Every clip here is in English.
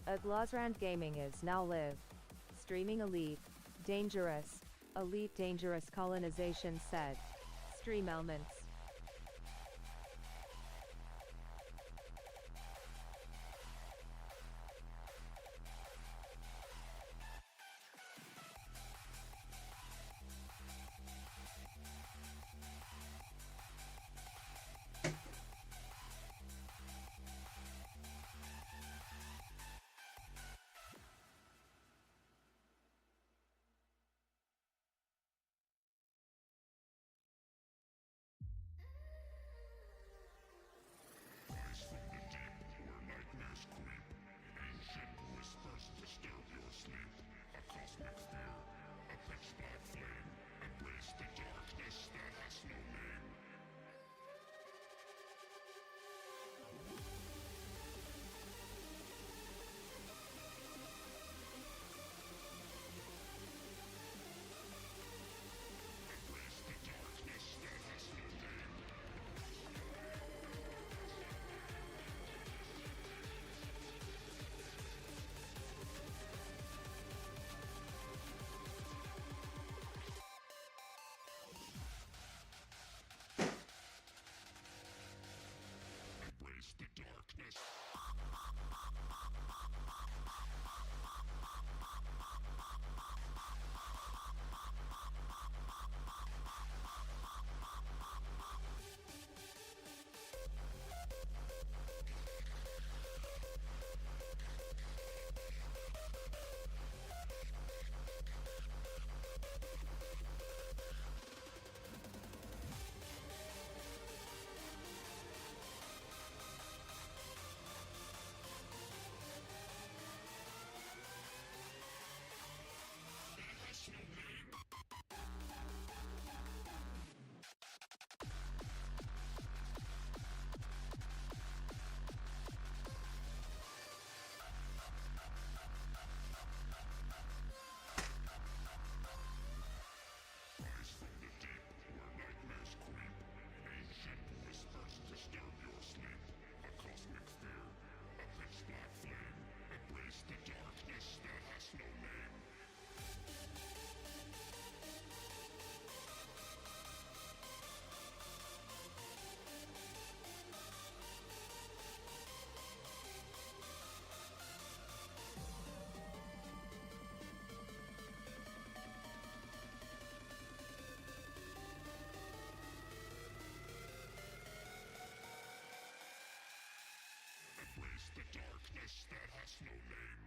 Aglazrand Gaming is now live streaming Elite Dangerous. Elite Dangerous Colonization said. Stream elements. Rise from the deep, where nightmares creep. Ancient whispers disturb your sleep. A cosmic fear, a pitch black flame. Embrace the darkness that has no name. Embrace the darkness that has no name. Embrace the darkness. That has no name. Rise from the deep, where nightmares creep. Ancient whispers disturb your sleep. A cosmic fear, a pitch black flame. Embrace the darkness that has no name. Embrace the darkness that has no name.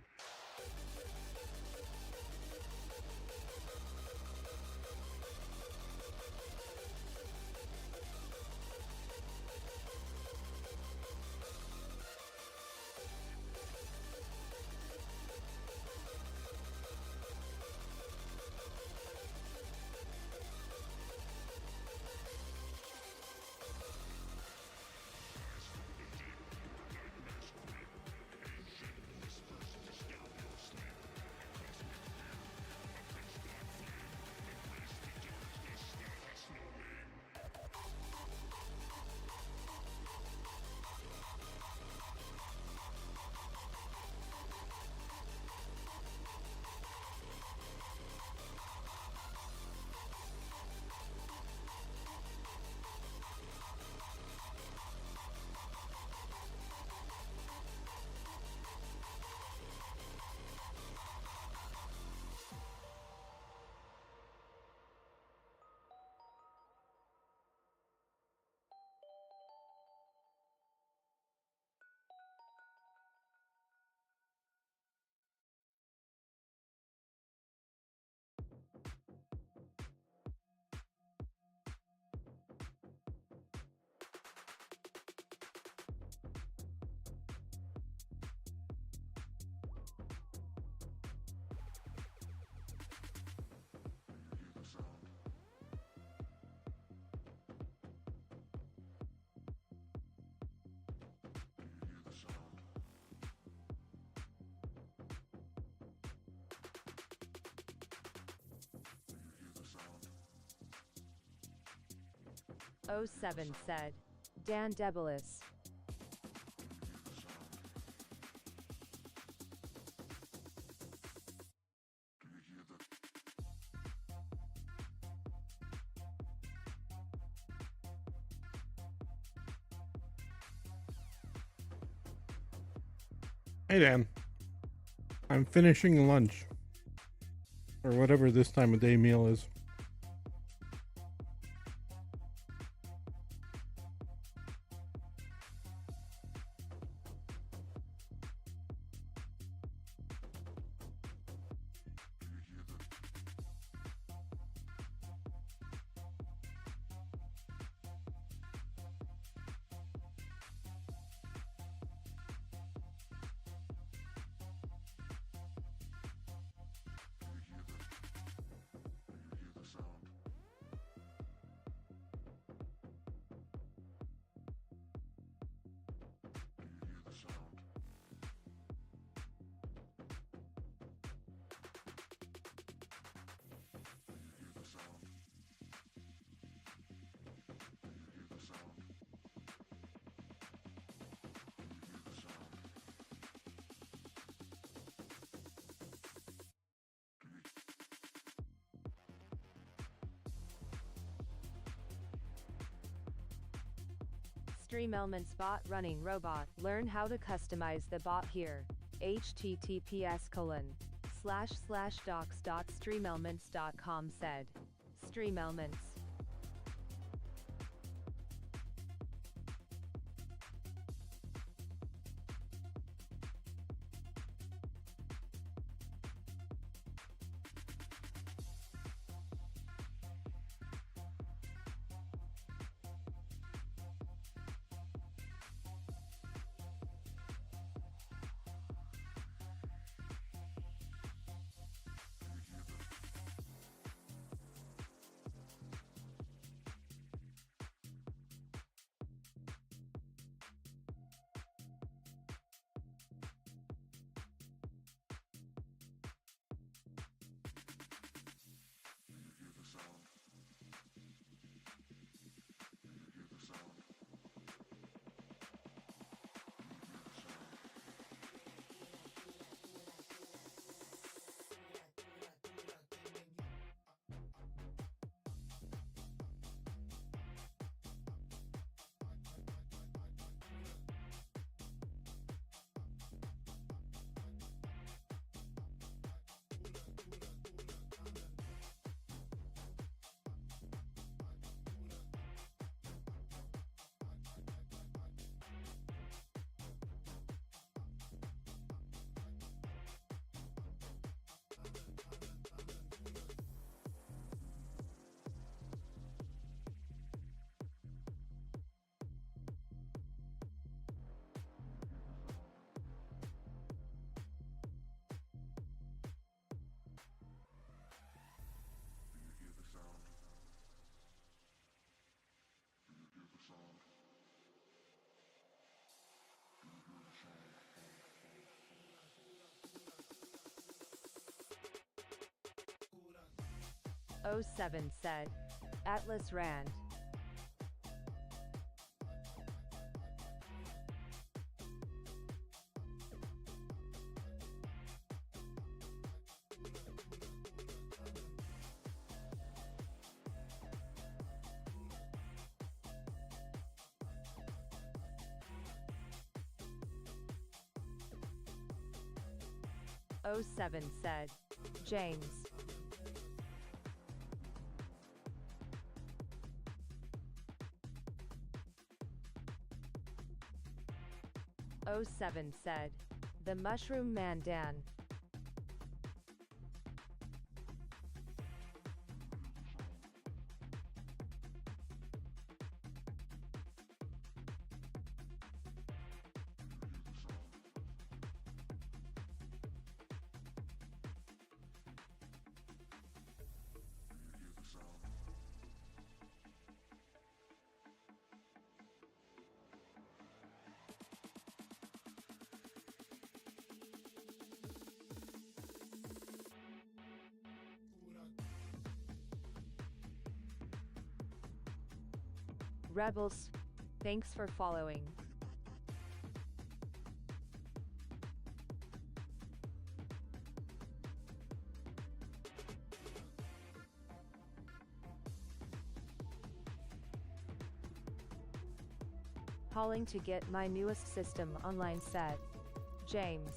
Rise from the deep, where nightmares creep. Ancient whispers disturb your sleep. A cosmic fear, a pitch black flame. Embrace the darkness that has no name. O7 said. Dan Debelis. Hey Dan, I'm finishing lunch. Or whatever this time of day meal is. Stream Elements bot running robot. Learn how to customize the bot here. https://docs.streamelements.com said. Stream Elements. '07 said. Atlas Rand. '07 said. James. '07 said. The Mushroom Man Dan. Rebels. Thanks for following. Calling to get my newest system online said. James.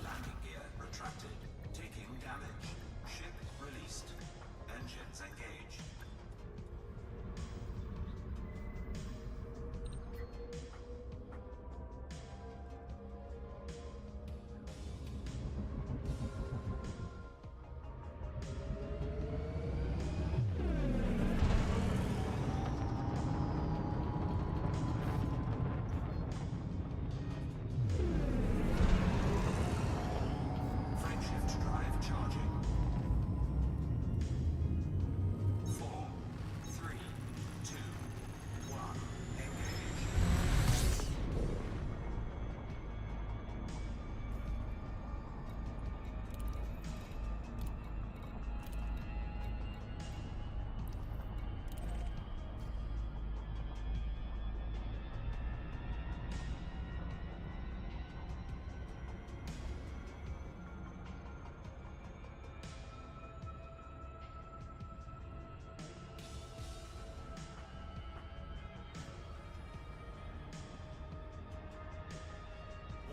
Landing gear retracted. Taking damage. Ship released. Engines engaged. Frameshift drive charging. 4, 3, 2, 1. Engage.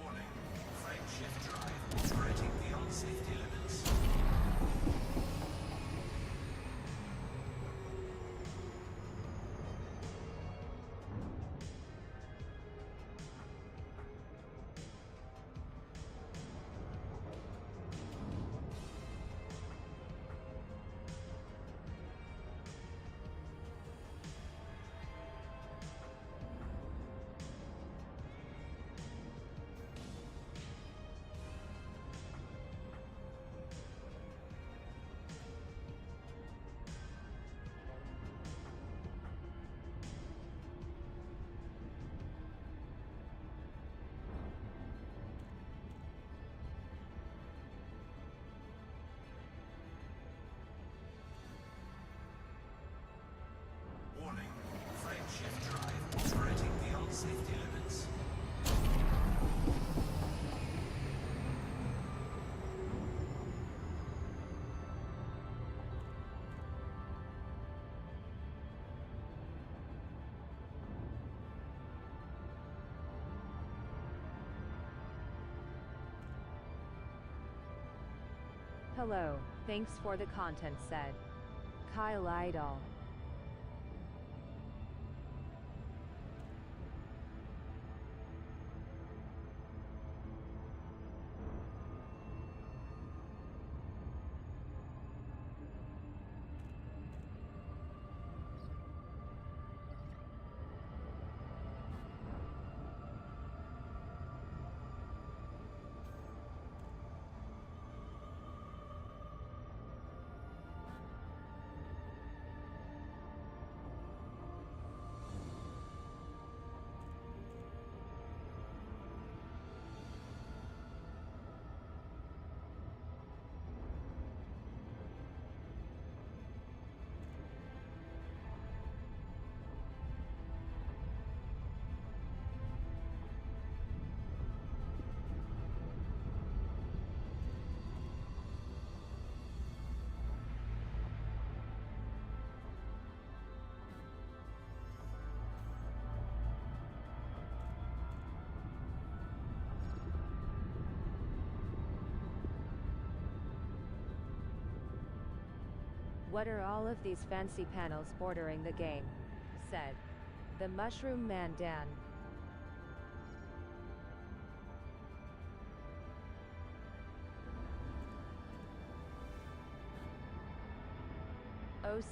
Warning. Frameshift drive operating beyond safety limits. Warning. Frameshift drive operating beyond safety limits. Hello, thanks for the content, said Kyle Idol. What are all of these fancy panels bordering the game? Said the Mushroom Man Dan.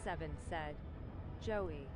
'07 said Joey.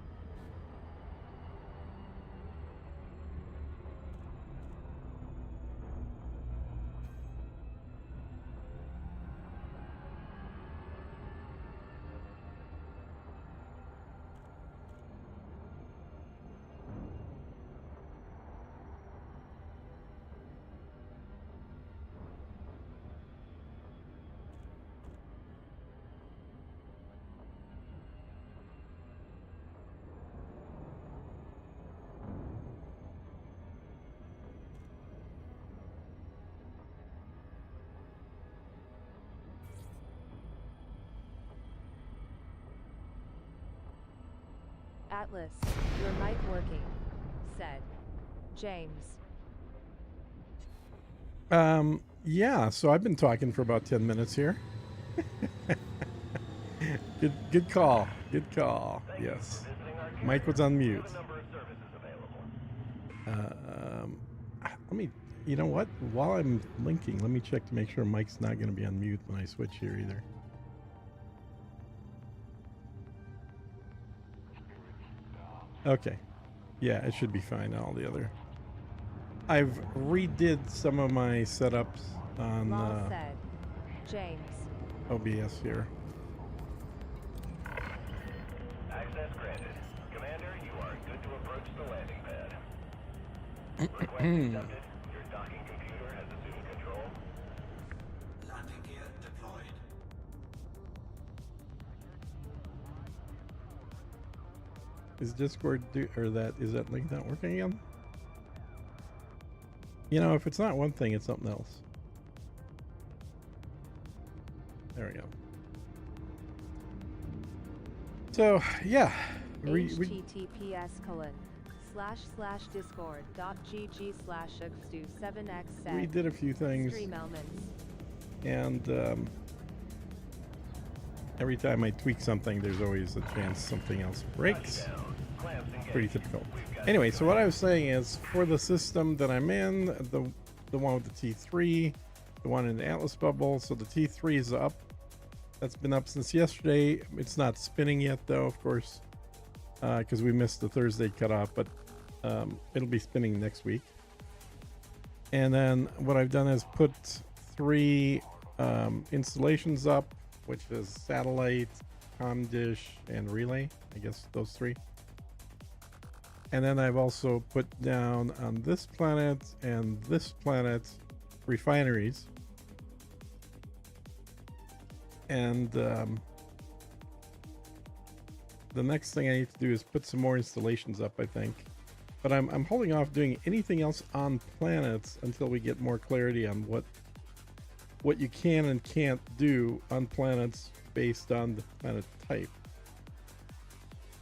Atlas, your mic working, said James. Yeah, so I've been talking for about 10 minutes here. Good call. Good call. Yes. Mike was on mute. Let me, you know what? While I'm linking, let me check to make sure Mike's not going to be on mute when I switch here either. Okay. Yeah, it should be fine. All the other. I've redid some of my setups on said James. OBS here. Access granted. Commander, you are good to approach the landing pad. Request accepted. Your docking computer has assumed control. Landing gear deployed. Is Discord is that link not working again? You know, if it's not one thing, it's something else. There we go. So yeah, https://discord.gg/xdu7x we did a few things, stream elements. and every time I tweak something, there's always a chance something else breaks. Pretty typical. Anyway, so what I was saying is, for the system that I'm in, the one with the T3, the one in the Atlas bubble, so the T3 is up. That's been up since yesterday. It's not spinning yet, though, of course, because we missed the Thursday cutoff, but it'll be spinning next week. And then what I've done is put 3 installations up, which is satellite, comm dish, and relay. I guess those 3. And then I've also put down on this planet and this planet refineries. And the next thing I need to do is put some more installations up, I think. But I'm holding off doing anything else on planets until we get more clarity on what you can and can't do on planets based on the planet type.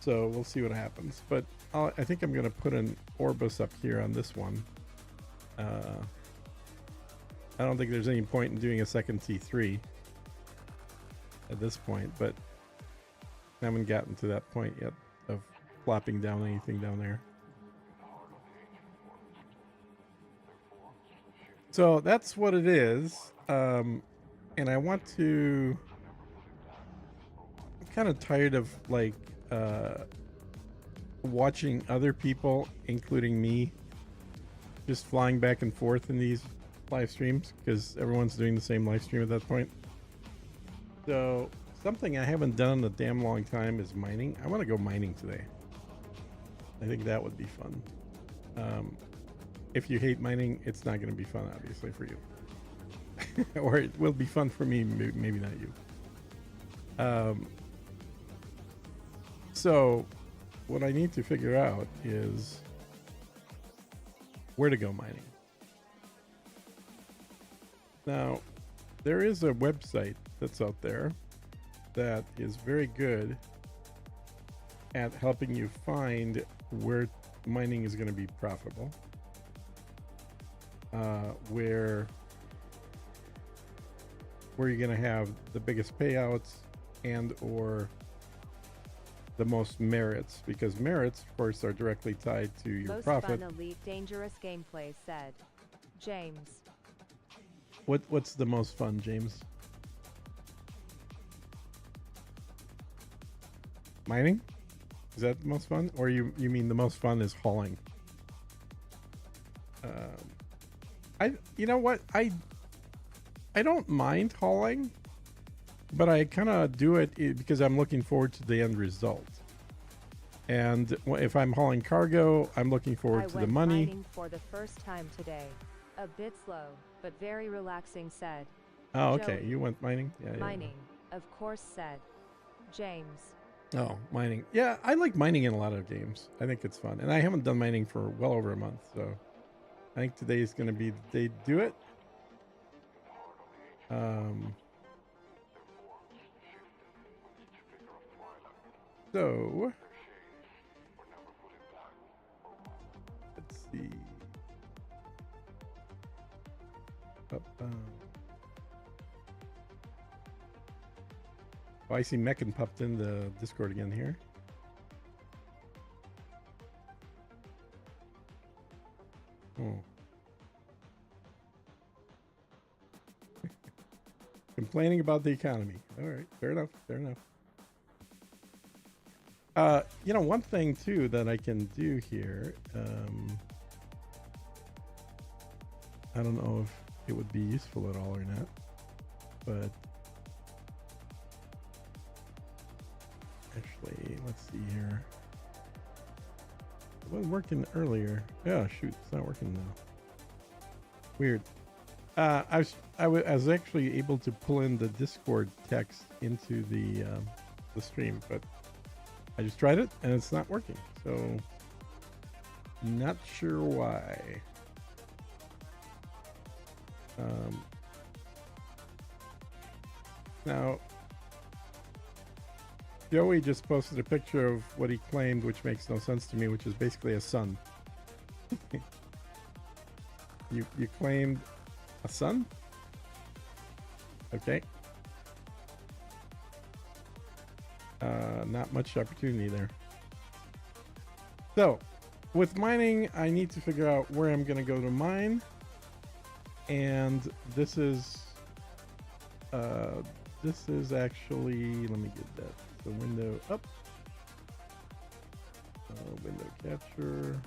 So we'll see what happens. But I think I'm going to put an Orbis up here on this one. I don't think there's any point in doing a second T3 at this point, but I haven't gotten to that point yet of plopping down anything down there. So that's what it is. And I want to... I'm kind of tired of, like, watching other people, including me, just flying back and forth in these live streams, because everyone's doing the same live stream at that point. So something I haven't done in a damn long time is mining. I want to go mining today. I think that would be fun. If you hate mining, it's not going to be fun, obviously, for you. Or it will be fun for me, maybe not you. So what I need to figure out is where to go mining. Now, there is a website that's out there that is very good at helping you find where mining is going to be profitable, where you're going to have the biggest payouts, and or the most merits, because merits, of course, are directly tied to your Most profit. fun, elite, dangerous gameplay, said James. What's the most fun, James? Mining? Is that the most fun? Or you mean the most fun is hauling? You know what? I don't mind hauling, but I kind of do it because I'm looking forward to the end result. And if I'm hauling cargo, I'm looking forward to the money. Mining for the first time today. A bit slow, but very relaxing, said Oh, okay. Joey. You went mining? Yeah, Mining, of course, said James. Oh, mining. Yeah, I like mining in a lot of games. I think it's fun. And I haven't done mining for well over a month, so I think today is going to be the day to do it. So let's see. Oh, I see Meccan popped in the Discord again here. Oh. Complaining about the economy. All right, fair enough, fair enough. You know, one thing too that I can do here, I don't know if it would be useful at all or not, but actually, let's see here. It wasn't working earlier. Oh shoot, it's not working now. Weird. I was actually able to pull in the Discord text into the stream, but I just tried it and it's not working. So not sure why. Now Joey just posted a picture of what he claimed, which makes no sense to me, which is basically a sun. You claimed a sun? Okay. Not much opportunity there. So, with mining, I need to figure out where I'm going to go to mine. And this is actually, let me get that. The window up. Window capture.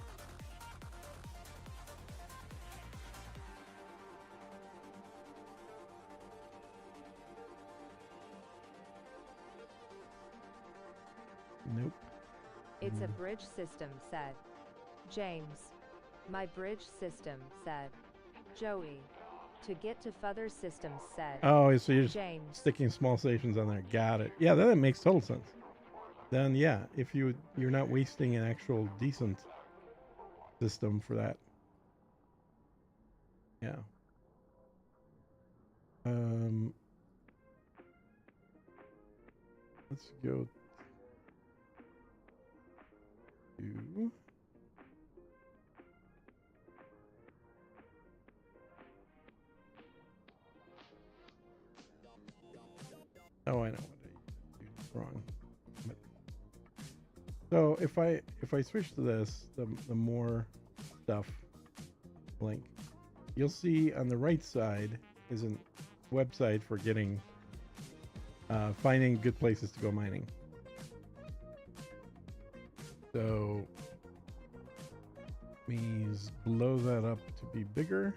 Nope. It's a bridge system, said James. My bridge system, said Joey. To get to further systems, said Oh, so you're just James. sticking small stations on there. Got it. Yeah, that makes total sense. Then yeah, if you're not wasting an actual decent system for that. Yeah. Let's go to oh, I know what I did wrong. So if I switch to this, the more stuff link, you'll see on the right side is a website for getting finding good places to go mining. So please blow that up to be bigger.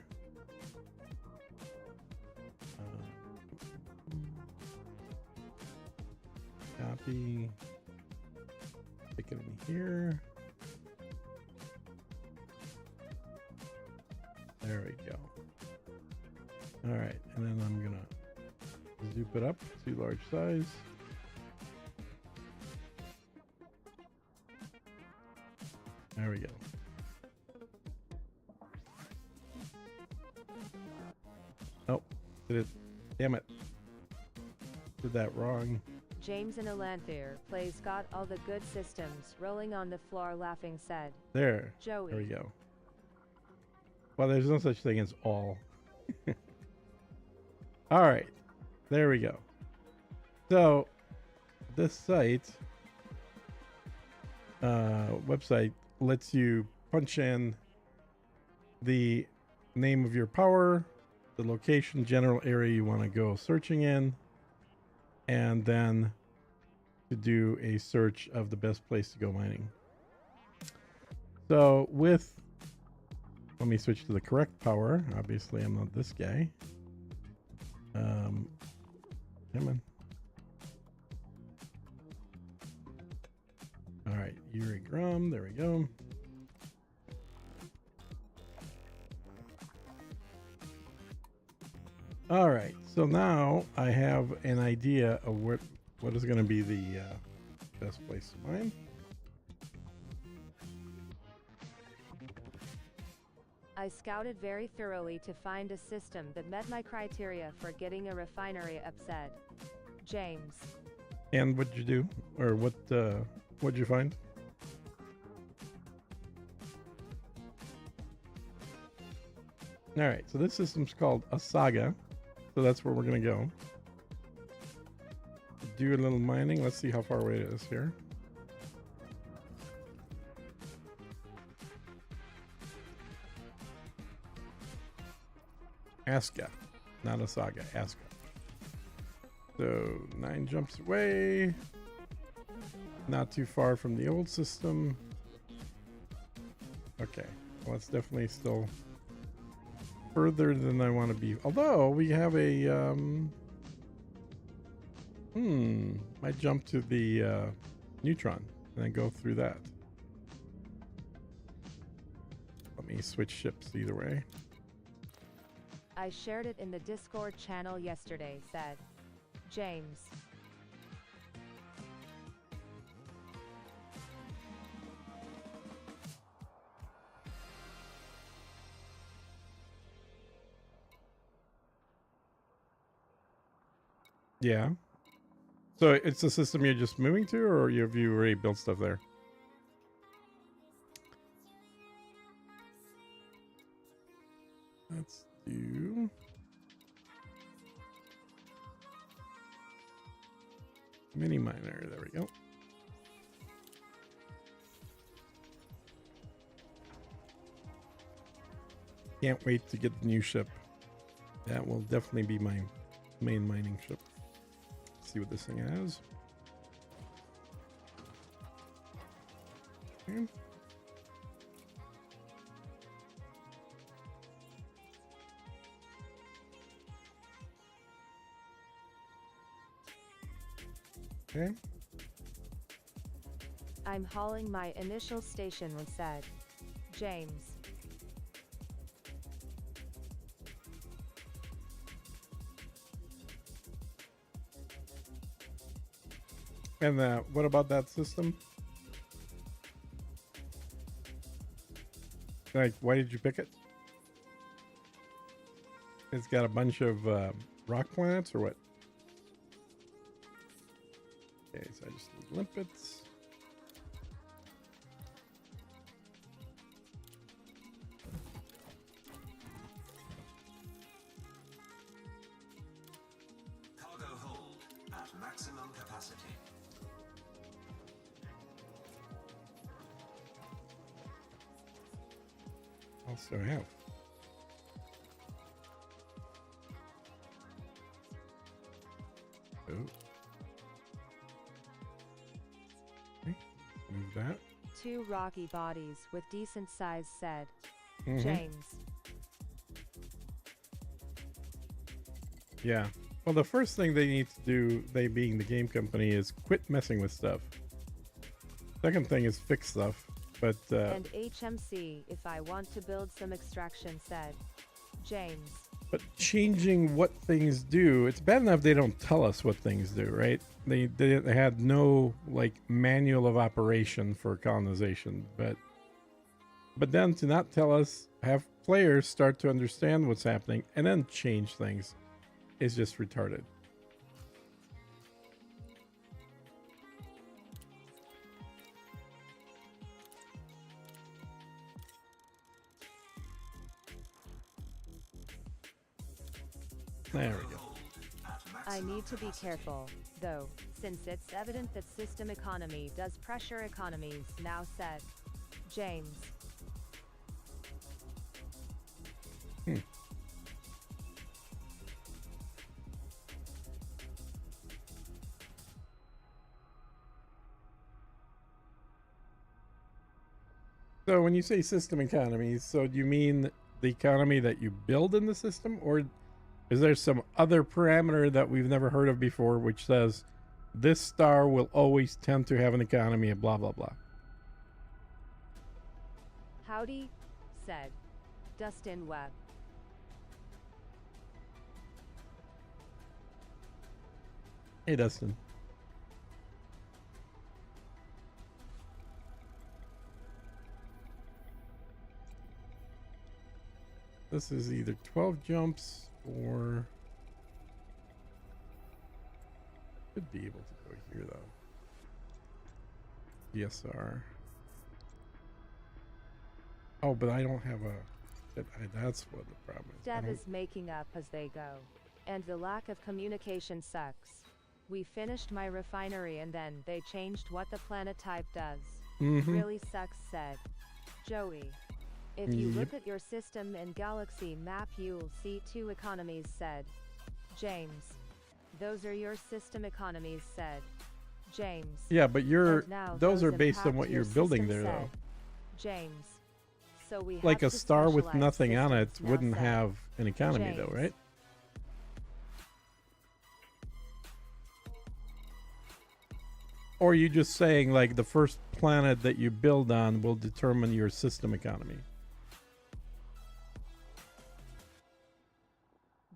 Copy. Stick it in here. There we go. All right, and then I'm gonna zoop it up to large size. There we go. Oh, did it? Damn it. Did that wrong. James in Elanthier plays got all the good systems, rolling on the floor laughing, said There. Joey. There we go. Well, there's no such thing as all. All right. There we go. So this site website lets you punch in the name of your power, the location, general area you want to go searching in, and then to do a search of the best place to go mining. So with, let me switch to the correct power. Obviously, I'm not this guy. Come on. All right, Yuri Grum. There we go. All right, so now I have an idea of what is going to be the best place to mine. I scouted very thoroughly to find a system that met my criteria for getting a refinery up, said James. And what'd you do? Or what'd you find? All right, so this system's called Asgaa. So that's where we're going to go. Do a little mining. Let's see how far away it is here. Asgaa, not Asgaa, Asgaa. So 9 jumps away. Not too far from the old system. Okay, well, it's definitely still further than I want to be. Although we have a might jump to the neutron and then go through that. Let me switch ships either way. I shared it in the Discord channel yesterday, said James. Yeah. So it's a system you're just moving to, or have you already built stuff there? Let's do mini miner. There we go. Can't wait to get the new ship. That will definitely be my main mining ship. See what this thing has. Okay. Okay. I'm hauling my initial station, was said James. And what about that system? Like, why did you pick it? It's got a bunch of rock planets, or what? Okay, so I just need limpets. Cargo hold at maximum capacity. Also have. Oh. Okay, move that. 2 rocky bodies with decent size, said Mhm. James. Yeah. Well, the first thing they need to do, they being the game company, is quit messing with stuff. Second thing is fix stuff. But And HMC if I want to build some extraction, said James. but changing what things do, it's bad enough they don't tell us what things do, right? They had no like manual of operation for colonization, but then to not tell us, have players start to understand what's happening and then change things is just retarded. There we go. I need to be careful, though, since it's evident that system economy does pressure economies, now said James. So when you say system economies, so do you mean the economy that you build in the system, or is there some other parameter that we've never heard of before which says this star will always tend to have an economy of blah blah blah? Howdy, said Dustin Webb. Hey, Dustin. This is either 12 jumps or should be able to go here though. DSR. Oh, but I don't have a. That's what the problem is. Dev is making up as they go, and the lack of communication sucks. We finished my refinery and then they changed what the planet type does. Really sucks, said Joey. If you look at your system and galaxy map, you'll see 2 economies, said James. Those are your system economies, said James. Yeah, but those are based on impact what your you're building system, there, said though. James. So we Like have a to star with specialize nothing on it systems, now wouldn't said have an economy, though, James. right? Or are you just saying like the first planet that you build on will determine your system economy?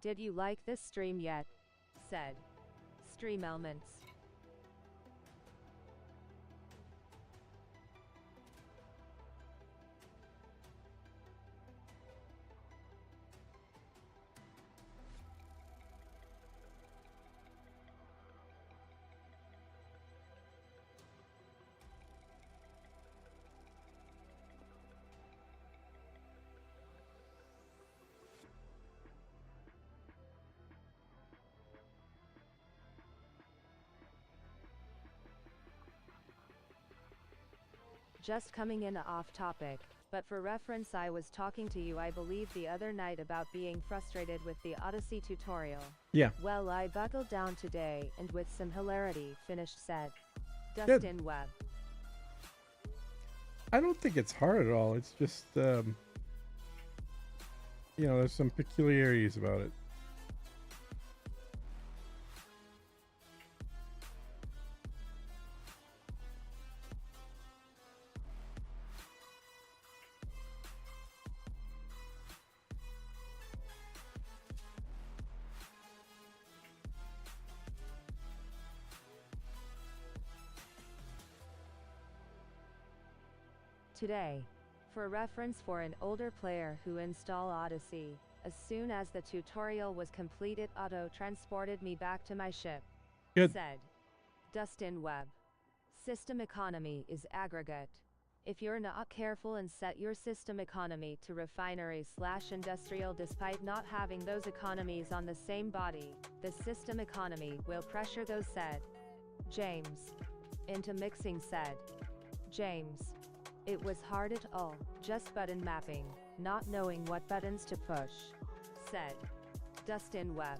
Did you like this stream yet? Said Stream Elements. Just coming in off topic, but for reference, I was talking to you, I believe, the other night about being frustrated with the Odyssey tutorial. Yeah. Well, I buckled down today and with some hilarity finished, said Good. Dustin Webb. I don't think it's hard at all. It's just, you know, there's some peculiarities about it. Today, for reference for an older player who installed Odyssey, as soon as the tutorial was complete, it auto-transported me back to my ship. Good. Said Dustin Webb. System economy is aggregate. If you're not careful and set your system economy to refinery/industrial despite not having those economies on the same body, the system economy will pressure those, said James. Into mixing, said James. It was hard at all, just button mapping, not knowing what buttons to push, said Dustin Webb.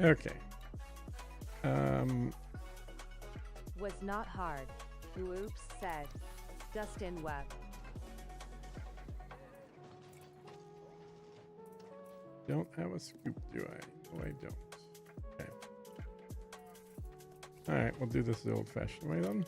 Okay. Was not hard. Oops, said Dustin Webb. Don't have a scoop, do I? No, I don't. Okay. Alright, we'll do this the old-fashioned way then.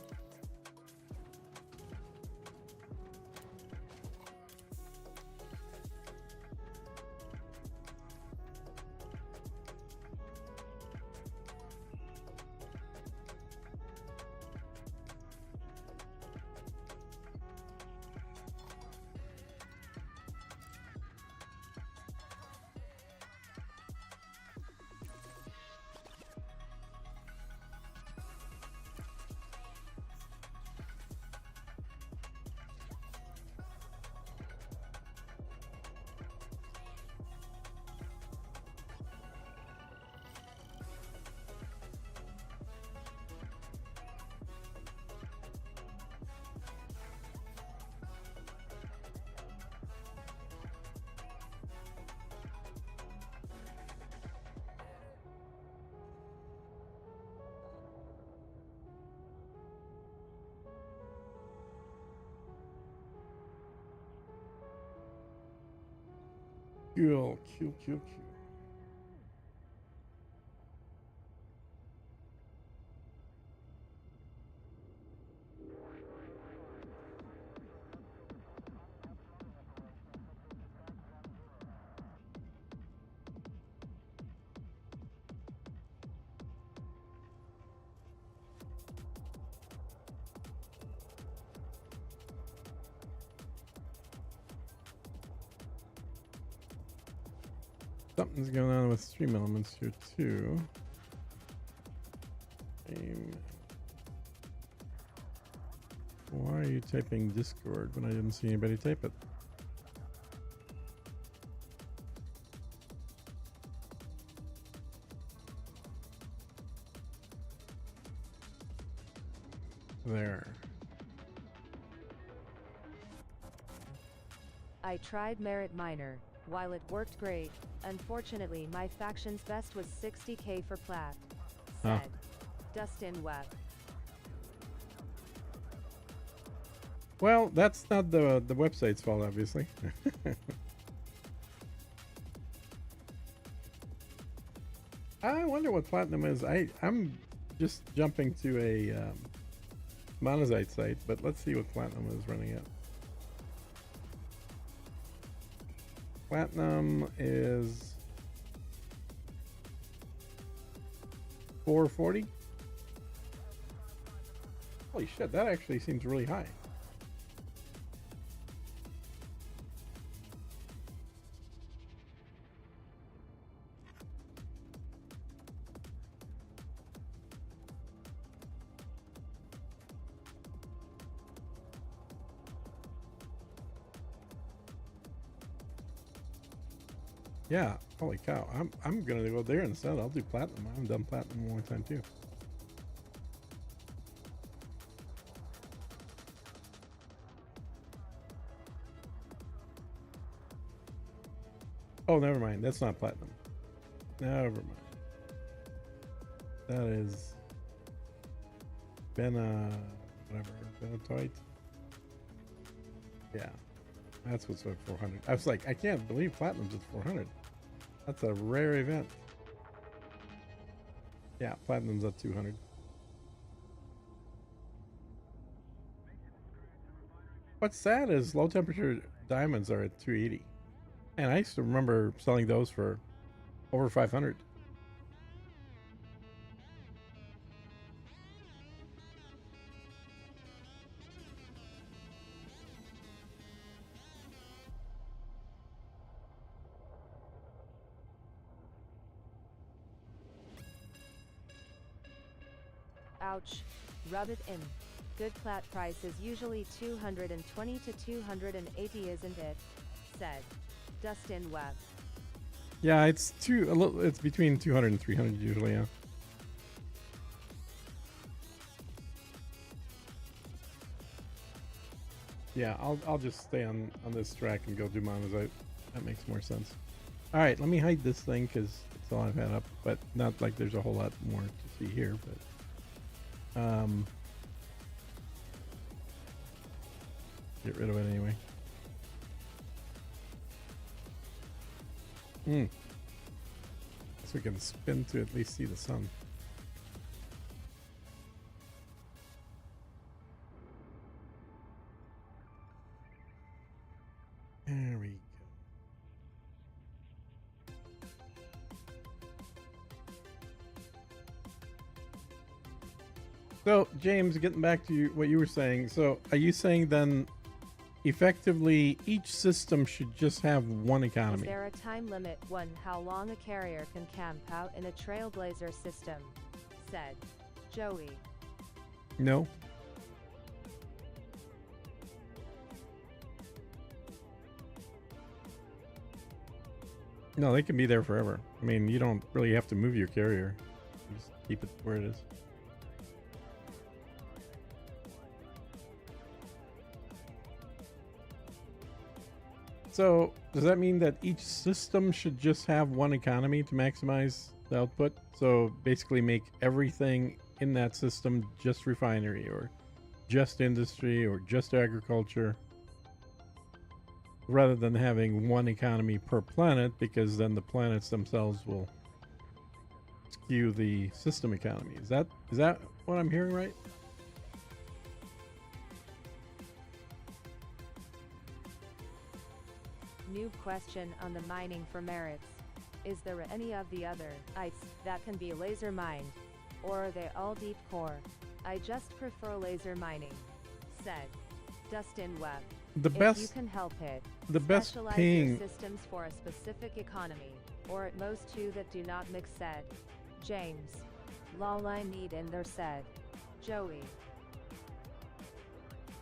Cool, cool, cool, cool. Something's going on with stream elements here too. Why are you typing Discord when I didn't see anybody type it? There. I tried Merit Miner. While it worked great, unfortunately my faction's best was 60k for plat, said Dustin Webb. Well, that's not the website's fault, obviously. I wonder what platinum is. I'm just jumping to a monazite site, but let's see what platinum is running at. Platinum is 440. Holy shit, that actually seems really high. Yeah, holy cow. I'm gonna go there instead. I'll do platinum. I haven't done platinum in a long time too. Oh, never mind. That's not platinum. Never mind. That is whatever, Benatoite. Yeah. That's what's at 400. I was like, I can't believe platinum's at 400. That's a rare event. Yeah, platinum's at 200. What's sad is low temperature diamonds are at 280. And I used to remember selling those for over 500. Ouch. Rub it in. Good plat price is usually 220 to 280, isn't it? Said Dustin Webb. Yeah, it's between 200 and 300 usually, yeah. Yeah, I'll just stay on this track and go do monazite. That makes more sense. All right, let me hide this thing because that's all I've had up, but not like there's a whole lot more to see here, but get rid of it anyway. So we can spin to at least see the sun. There we go. So, James, getting back to what you were saying. So, are you saying then effectively each system should just have one economy? Is there a time limit on how long a carrier can camp out in a trailblazer system? Said Joey. No. No, they can be there forever. I mean, you don't really have to move your carrier. You just keep it where it is. So, does that mean that each system should just have one economy to maximize the output? So, basically make everything in that system just refinery or just industry or just agriculture? rather than having one economy per planet, because then the planets themselves will skew the system economy. Is that what I'm hearing right? New question on the mining for merits. Is there any of the other ites that can be laser mined? Or are they all deep core? I just prefer laser mining, said Dustin Webb. The If you best can help it, the best specialize paying your systems for a specific economy, or at most two that do not mix, said James. Lol, I need in there, said Joey.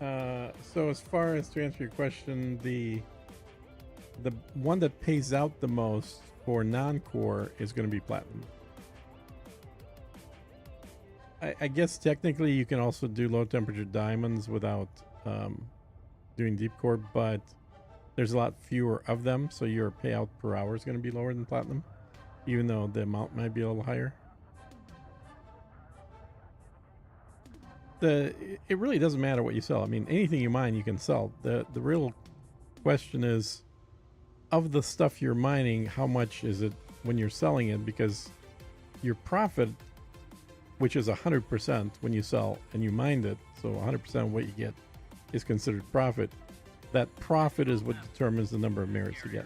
so as far as to answer your question, the one that pays out the most for non-core is going to be platinum. I guess technically you can also do low temperature diamonds without doing deep core, but there's a lot fewer of them, so your payout per hour is going to be lower than platinum, even though the amount might be a little higher. It really doesn't matter what you sell. I mean, anything you mine you can sell. The real question is, of the stuff you're mining, how much is it when you're selling it? Because your profit, which is 100% when you sell and you mined it, so 100% of what you get is considered profit. That profit is what determines the number of merits you get.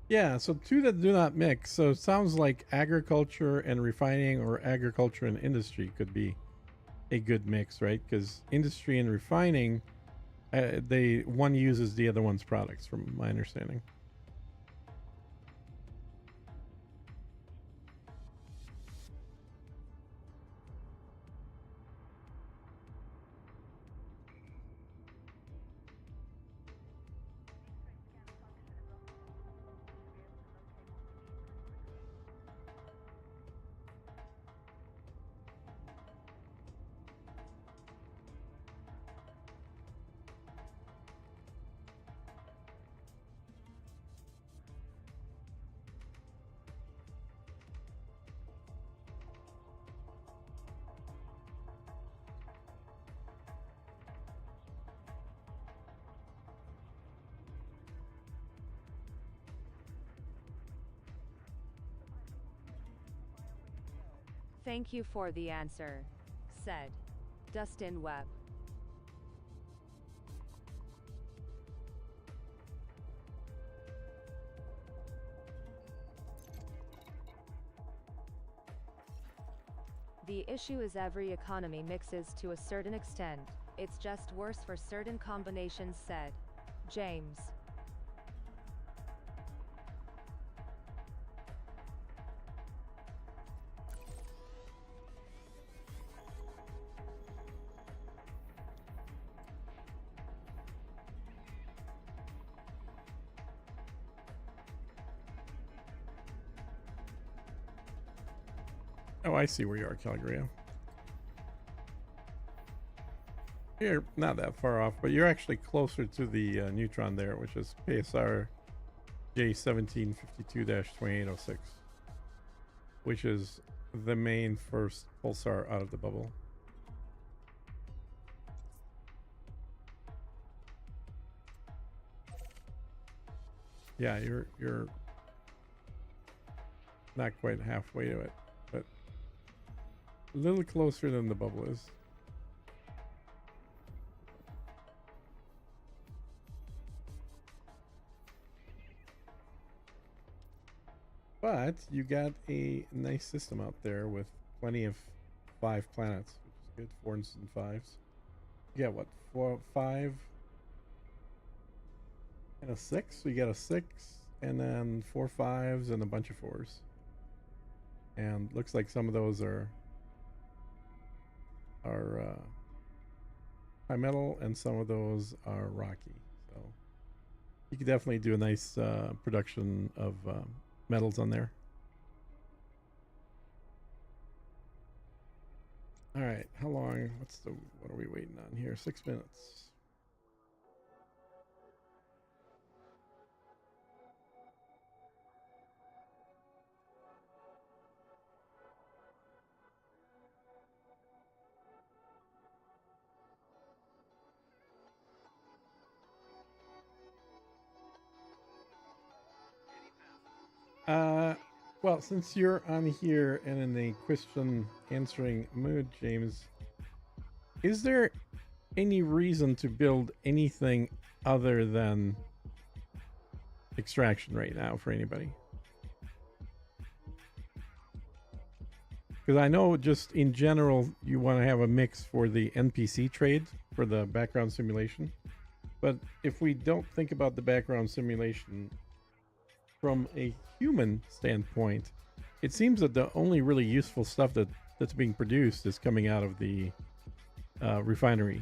Yeah, so two that do not mix. So it sounds like agriculture and refining, or agriculture and industry could be a good mix, right? Because industry and refining, they one uses the other one's products, from my understanding. Thank you for the answer, said Dustin Webb. The issue is every economy mixes to a certain extent. It's just worse for certain combinations, said James. Oh, I see where you are, Calgary. You're not that far off, but you're actually closer to the neutron there, which is PSR J1752-2806, which is the main first pulsar out of the bubble. Yeah, you're not quite halfway to it, but a little closer than the bubble is. But you got a nice system out there with plenty of 5 planets, which is good. 4s and 5s. You got what? 4, 5, and a 6. So you got a 6, and then 4 5s and a bunch of 4s. And looks like some of those are high metal, and some of those are rocky. So you could definitely do a nice production of metals on there. All right, how long? What are we waiting on here? 6 minutes. Well, since you're on here and in a question answering mood, James, is there any reason to build anything other than extraction right now for anybody? Because I know just in general you want to have a mix for the NPC trade for the background simulation. But if we don't think about the background simulation from a human standpoint, it seems that the only really useful stuff that's being produced is coming out of the refinery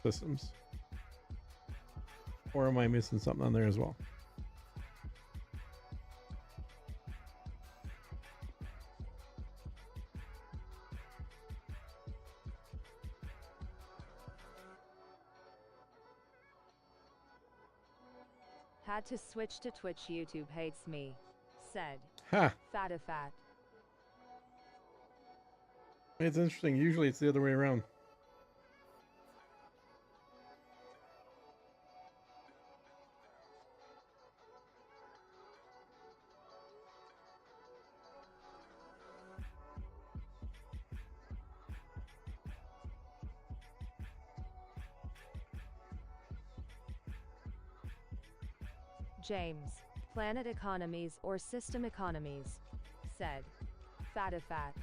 systems. Or am I missing something on there as well? Had to switch to Twitch. YouTube hates me. Said. Ha! Fatifat. It's interesting. Usually it's the other way around. James. Planet economies or system economies. Said. Fatifat.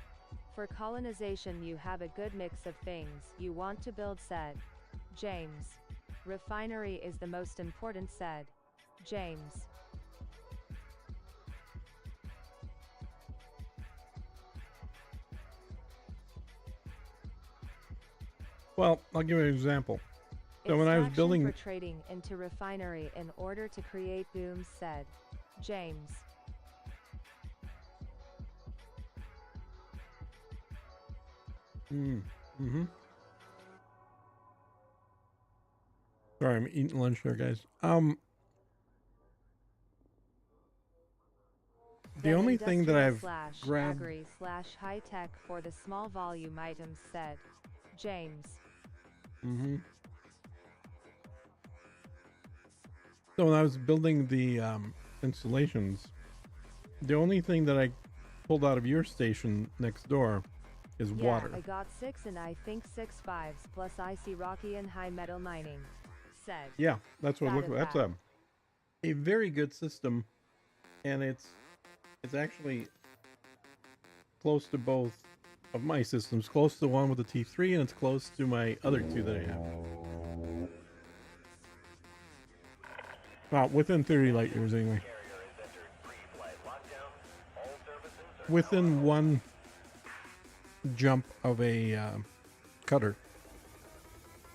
For colonization you have a good mix of things you want to build. Said. James. Refinery is the most important. Said. James. Well, I'll give you an example. So when I was Extraction building for trading into refinery in order to create booms. Said. James. Sorry, I'm eating lunch there, guys. The only thing that I've grabbed. /high tech for the small volume items. Said. James. So when I was building the installations, the only thing that I pulled out of your station next door is water. I got 6 and I think 6 5s plus icy rocky and high metal mining. Said. Yeah, that's what it looked like. That's a very good system, and it's actually close to both of my systems. Close to the one with the T3, and it's close to my other two that I have. Well, within 30 light years anyway. Within one jump of a cutter.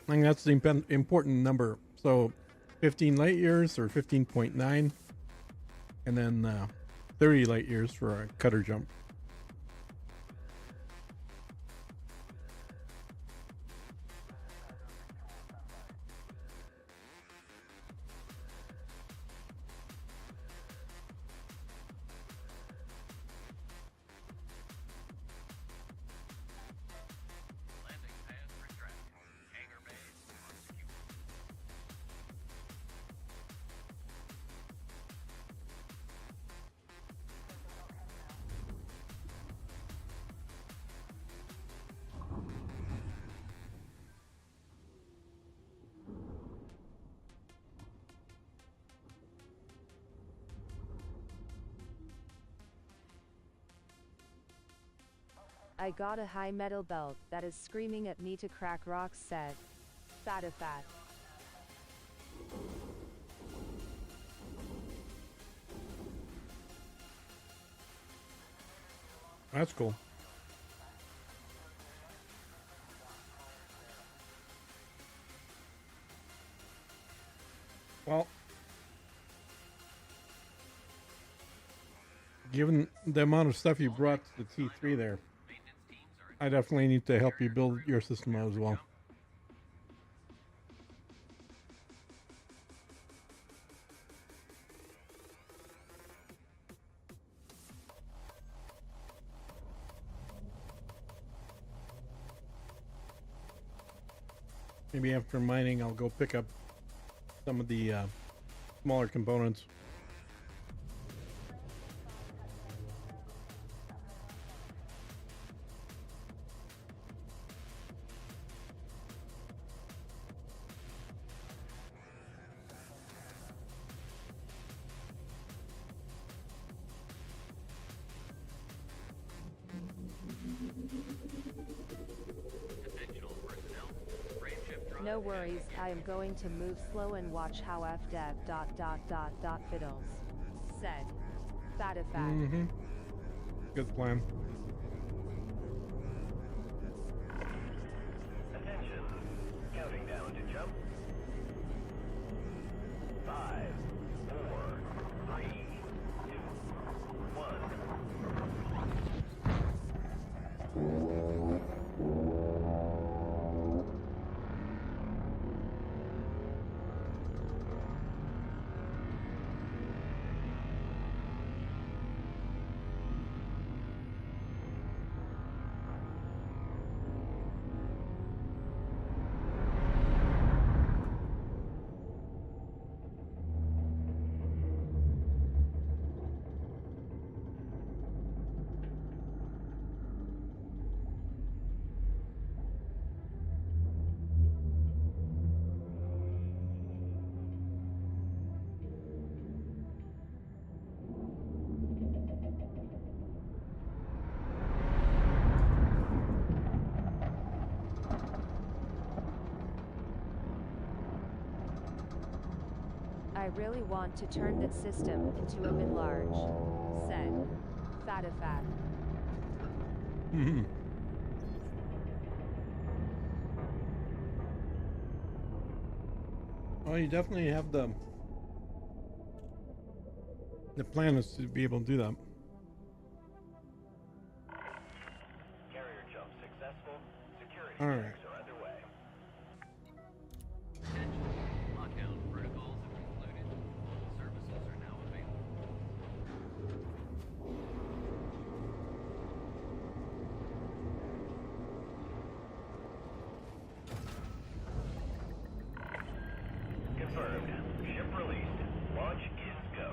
I think that's the important number. So 15 light years or 15.9, and then 30 light years for a cutter jump. I got a high metal belt that is screaming at me to crack rocks. Said. Fatifat. That's cool. Well, given the amount of stuff you brought to the T3 there, I definitely need to help you build your system out as well. Maybe after mining, I'll go pick up some of the smaller components. No worries, I am going to move slow and watch how fdev ... fiddles. Said. Fatifat. Mm-hmm. Good plan. Attention. Counting down to jump. 5, 4, 3, 2, 1. I really want to turn that system into a bit large. Said. Fatifat. Mm-hmm. Well, you definitely have the plan is to be able to do that. Carrier jump successful. Security All right. checks are underway. Attention. Lockdown protocols have concluded. Services are now available. Confirmed. Ship released. Launch is go.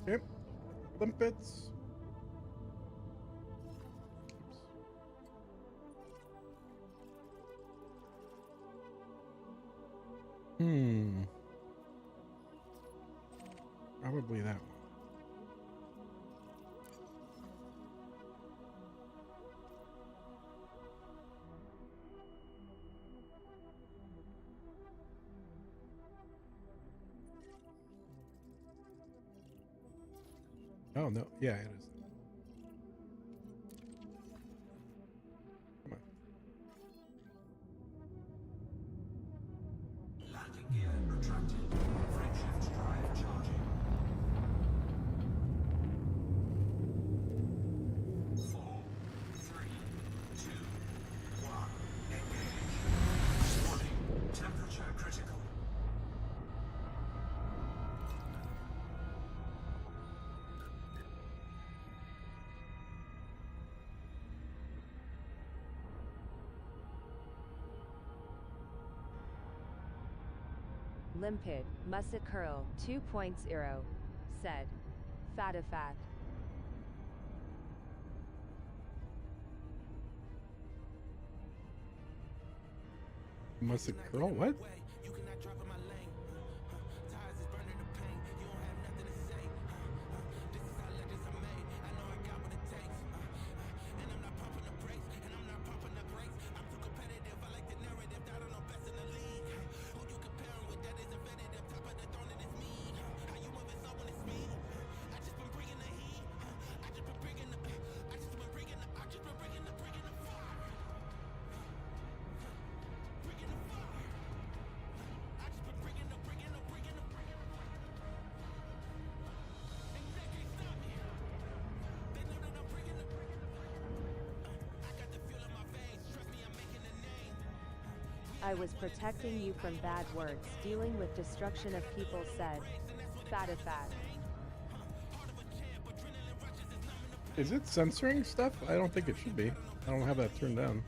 Yep. Limpets. Probably that one. Oh no, yeah, it is. Come on. Landing gear retracted. Frameshift drive charging. 4, 3, 2, 1. Engage. Warning. Temperature critical. Limpid. Musset Curl 2.0. Said. Fatifat. Must it curl? What? I was protecting you from bad words. Dealing with destruction of people, said Fatifat. Is it censoring stuff? I don't think it should be. I don't have that turned down.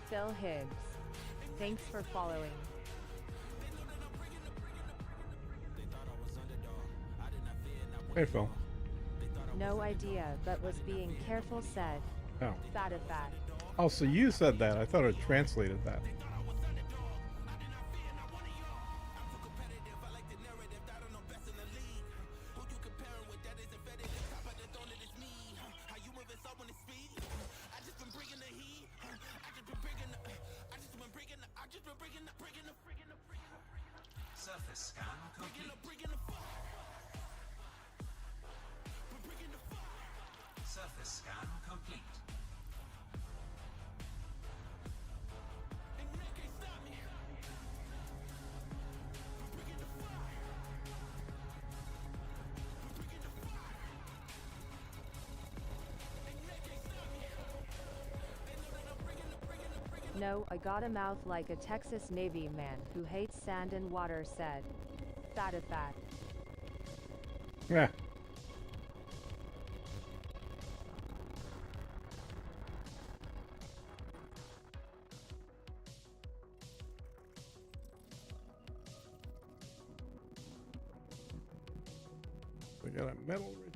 Phil Hibbs. Thanks for following. Hey, Phil. No idea, but was being careful, said Oh. Fatifat. Oh, so you said that. I thought it translated that. Surface scan complete. Surface scan complete. No, I got a mouth like a Texas Navy man who hates sand and water, said Fatifat. Yeah. We got a metal rich.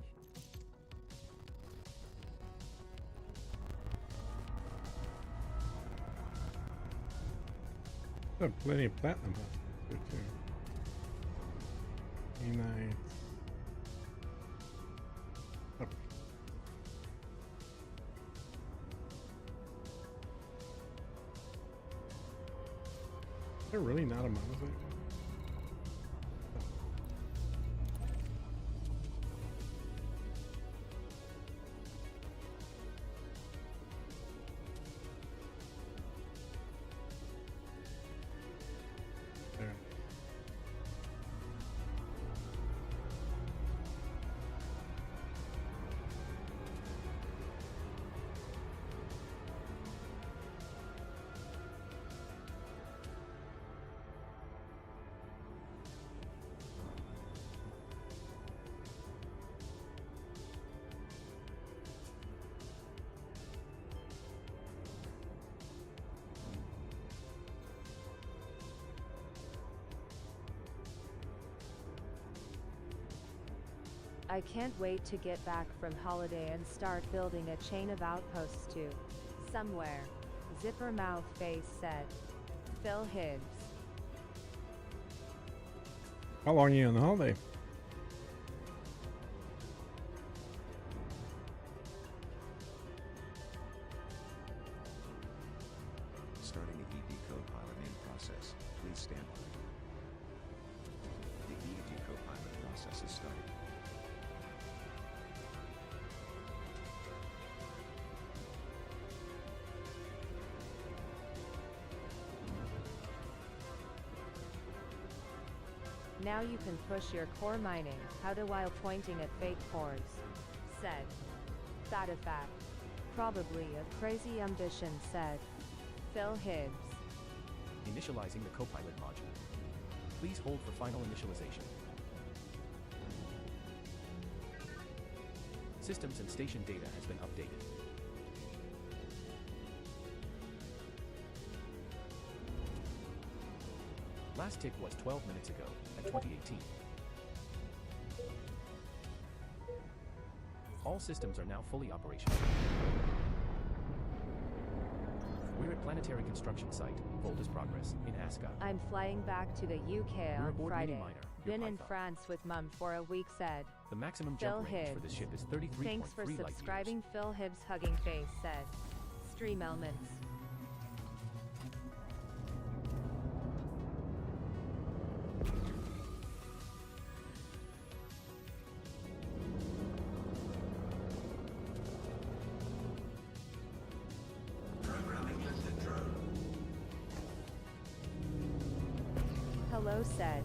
Got plenty of platinum here too. E9. Oh. Is there really not a monazite? There. I can't wait to get back from holiday and start building a chain of outposts too. Somewhere. Zipper mouth face, said Phil Hibbs. How long are you on the holiday? Starting the ED Copilot in process. Please stand by. The ED Copilot process is starting. Now you can push your core mining, how to while pointing at fake cores. Said Fatifat. Probably a crazy ambition, said Phil Hibbs. Initializing the Copilot module. Please hold for final initialization. Systems and station data has been updated. Last tick was 12 minutes ago, at 2018. All systems are now fully operational. We're at Planetary Construction Site, Volta's Progress, in Asgaa. I'm flying back to the UK We're on aboard Friday. Mini Miner, your Been in Python. France with Mum for a week, said The maximum Phil jump range for Hibbs. this ship is 33.3 Thanks for light years. subscribing. Phil Hibbs hugging face, said Stream Elements. Hello, said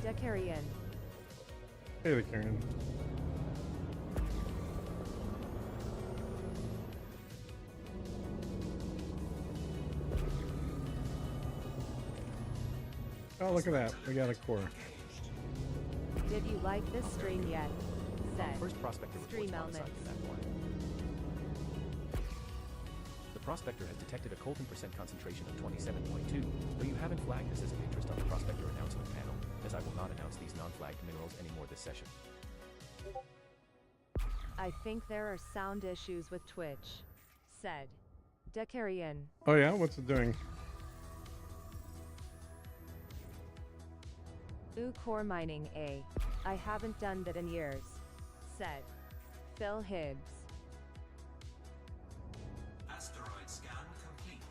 Decarian. Hey there, Karen. Oh, look at that. We got a core. Did you like this stream yet? Said First prospector Stream reports homicide elements. in that one. The prospector has detected a coltan percent concentration of 27.2, though you haven't flagged this as of interest on the prospector announcement panel, as I will not announce these non-flagged minerals anymore this session. I think there are sound issues with Twitch. Said Decarian. Oh yeah, what's it doing? Ooh, core mining A. I haven't done that in years. Said Phil Hibbs. Asteroid scan complete.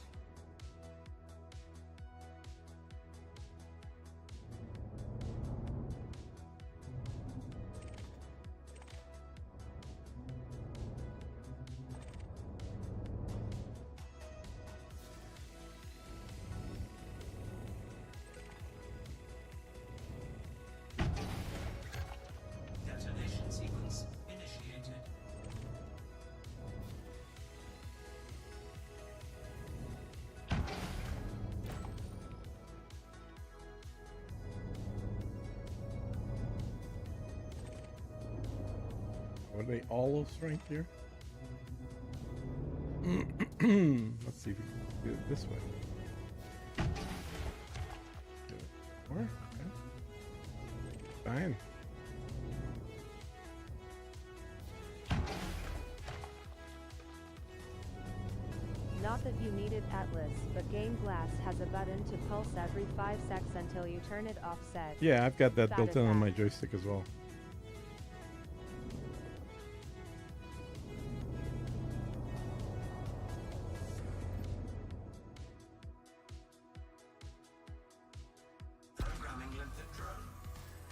Detonation sequence initiated. Are they all of strength here? Let's see if we can do it this way. Do it more? Okay. Fine. Not that you needed Atlas, but Game Glass has a button to pulse every 5 seconds until you turn it off. Said Yeah, I've got that That built is in on that. my joystick as well. Programming limpet drone.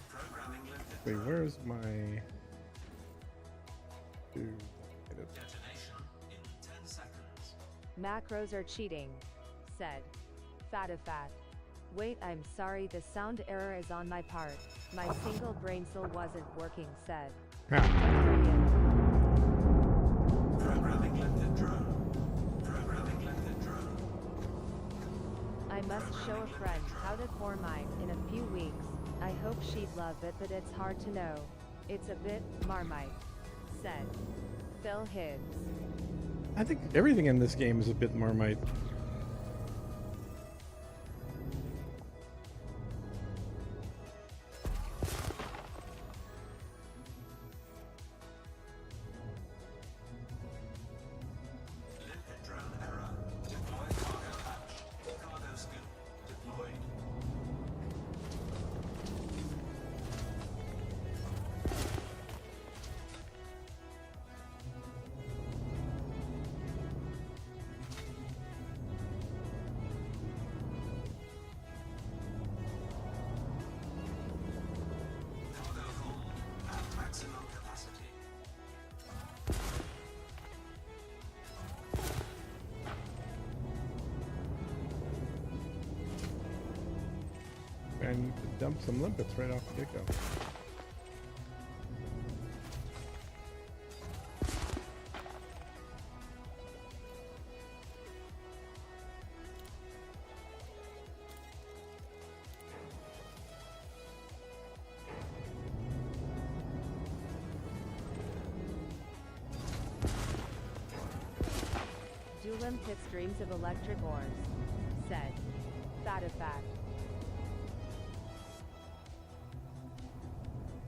Programming limpet Wait, drone. where's my... Dude. Detonation in 10 seconds. macros are cheating. Said Fatifat. Wait, I'm sorry, the sound error is on my part. My single brain cell wasn't working. Said Ah, Decarian. Programming limpet drone. Programming limpet drone. I must show a friend how to core mine in a few weeks. I hope she'd love it, but it's hard to know. It's a bit Marmite. Said Phil Hibbs. I think everything in this game is a bit Marmite. Limpet drone error. Deploy cargo hatch. Cargo scoop deployed. Cargo hold at maximum capacity. I need to dump some limpets right off the get-go. Duelim pits dreams of electric ores. Said Fatifat.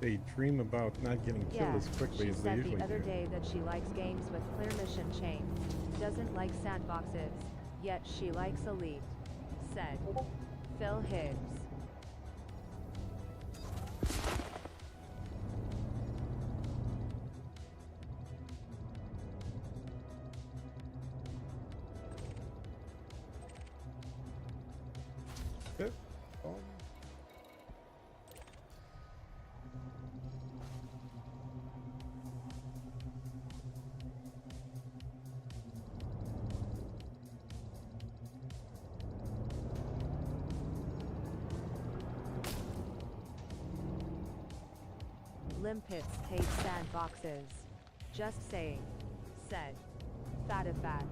They dream about not getting killed Yeah, as quickly she as they said usually the other do. day that she likes games with clear mission chains. Doesn't like sandboxes. Yet she likes Elite. Said Phil Hibbs. Yep. Limpets hate sandboxes. Just saying. Said. Fatifat.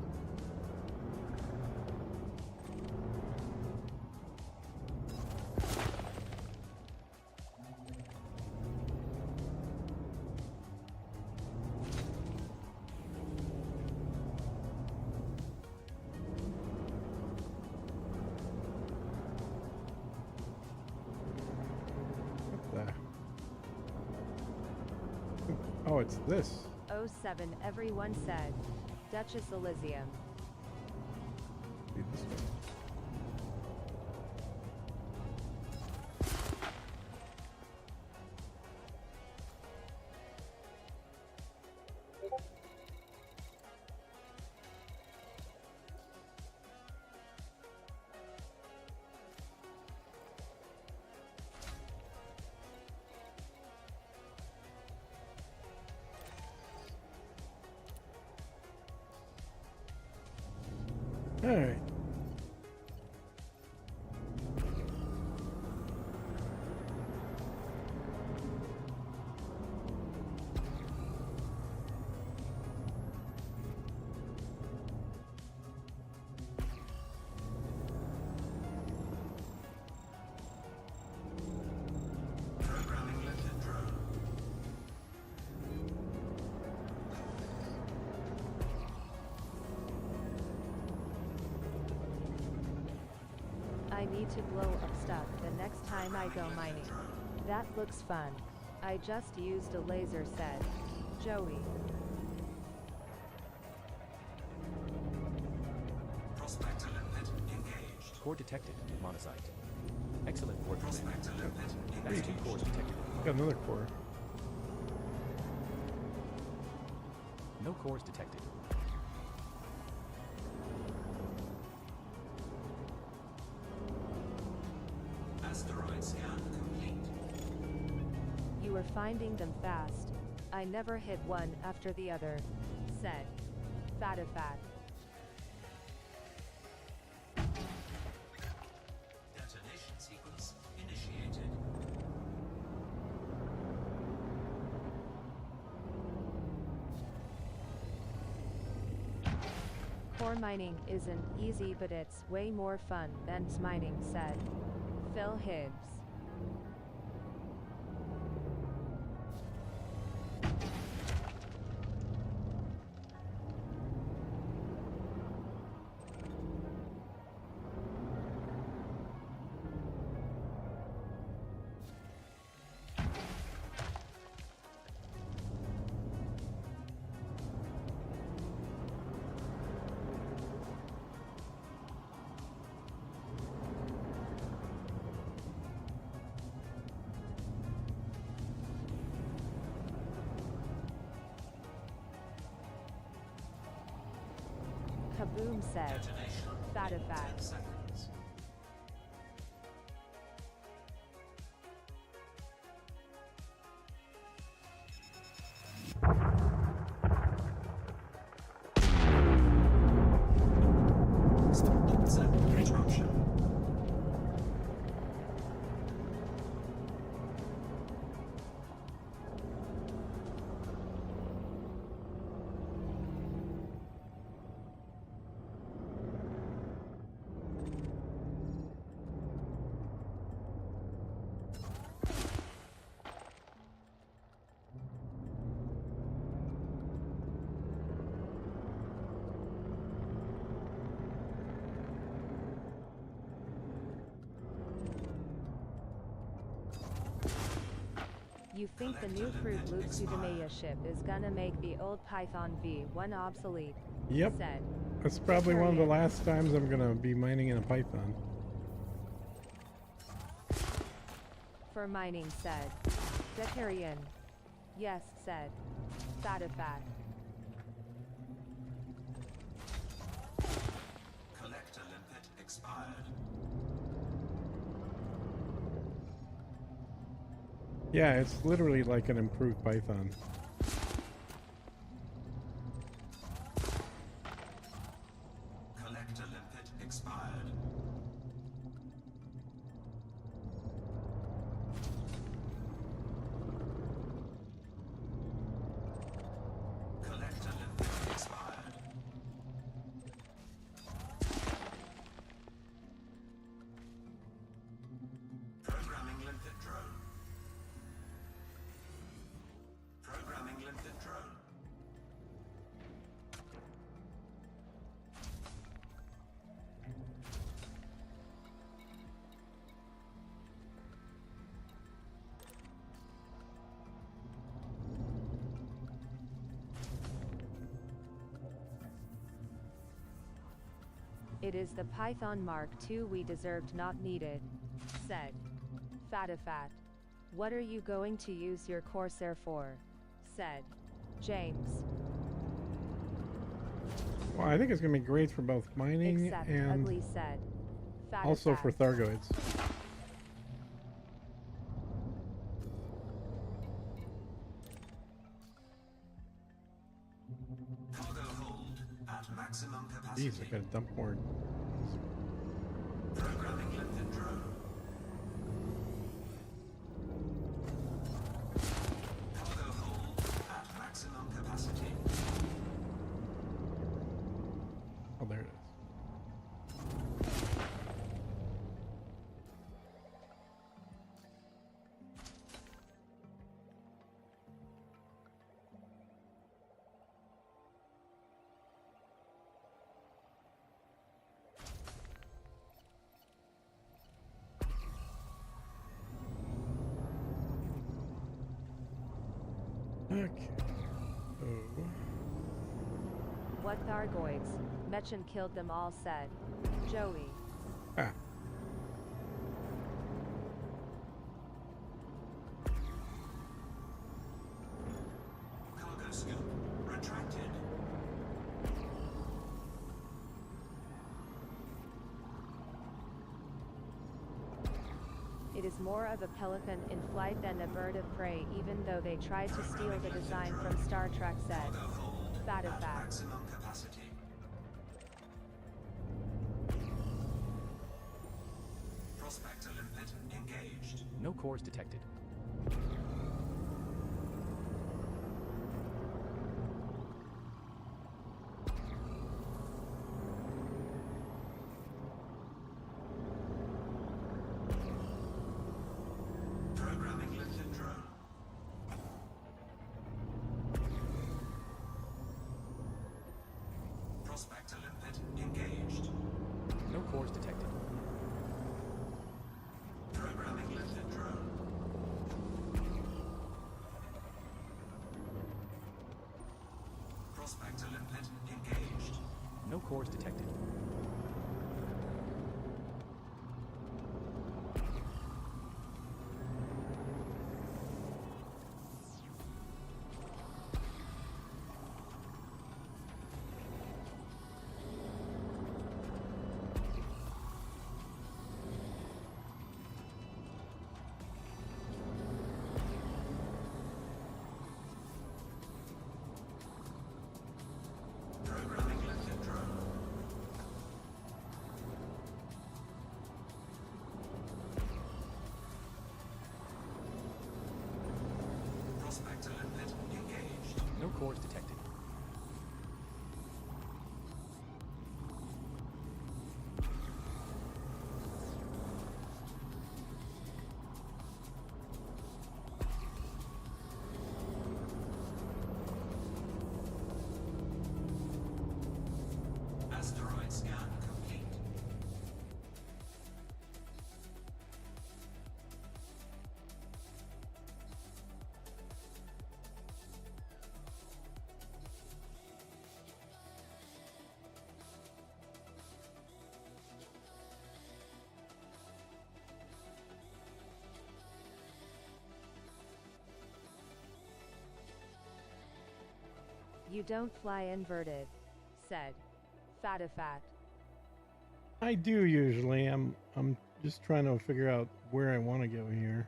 What the? Oh, it's this. 07 everyone said. Duchess Elysium. See this one. All right. Programming lifted drone. I need to blow up stuff the next time I go mining. That looks fun. I just used a laser, said Joey. Prospector limpet engaged. Core detected. Monocyte. Excellent work. Prospector limpet That's 2 engaged. cores detected. Got another core. No cores detected. Asteroid scan complete. You are finding them fast. I never hit one after the other. Said Fatifat. Detonation sequence initiated. Core mining isn't easy, but it's way more fun than mining, said Phil Hibbs. Kaboom, said Detonation. Fatifat. 10 seconds. Set interruption. You think the new Fruit Loop Pseudomania ship is gonna make the old Python V1 obsolete? Yep. Said That's probably one of the last times I'm gonna be mining in a Python. for mining, said Decarian. Yes, said Fatifat. Collector limpet expired. Yeah, it's literally like an improved Python. Collector limpet expired. It is the Python Mark II we deserved, not needed, said Fatifat. What are you going to use your Corsair for? Said James. Well, I think it's going to be great for both mining Except and Ugly said also for Fatifat. Thargoids. Cargo hold at maximum capacity. Jeez, I gotta dump more. Programming lifted drone. Cargo hold at maximum capacity. Oh, there it is. Okay. Oh. What Thargoids? Mechan killed them all, said Joey. Ah. Cargo scoop retracted. It is more of a pelican in flight than a bird of prey, even though they tried to steal the design from Star Trek, said Cargo hold at Fatifat. maximum capacity. Prospector limpet engaged. No cores detected. Programming lifted drone. Prospector limpet engaged. No cores detected. Programming lifted drone. Prospector limpet engaged. No cores detected. Programming lifted drone. Prospector limpet engaged. No cores detected. Asteroid scan complete. You don't fly inverted, said Fatifat. I do usually. I'm just trying to figure out where I want to go here.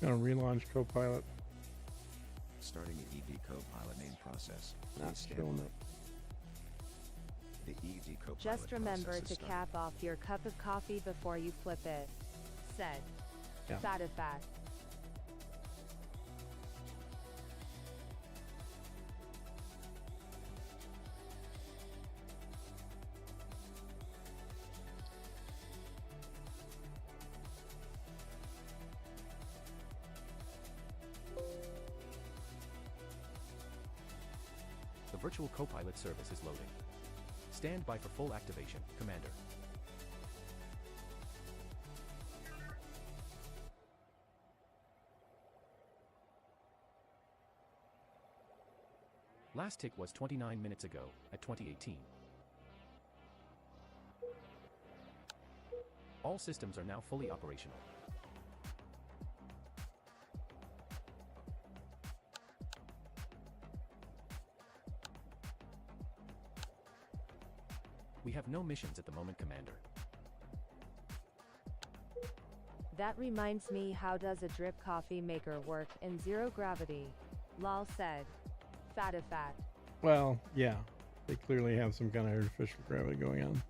Gonna relaunch Copilot. Starting the ED Copilot main process. Not Please stand showing by. up. The ED Copilot Just remember process to is cap off your cup of coffee before you flip it. said. Yeah. Fatifat. The virtual co-pilot service is loading. Stand by for full activation, Commander. Last tick was 29 minutes ago, at 2018. All systems are now fully operational. We have no missions at the moment, Commander. That reminds me, how does a drip coffee maker work in zero gravity? Lol said. Fatifat. Well, yeah. They clearly have some kind of artificial gravity going on.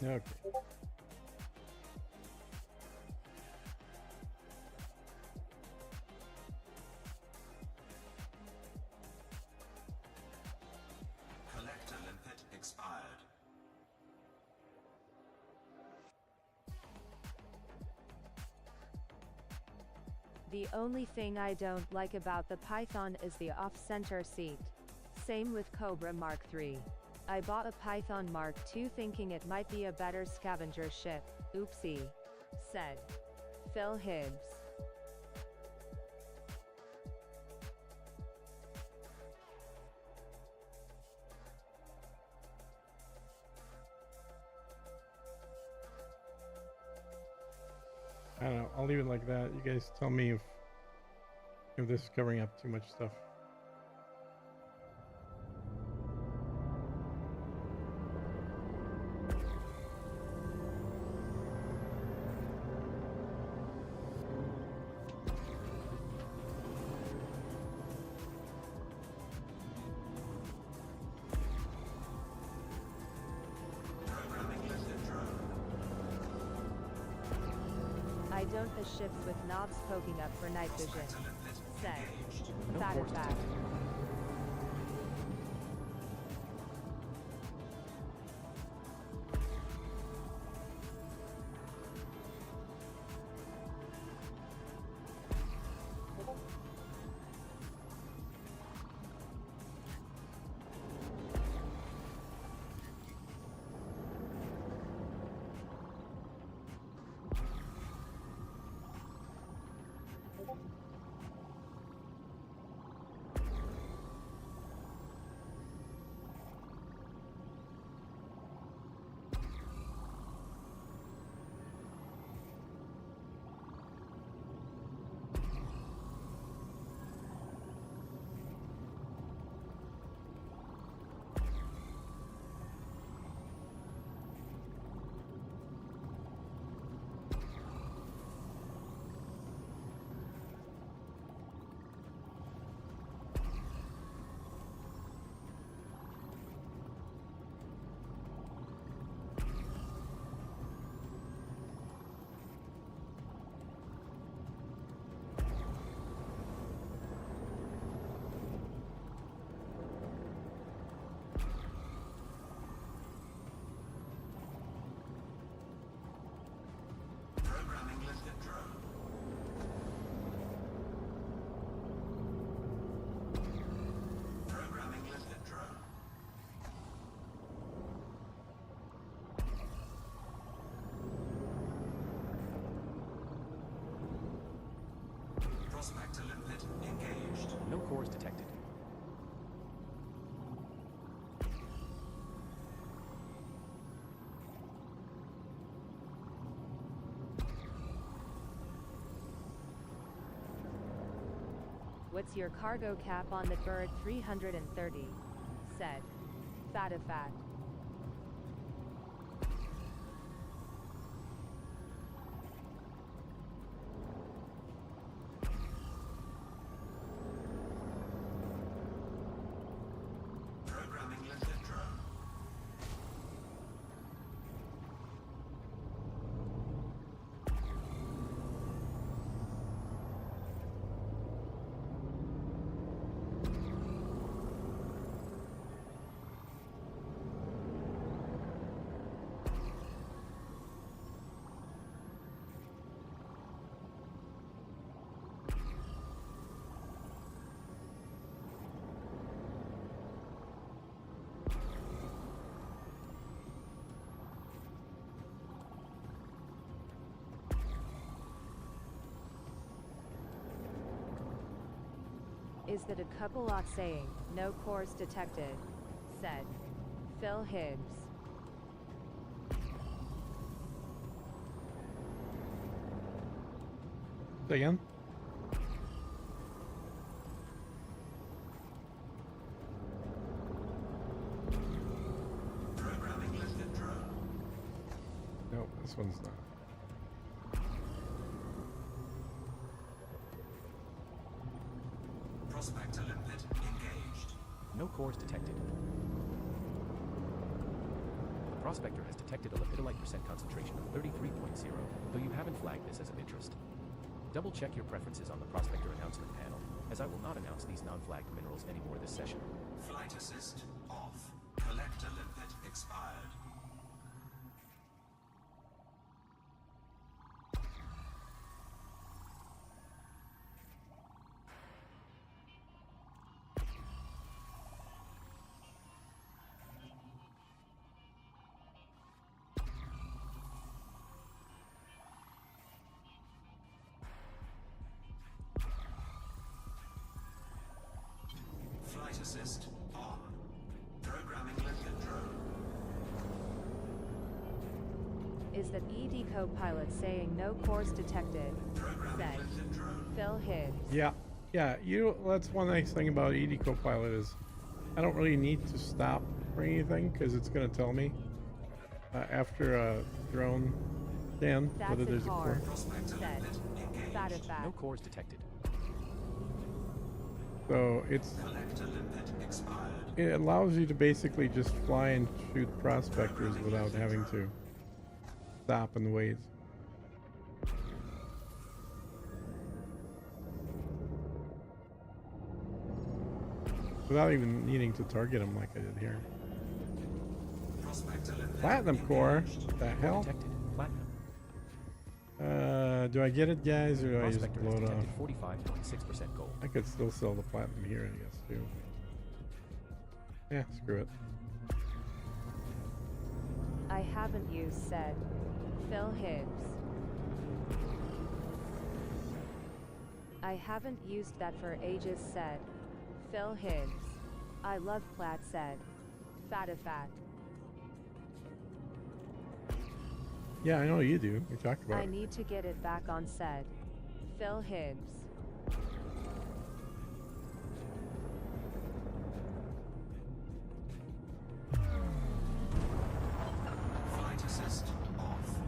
Okay. Collector limpet expired. The only thing I don't like about the Python is the off-center seat. Same with Cobra Mark III. I bought a Python Mark II thinking it might be a better scavenger ship. Oopsie. Said. Phil Hibbs. I don't know. I'll leave it like that. You guys tell me if this is covering up too much stuff. Programming lizard drone. I don't the ships with knobs poking up for night vision. Prospector limpet Said. engaged. No course Fatifat. detected. Programming lizard drone. Programming lizard drone. Prospector limpet engaged. No cores detected. What's your cargo cap on the bird? 330. Said. Fatifat. Is that a couple lot saying, no cores detected? Said. Phil Hibbs. Say again? Programming lifted drone. No, this one's not. Prospector limpet engaged. No cores detected. The prospector has detected a lepidolite percent concentration of 33.0, though you haven't flagged this as of interest. Double check your preferences on the prospector announcement panel, as I will not announce these non-flagged minerals anymore this session. Flight assist off. Collector limpet expired. Flight assist on. Programming limpet drone. Is that ED co-pilot saying no cores detected? Programming Said. limpet drone. Phil Hibbs. Yeah, yeah. That's one nice thing about ED Copilot is I don't really need to stop for anything because it's going to tell me after a drone scan That's whether a there's a car. core. Prospector Said. limpet engaged. Fatifat. No cores detected. So it's Collector limpet expired. it allows you to basically just fly and shoot prospectors without having to stop and wait. Without even needing to target them like I did here. Prospector limpet Platinum core? engaged. The hell? Detected. Platinum. Do I get it, guys, or do I just Prospector blow has it off? detected 45.6% gold. I could still sell the platinum here, I guess, too. Yeah, screw it. I haven't used said. Phil Hibbs. I haven't used that for ages said. Phil Hibbs. I love plat said. Fatifat. Yeah, I know you do. We talked about I it. need to get it back on said. Phil Hibbs. Flight assist off.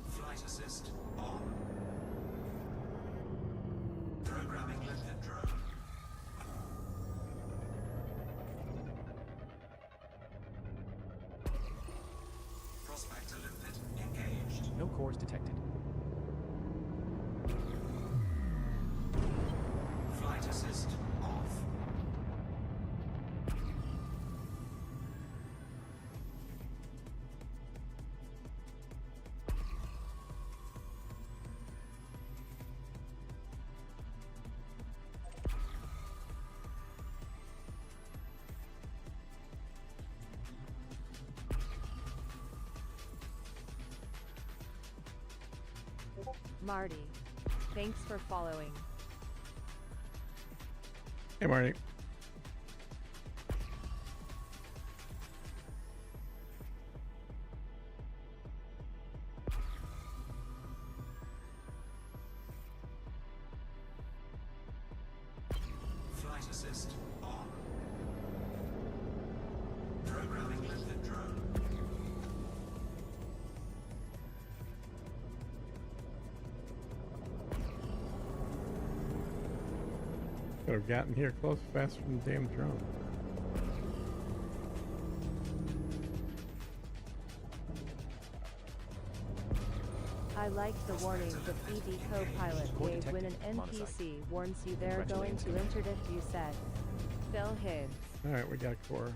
Flight assist on. Programming limpet drone. Prospector limpet engaged. No cores detected. Flight assist off. Marty. Thanks for following. Hey, Marty. Flight assist on. Programming limpet drone. Could have gotten here close faster than the damn drone. I like the warning that ED co-pilot Core gave when an detected. NPC warns you they're going to Congratulations. interdict you said. Phil Hibbs. Alright, we got core.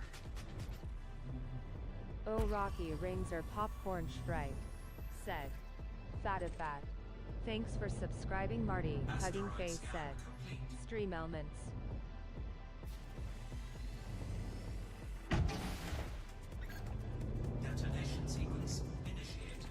Oh Rocky rings are popcorn striped. Said. Fatifat. Thanks for subscribing, Marty. Hugging Asteroid Face scan said. complete. Stream elements. Detonation sequence initiated.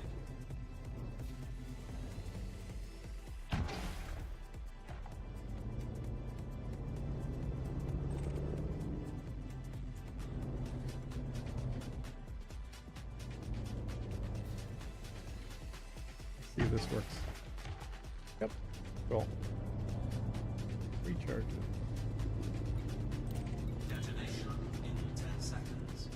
See if this works. Yep. Cool. Recharge it. Detonation in 10 seconds.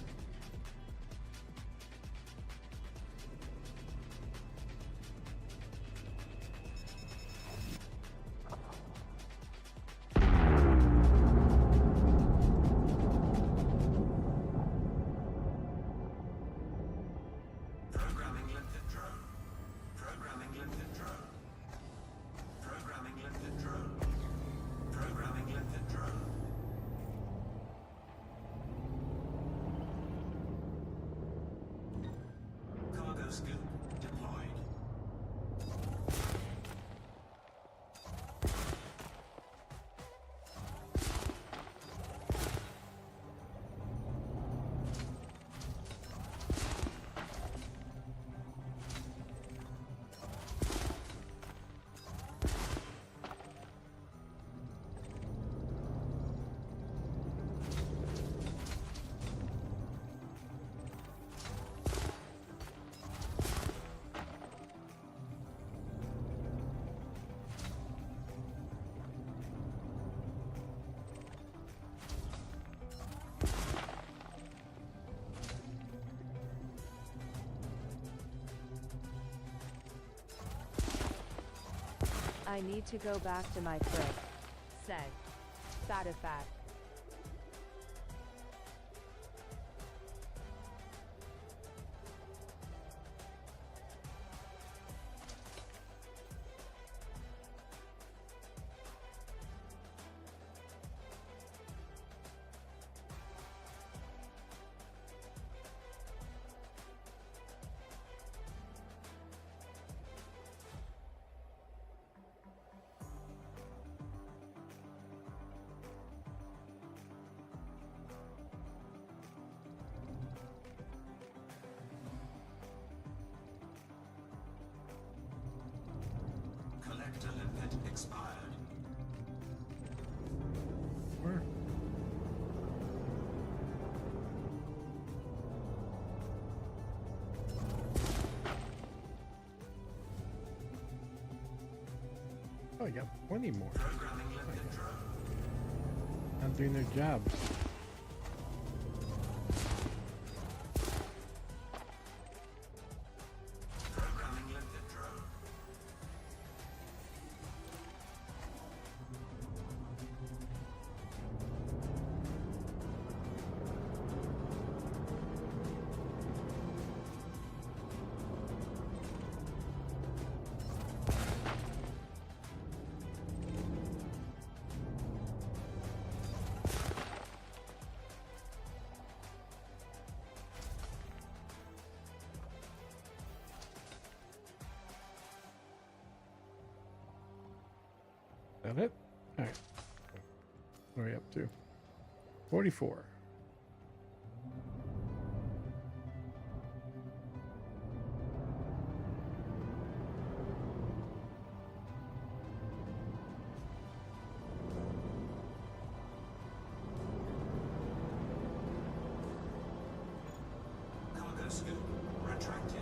Programming lifted drone. Programming lifted drone. Programming lifted drone. Programming lifted drone. Cargo scoop deployed. I need to go back to my crib. Said. Fatifat. Collector limpet expired. Where? Oh, I got plenty more. Programming lifted drone. Not doing their job. Programming lifted drone. That it? Alright. What are we up to? 44. Cargo scoop retracted.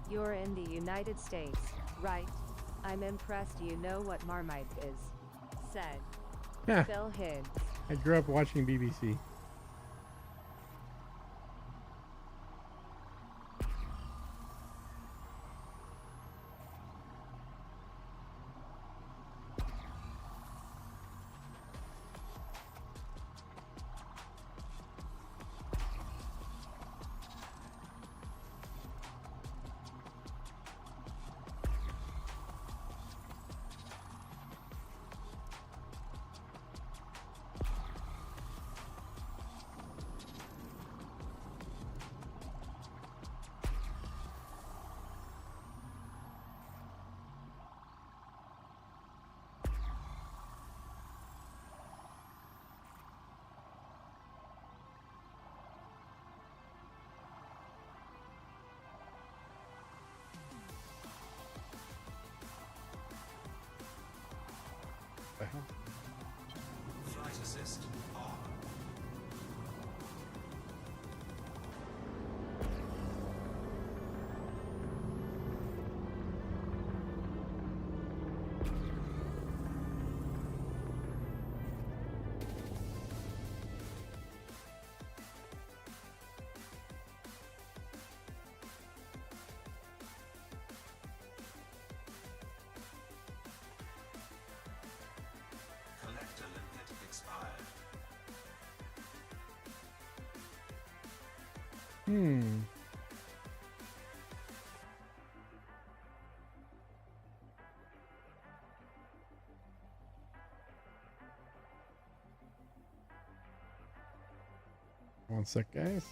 You're in the United States, right? I'm impressed you know what Marmite is. Said Yeah, Phil Hibbs. I grew up watching BBC. Flight assist on. Collector limit expired. Hmm. One sec, guys.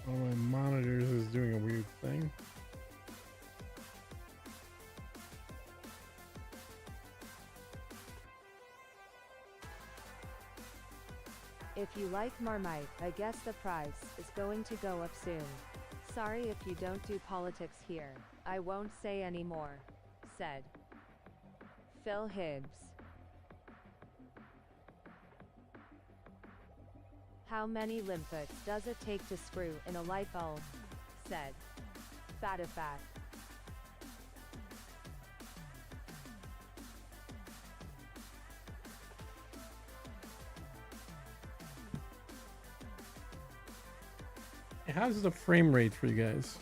One of my monitors is doing a weird thing. If you like Marmite, I guess the price is going to go up soon. Sorry if you don't do politics here. I won't say any more. Said Phil Hibbs. How many limpets does it take to screw in a light bulb? Said Fatifat. How's the frame rate for you guys?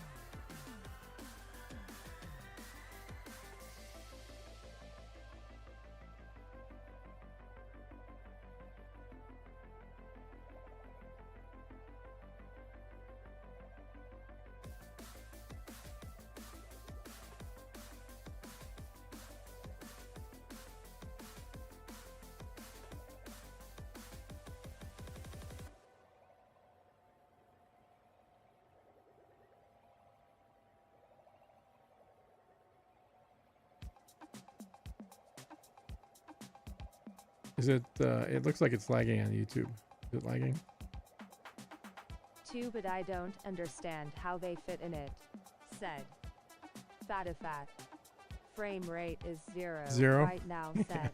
Is it, it looks like it's lagging on YouTube. Is it lagging? Too, but I don't understand how they fit in it. Said Fatifat. Frame rate is zero right now. Said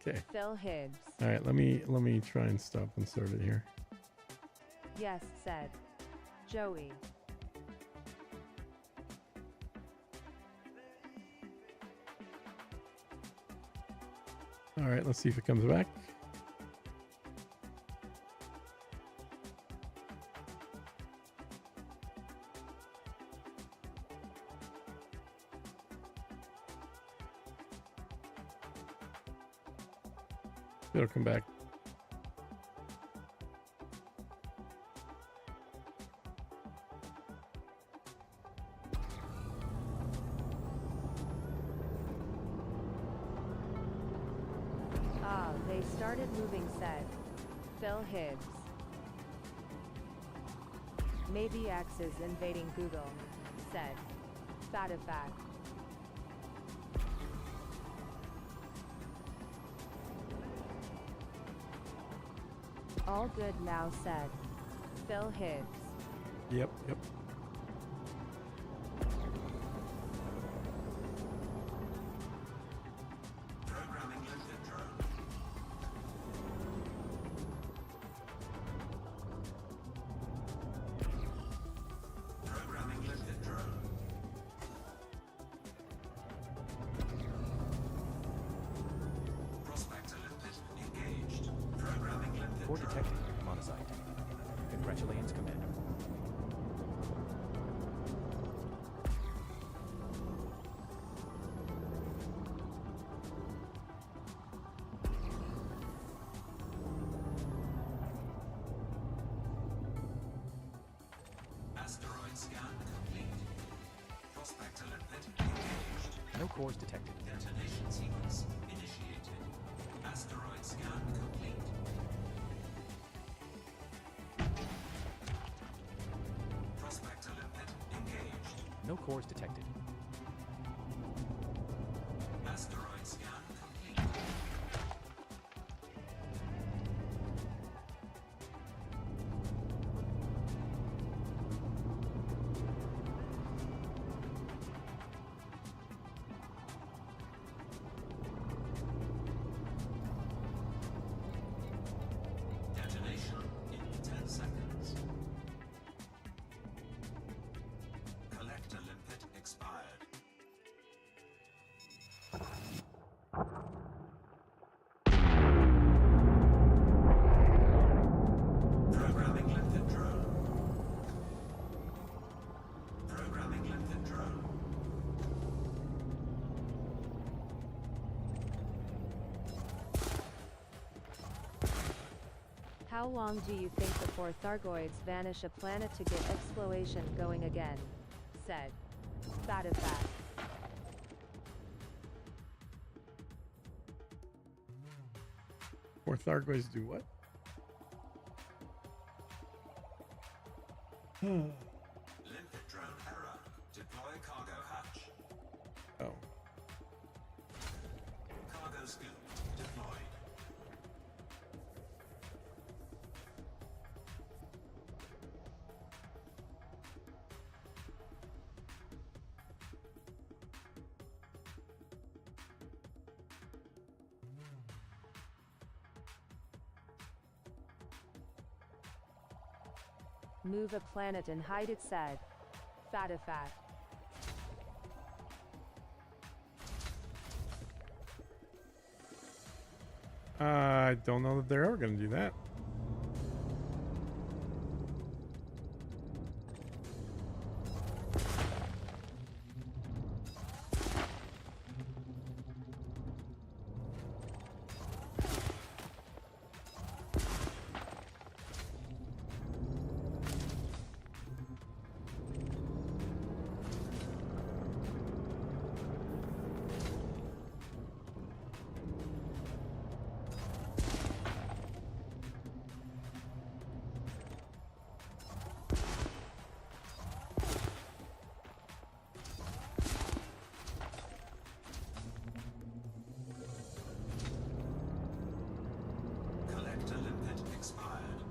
Okay. Phil Hibbs. All right, let me try and stop and start it here. Yes, said Joey. All right, let's see if it comes back. It'll come back. Ah, they started moving, said Phil Hibbs. Maybe X is invading Google, said Fatifat. All good now, said Phil Hibbs. Yep. Programming lifted drone. Programming lifted drone. Core detected. Monocyte. Congratulations, Commander. Asteroid scan complete. Prospector limpet engaged. No cores detected. Detonation sequence initiated. Asteroid scan complete. Prospector limpet engaged. No cores detected. Asteroid scan complete. Detonation in 10 seconds. Collector limpet expired. Programming limpet drone. Programming limpet drone. How long do you think before Thargoids vanish a planet to get exploration going again? Said. Fatifat. Or Thargoids do what? Limpet drone error. Deploy cargo hatch. Oh. Cargo scoop deployed. Move a planet and hide it, said. Fatifat. I don't know that they're ever going to do that. Collector limpet expired.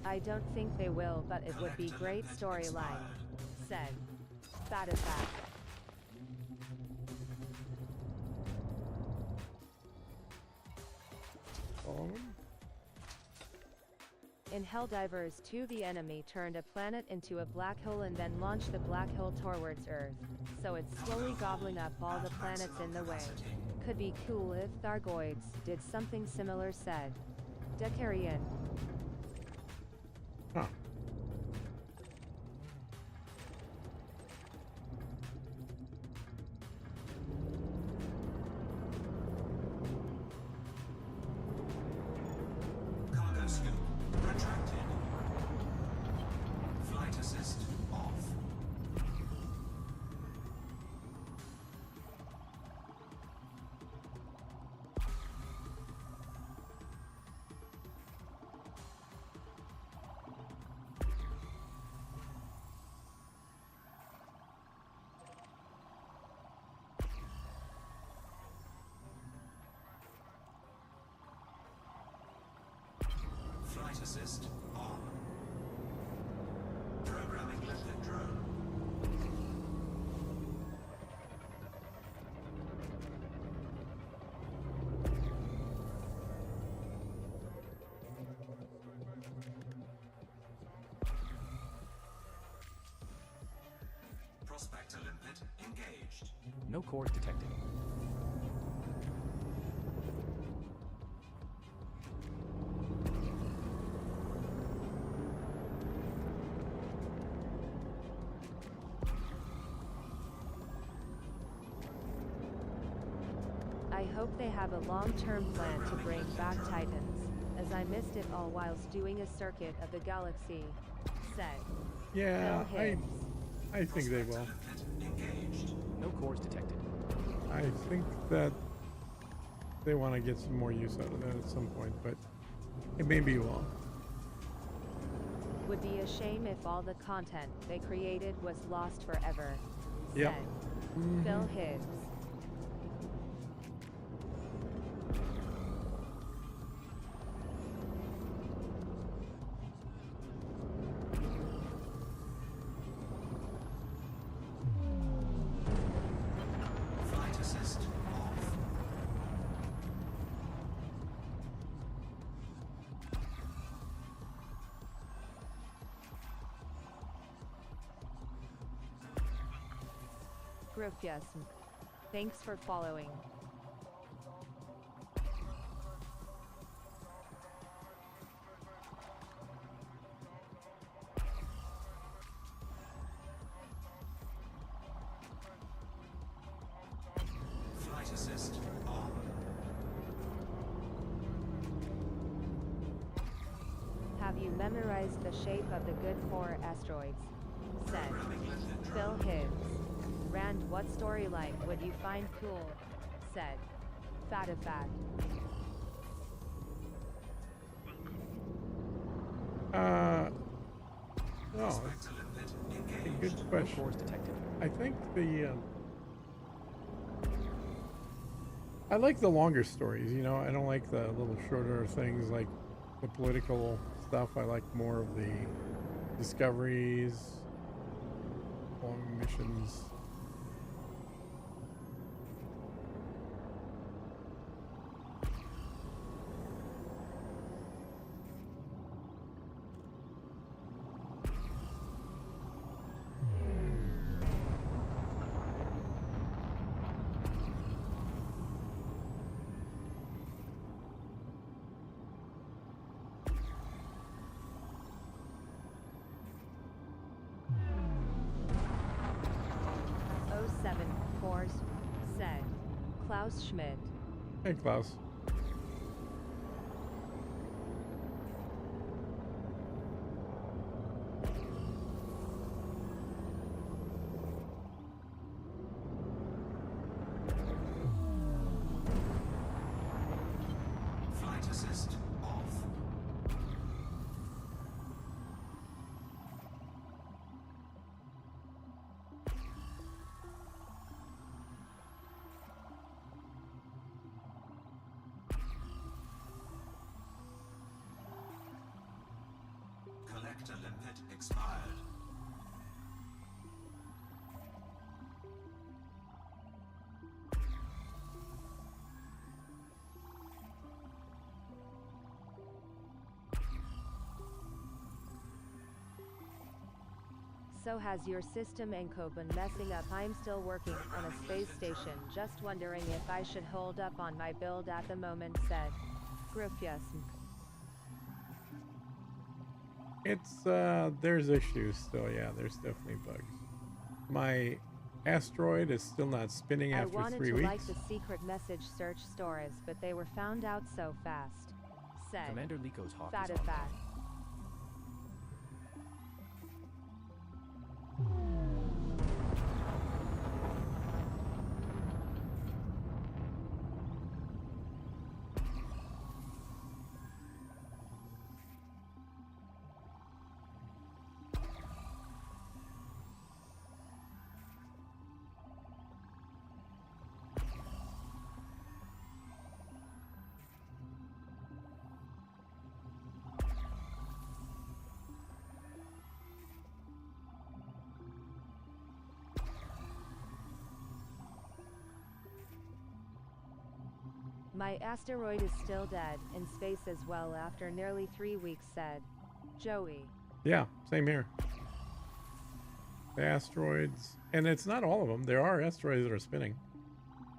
I don't think they will, but it would be great storyline. Said. Fatifat. Follow them? In Helldivers 2, the enemy turned a planet into a black hole and then launched the black hole towards Earth, so it's slowly gobbling up all the planets in the way. Could be cool if Thargoids did something similar, said. Decarian. Huh. Cargo scoop retracted. Flight assist off. Flight assist on. Programming limpet drone. Prospector limpet limpet engaged. No cores detected. I hope they have a long-term plan to bring back Titans, as I missed it all whilst doing a circuit of the galaxy, said Yeah, Phil Hibbs. I think they will. Limpet engaged. No cores detected. I think that they want to get some more use out of that at some point, but it may be long. Would be a shame if all the content they created was lost forever, Yep. said Phil Hibbs. Flight assist off. Gracias. Thanks for following. Flight assist on. Have you memorized the shape of the good four asteroids? Said Phil Hibbs. Rand, what storyline would you find cool? Said Fatifat. Oh, Spectre limpet a engaged. good No question. cores detected. I think I like the longer stories, you know. I don't like the little shorter things like the political stuff. I like more of the discoveries, long missions. Said Klaus Schmidt. Hey, Klaus. Flight assist off. Collector limpet expired. So has your system Enco been messing up? I'm still working on a space station, just wondering if I should hold up on my build at the moment, said Gracias. It's there's issues still. Yeah, there's definitely bugs. My asteroid is still not spinning I after wanted 3 to weeks. like the secret message search stores, but they were found out so fast, said Commander Lico's hawk is Fatifat. online. My asteroid is still dead, in space as well after nearly 3 weeks, said Joey. Yeah, same here. The asteroids, and it's not all of them. There are asteroids that are spinning.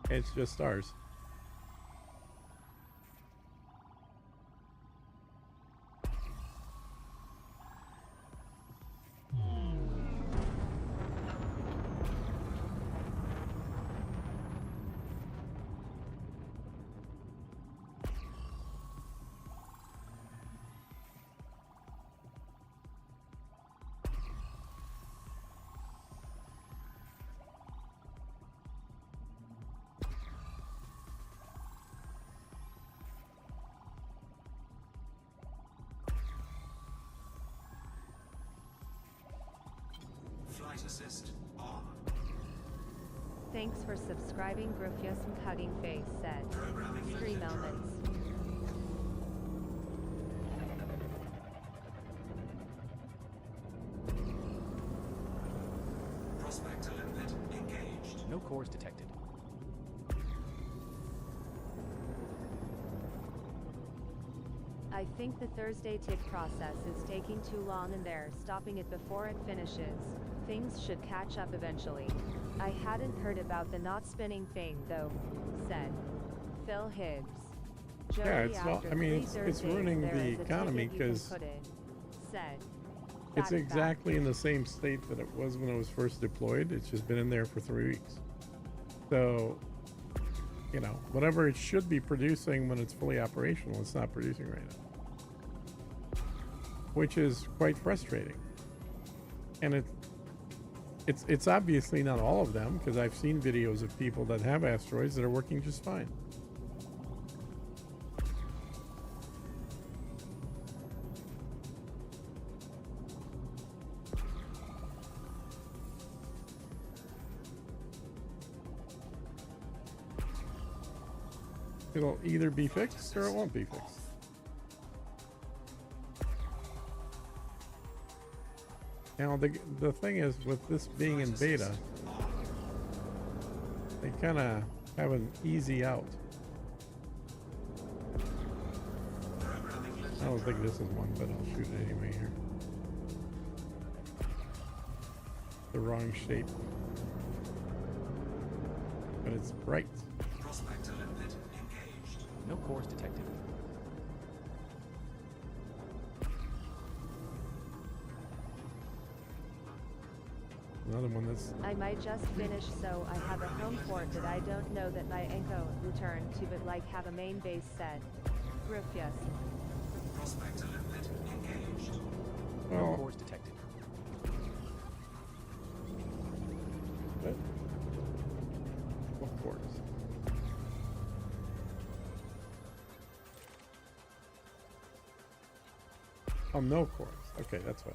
It's just stars. Flight assist on. Thanks for subscribing. Gruffius and Hugging Face said. Programming Stream legendary. elements. Prospector limpet engaged. No cores detected. I think the Thursday tick process is taking too long and they're stopping it before it finishes. Things should catch up eventually. I hadn't heard about the not spinning thing though, said Phil Hibbs. Jody, Yeah, it's well, after I mean, 3 it's Thursdays, ruining there the is a economy ticket you can 'cause put in, said. it's Fact. exactly in the same state that it was when it was first deployed. It's just been in there for 3 weeks. So, you know, whatever it should be producing when it's fully operational, it's not producing right now, which is quite frustrating. And it's obviously not all of them, because I've seen videos of people that have asteroids that are working just fine. It'll either be fixed or it won't be fixed. Now, the thing is, with this being in beta, they kind of have an easy out. I don't think this is one, but I'll shoot it anyway here. The wrong shape. But it's bright. Prospector limpet engaged. No cores detected. Another one that's I might just finish, so I have a home port that I don't know that my Enco returned to, but like have a main base set. Gruffius. Prospector limpet engaged. No well. cores detected. Of course. Oh, no cores. Okay, that's why.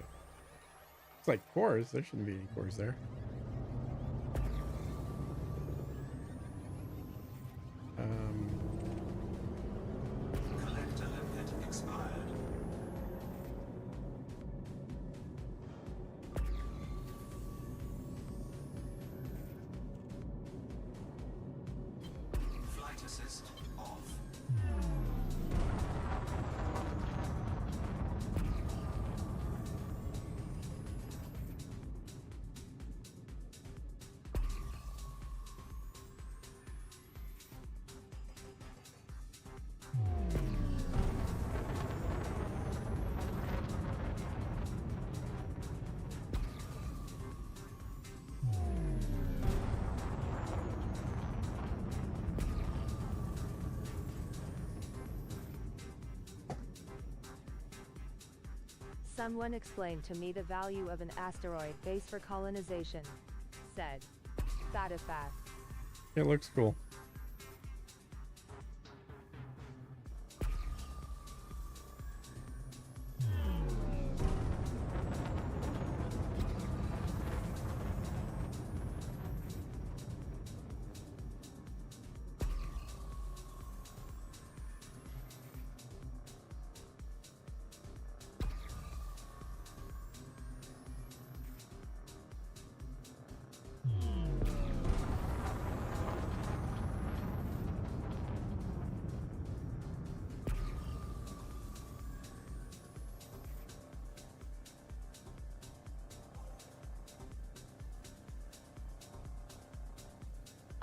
It's like cores. There shouldn't be any cores there. Collector limpet expired. Flight assist off. Someone explained to me the value of an asteroid base for colonization, said Fatifat. It looks cool.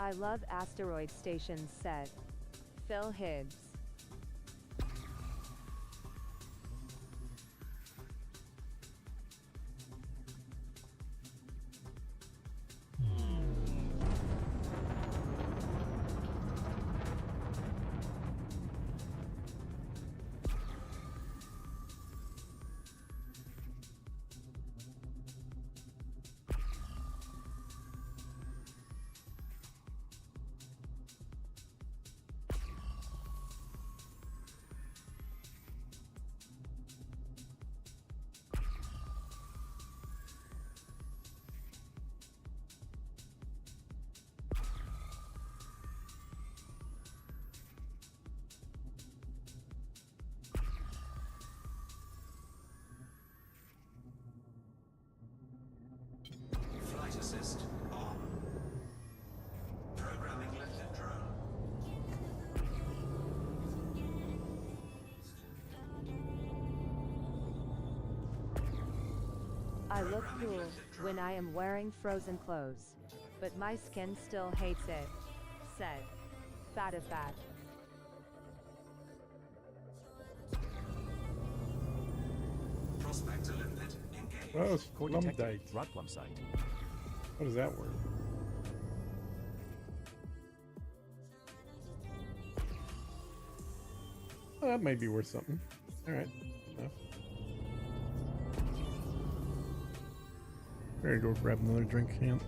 I love asteroid stations, said Phil Hibbs. Flight assist on. Programming lifted drone. I look cool when I am wearing frozen clothes, but my skin still hates it, said Fatifat. Prospector limpet engaged. Oh, it's Core detected. Lumpdite. Rock plum site. What is that word? Oh, that may be worth something. Alright. Enough. Better go grab another drink can.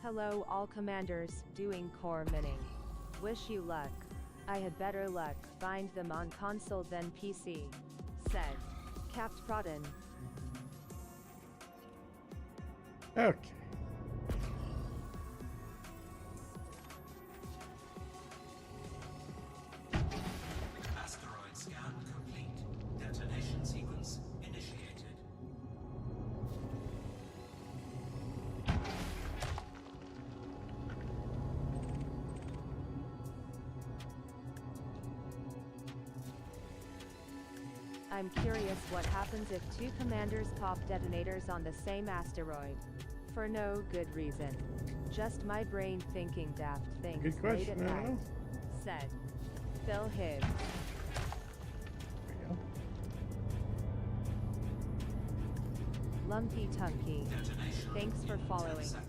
Hello all commanders doing core mining. Wish you luck. I had better luck find them on console than PC, said Capt Prodden. Okay. Asteroid scan complete. Detonation sequence initiated. I'm curious what happens if two commanders pop detonators on the same asteroid. For no good reason. Just my brain thinking daft things Good late at question, I don't night, know. said Phil Hibbs. There you go. Lumpy Tunky. Detonation. Thanks for in 10 following. seconds.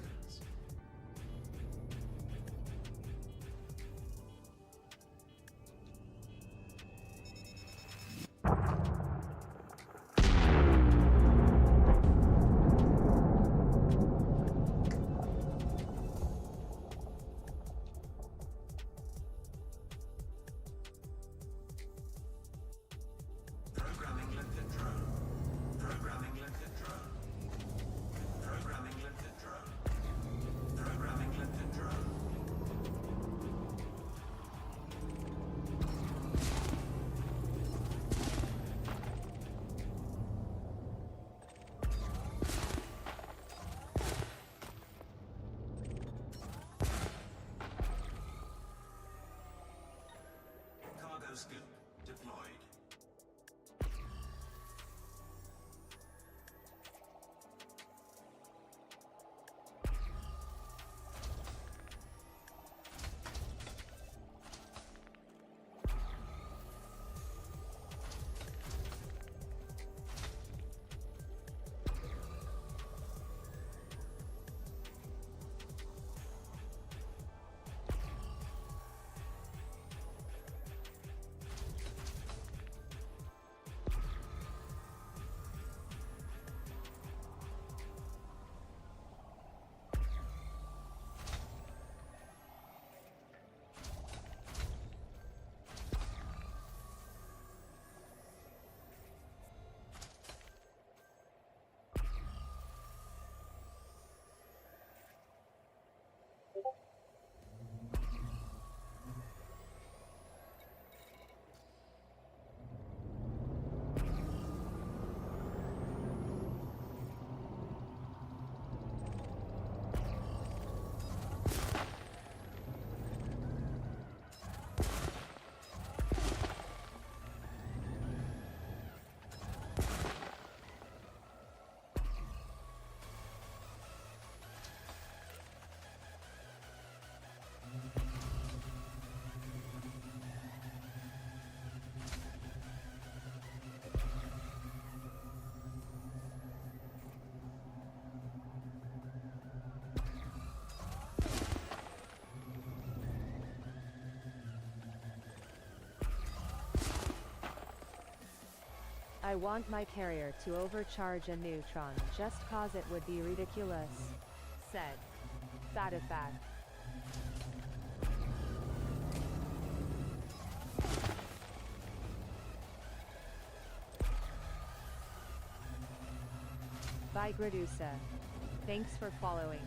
Programming lifted drone. Programming lifted drone. Programming lifted drone. Programming lifted drone. I want my carrier to overcharge a neutron just cause it would be ridiculous, said Fatifat. By Gradusa. Thanks for following.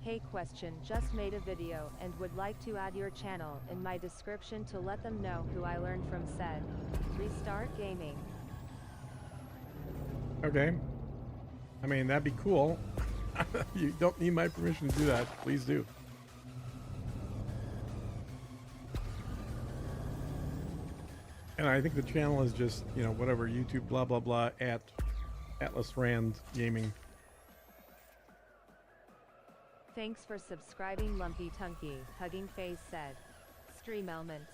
Hey question, just made a video and would like to add your channel in my description to let them know who I learned from said. Restart gaming. Okay. I mean, that'd be cool. You don't need my permission to do that. Please do. And I think the channel is just, you know, whatever, YouTube, blah, blah, blah, at Atlas Rand Gaming. Thanks for subscribing Lumpy Tunky, Hugging Face said. Stream elements.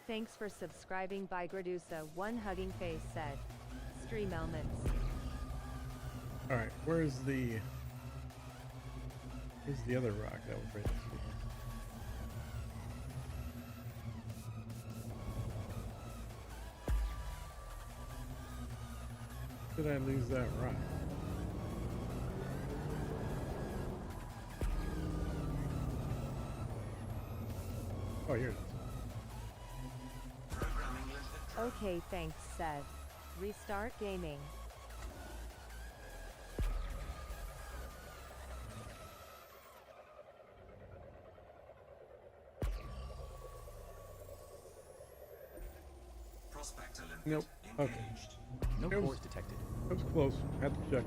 Thanks for subscribing by Gradusa, one Hugging Face said. Stream elements. Alright, where's the other rock that was right next to me? Did I lose that rock? Oh, here it is. Okay, thanks said. Restart gaming. Prospector limpet Nope. Okay. engaged. No It was- cores detected. That was close. Had to check.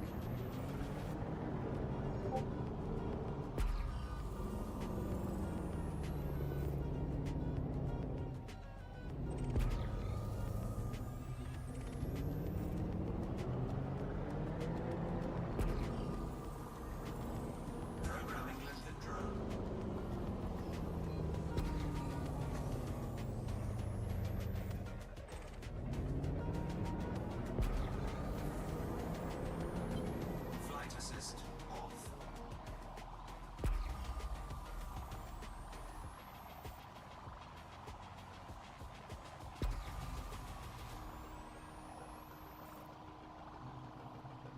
Programming limpet drone. Flight assist off.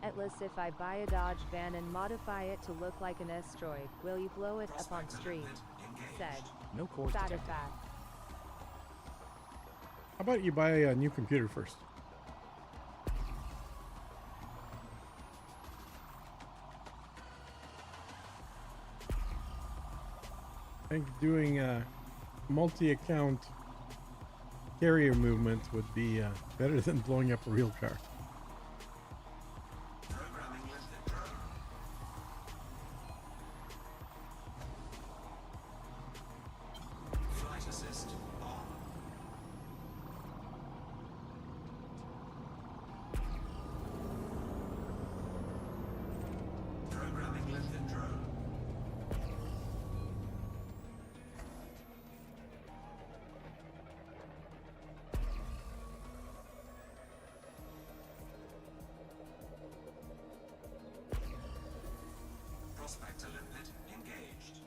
Atlas, if I buy a Dodge van and modify it to look like an asteroid, will you blow it up on Prospector stream? limpet engaged. Said No cores detected. Fatifat. How about you buy a new computer first? I think doing a multi-account carrier movement would be better than blowing up a real car. Programming limpet drone. Flight assist on. Programming limpet drone. Prospector limpet engaged.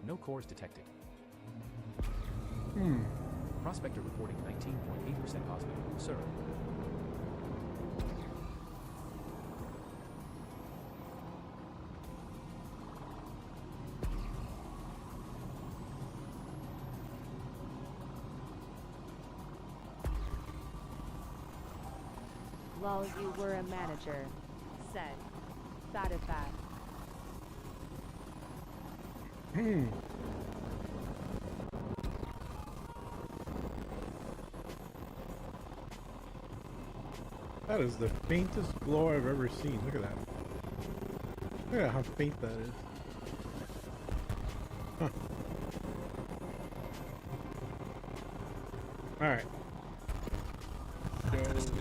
No cores detected. Hmm. Prospector reporting 19.8% cosmic. Sir. Lol, you were a manager. Said Fatifat. Hmm. That is the faintest glow I've ever seen. Look at that. Look at how faint that is. Huh. Alright. Let's go.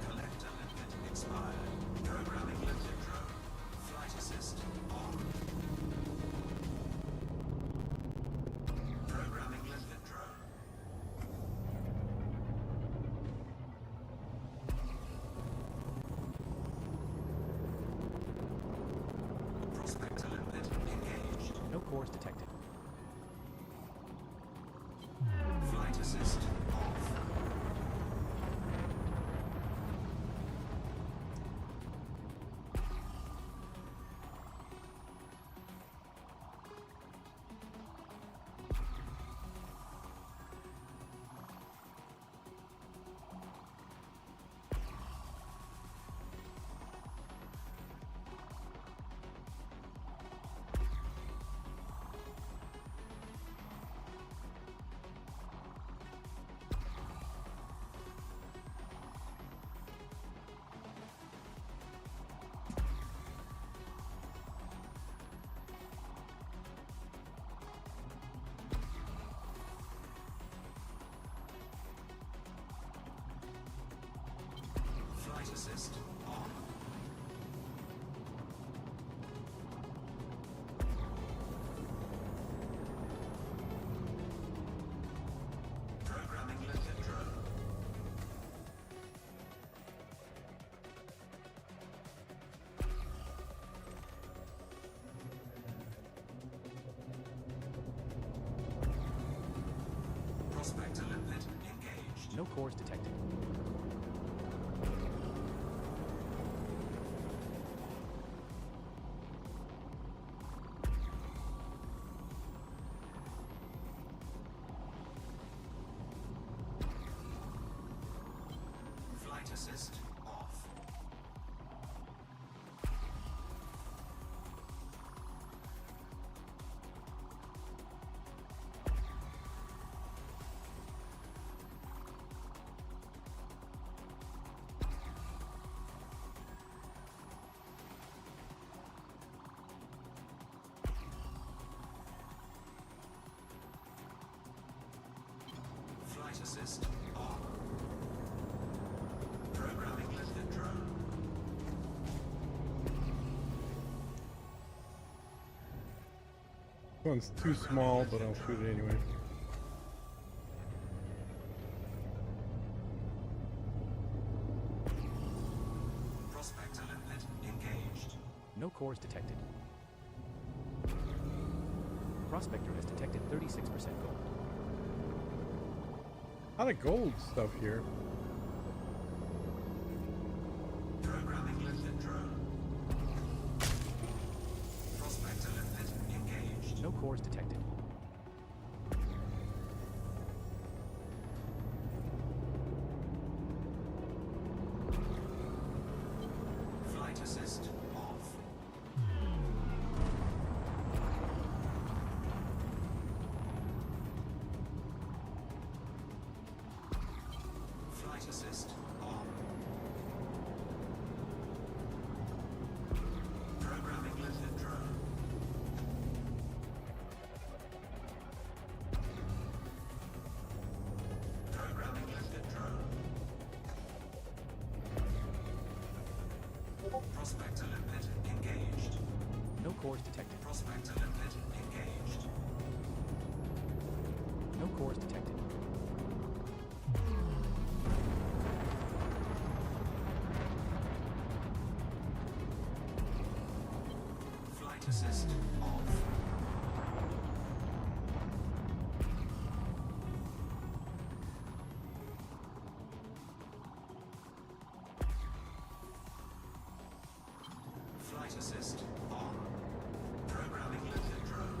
Collector limpet expired. Programming limpet drone. Flight assist on. Programming limpet drone. No cores detected. Flight assist off. Flight assist on. Programming lifted drone. Prospector limpet engaged. No cores detected. Flight assist off. Flight assist on. Programming lifted drone. This one's too small, but I'll shoot it anyway. Prospector limpet engaged. No cores detected. Prospector has detected 36% gold. A lot of gold stuff here. Programming lifted drone. Prospector limpet engaged. No cores detected. Flight assist off. Flight assist on. Programming lifted drone. Programming lifted drone. Prospector limpet engaged. No cores detected. Prospector limpet engaged. No cores detected. Flight assist off. Flight assist on. Programming lifted drone.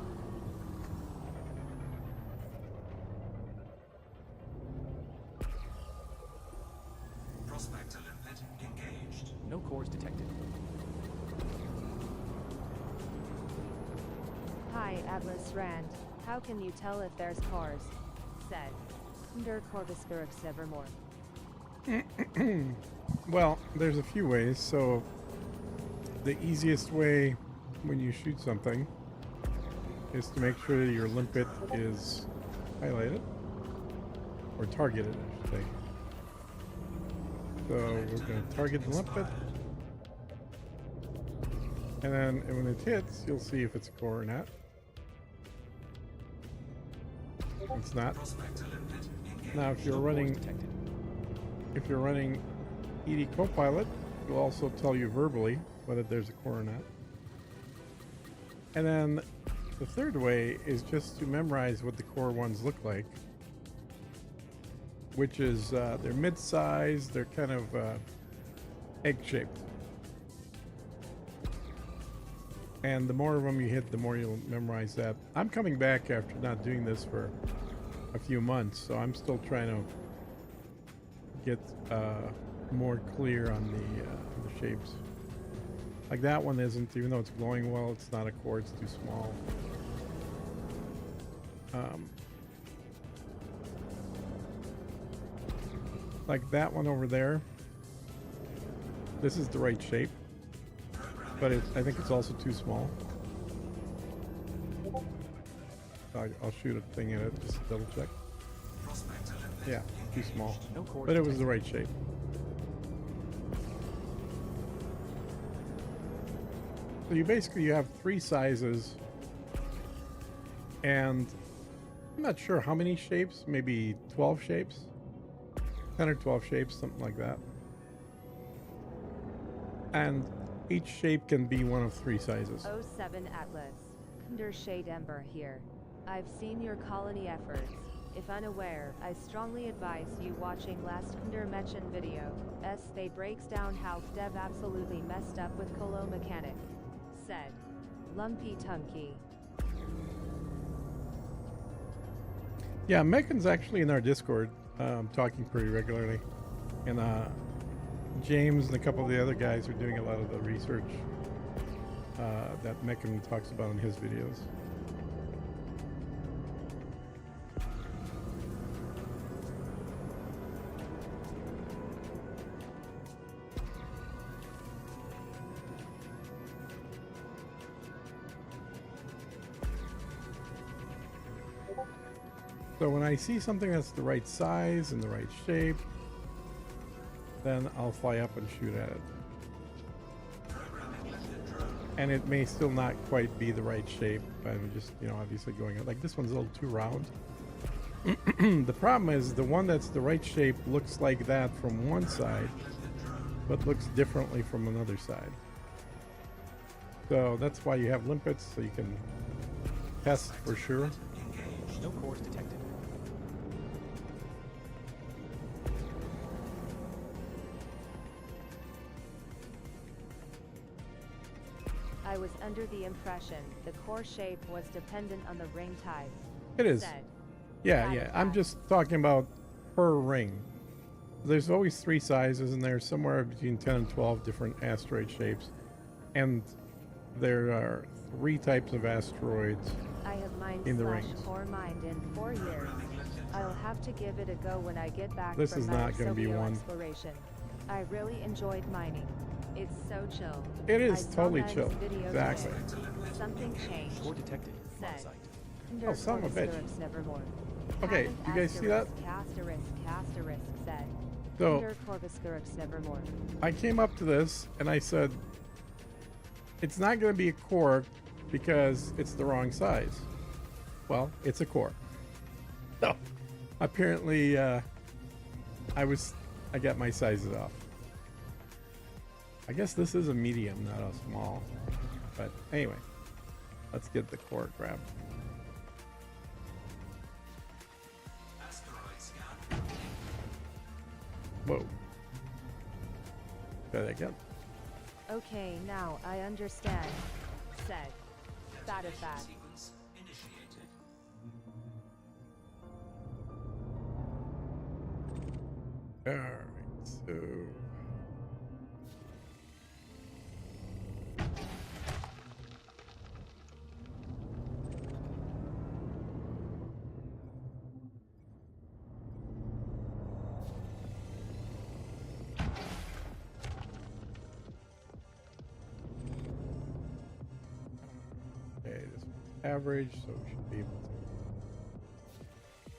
Prospector limpet engaged. No cores detected. Hi, Atlas Rand. How can you tell if there's cars? Said. Der Corvusberg Severmore. Well, there's a few ways. So the easiest way when you shoot something is to make sure that your limpet is highlighted or targeted, I should say. So we're going to target the limpet, and then when it hits, you'll see if it's a core or not. It's not. Prospector limpet engaged. Now, if you're No cores running detected. ED Copilot, it'll also tell you verbally whether there's a core or not. And then The third way is just to memorize what the core ones look like, which is they're mid-sized, they're kind of egg-shaped. And the more of them you hit, the more you'll memorize that. I'm coming back after not doing this for a few months, so I'm still trying to get more clear on the shapes. Like that one isn't, even though it's glowing well, it's not a core, it's too small. Like that one over there, this is the right shape, but I think it's also too small. I'll shoot a thing at it just to double check. Yeah, too small, No core but it was detected. the right shape. So you have 3 sizes, and I'm not sure how many shapes, maybe 12 shapes, 10 or 12 shapes, something like that. And each shape can be one of 3 sizes. 07 Atlas. Under Shade Ember here. I've seen your colony efforts. If unaware, I strongly advise you watching last Under Mention video. They breaks down how Dev absolutely messed up with Colo mechanic. Said. Lumpy Tunky. Yeah, Mechan's actually in our Discord, talking pretty regularly. And James and a couple of the other guys are doing a lot of the research that Mechan talks about in his videos. So when I see something that's the right size and the right shape, then I'll fly up and shoot at it. And it may still not quite be the right shape. I'm just, obviously going out. Like this one's a little too round. The problem is the one that's the right shape looks like that from one side, but looks differently from another side. So that's why you have limpets, so you can test for sure. No cores detected. I was under the impression the core shape was dependent on the ring type. It is. Said. Yeah. I'm just talking about per ring. There's always 3 sizes, and there's somewhere between 10 and 12 different asteroid shapes. And there are 3 types of asteroids. I have mined In the slash rings. core mined in 4 years. I'll have to give it a go when I get back This from is my not gonna be Silvio one. exploration. I really enjoyed mining. It's so chill. It is I saw totally Man's chill. video Exactly. today. Something changed. Core detected. On Said. site. Oh, son of a bitch. Underscore Nevermore. Okay, Haven't you guys see that? Asterisk said. So Under Corvuscurix Nevermore. I came up to this and I said, it's not going to be a core because it's the wrong size. Well, it's a core. So apparently I got my sizes off. I guess this is a medium, not a small. But anyway, let's get the core grabbed. Asteroid scan. Whoa. Try that again. Okay, now I understand. Said. Satisfied. Sequence initiated. Alright, so okay, this one's average, so we should be able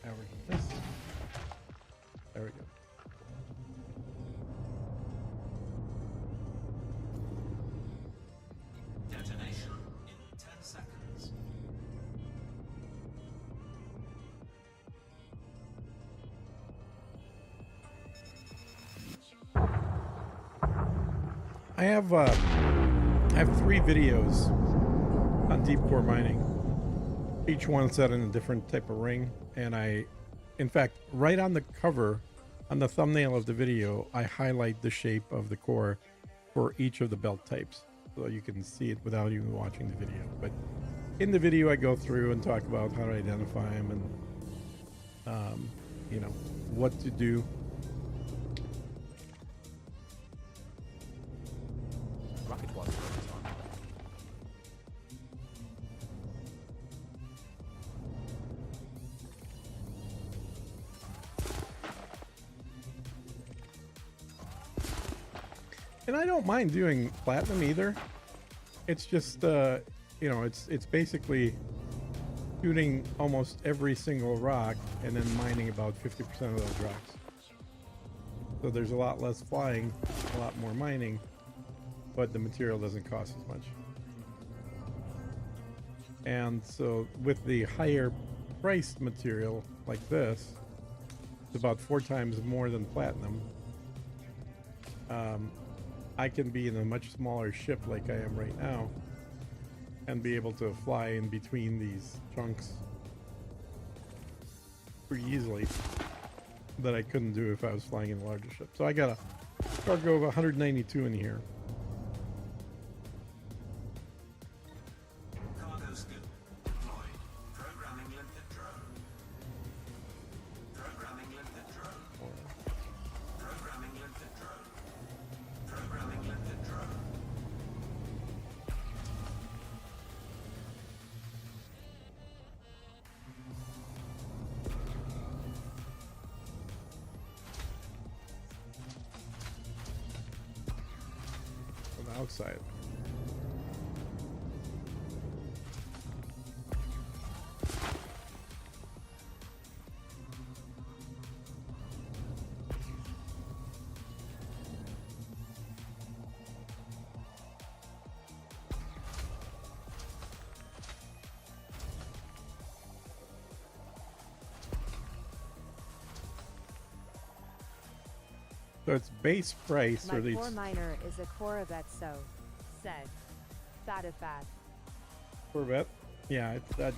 to average this. There we go. Detonation in 10 seconds. I have 3 videos on deep core mining. each one set in a different type of ring, and in fact, right on the cover, on the thumbnail of the video, I highlight the shape of the core for each of the belt types, so you can see it without even watching the video. But in the video, I go through and talk about how to identify them and, you know, what to do. Rocket water is on. And I don't mind doing platinum either. It's just, you know, it's basically shooting almost every single rock and then mining about 50% of those rocks. So there's a lot less flying, a lot more mining, but the material doesn't cost as much. And so with the higher priced material like this, it's about 4 times more than platinum. I can be in a much smaller ship like I am right now and be able to fly in between these chunks pretty easily that I couldn't do if I was flying in a larger ship. So I got a cargo of 192 in here. Cargo skill deployed. Programming limpet drone. Programming limpet drone. Programming limpet drone. Programming limpet drone. On the outside. So it's base price, My or these core miner is a Corvette, so said Fatifat. Corvette. Yeah, like,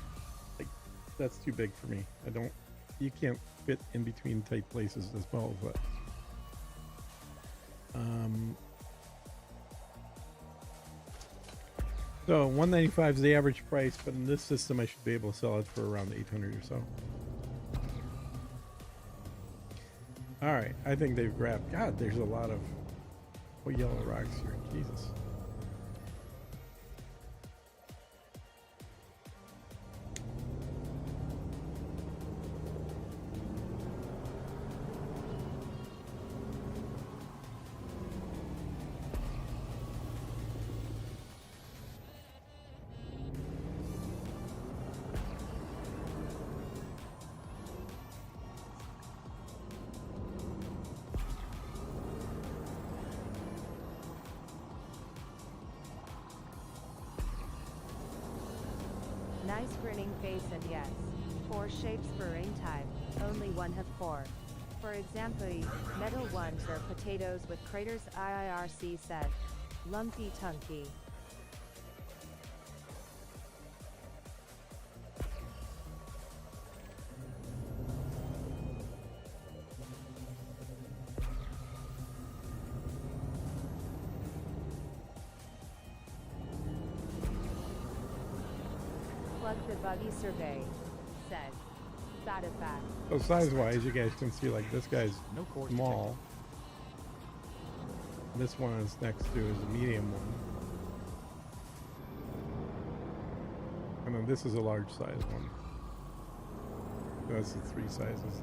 that's too big for me. You can't fit in between tight places as well as that. So 195 is the average price, but in this system I should be able to sell it for around 800 or so. All right, I think they've grabbed. God, there's a lot of yellow rocks here. Jesus. Nice grinning face, and yes, 4 shapes per ring type, only one have 4. For example, metal ones are potatoes with craters. IIRC said. Lumpy Tunky. Plug the buggy survey, said Fatifat. So size-wise, you guys can see like this guy's No core small. This one is next to is a medium one. And then this is a large size one. That's the 3 sizes.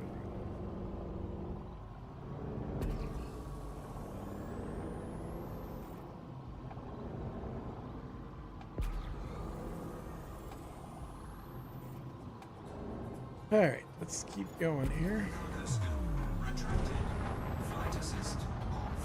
All right, let's keep going here. Cargo skill retracted. Flight assist off.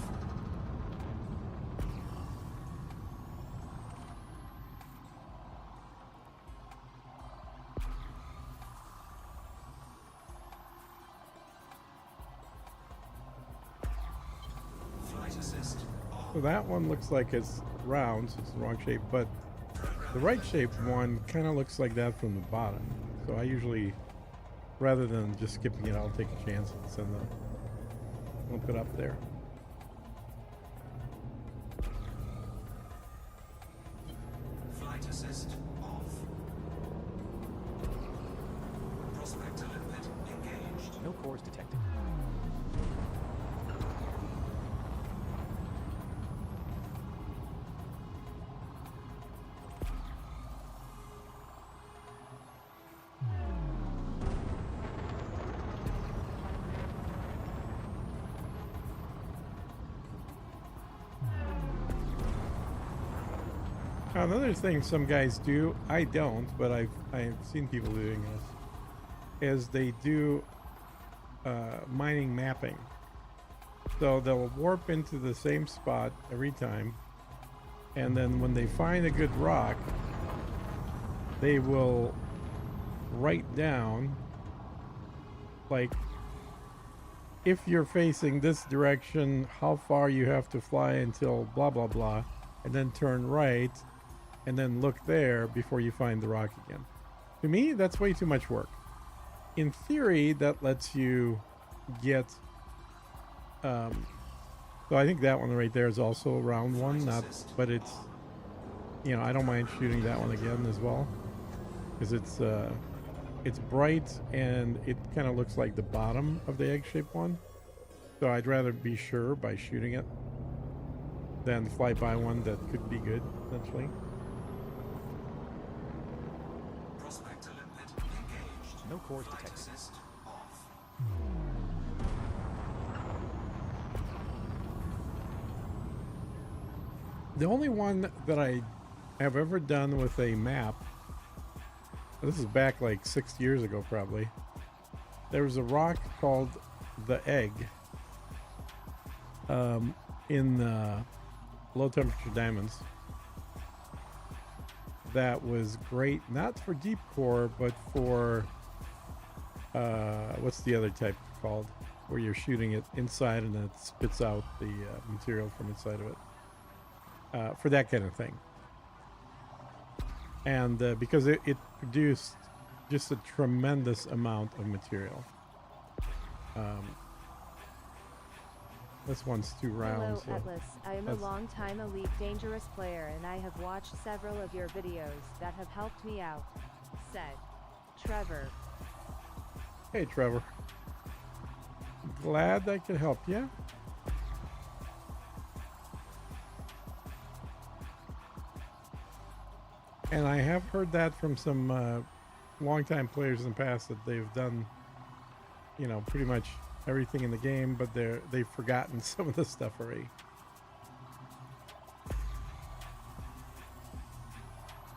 Flight assist off. So that one looks like it's round, so it's the wrong shape, but the right shaped one kind of looks like that from the bottom. So I usually, rather than just skipping it, I'll take a chance and send the lump it up there. Flight assist off. Prospector limpet engaged. No cores detected. Another thing some guys do, I don't, but I've seen people doing this, is they do mining mapping. So they'll warp into the same spot every time, and then when they find a good rock, they will write down, like, if you're facing this direction, how far you have to fly until blah blah blah, and then turn right, and then look there before you find the rock again. To me, that's way too much work. In theory, that lets you get so I think that one right there is also round one, but it's, you know, I don't mind shooting that one again as well, because it's bright and it kind of looks like the bottom of the egg-shaped one. So I'd rather be sure by shooting it than fly by one that could be good, essentially. Prospector limpet engaged. No cores Flight detected. assist off. The only one that I have ever done with a map, this is back like 6 years ago probably, there was a rock called the Egg in low temperature diamonds that was great, not for deep core, but for what's the other type called, where you're shooting it inside and then it spits out the material from inside of it, for that kind of thing. And because it produced just a tremendous amount of material. This one's 2 rounds. Hello, So Atlas. I am a long-time Elite Dangerous player and I have watched several of your videos that have helped me out, said Trevor. hey, Trevor. Glad I could help you. And I have heard that from some longtime players in the past, that they've done, you know, pretty much everything in the game, but they've forgotten some of the stuff already.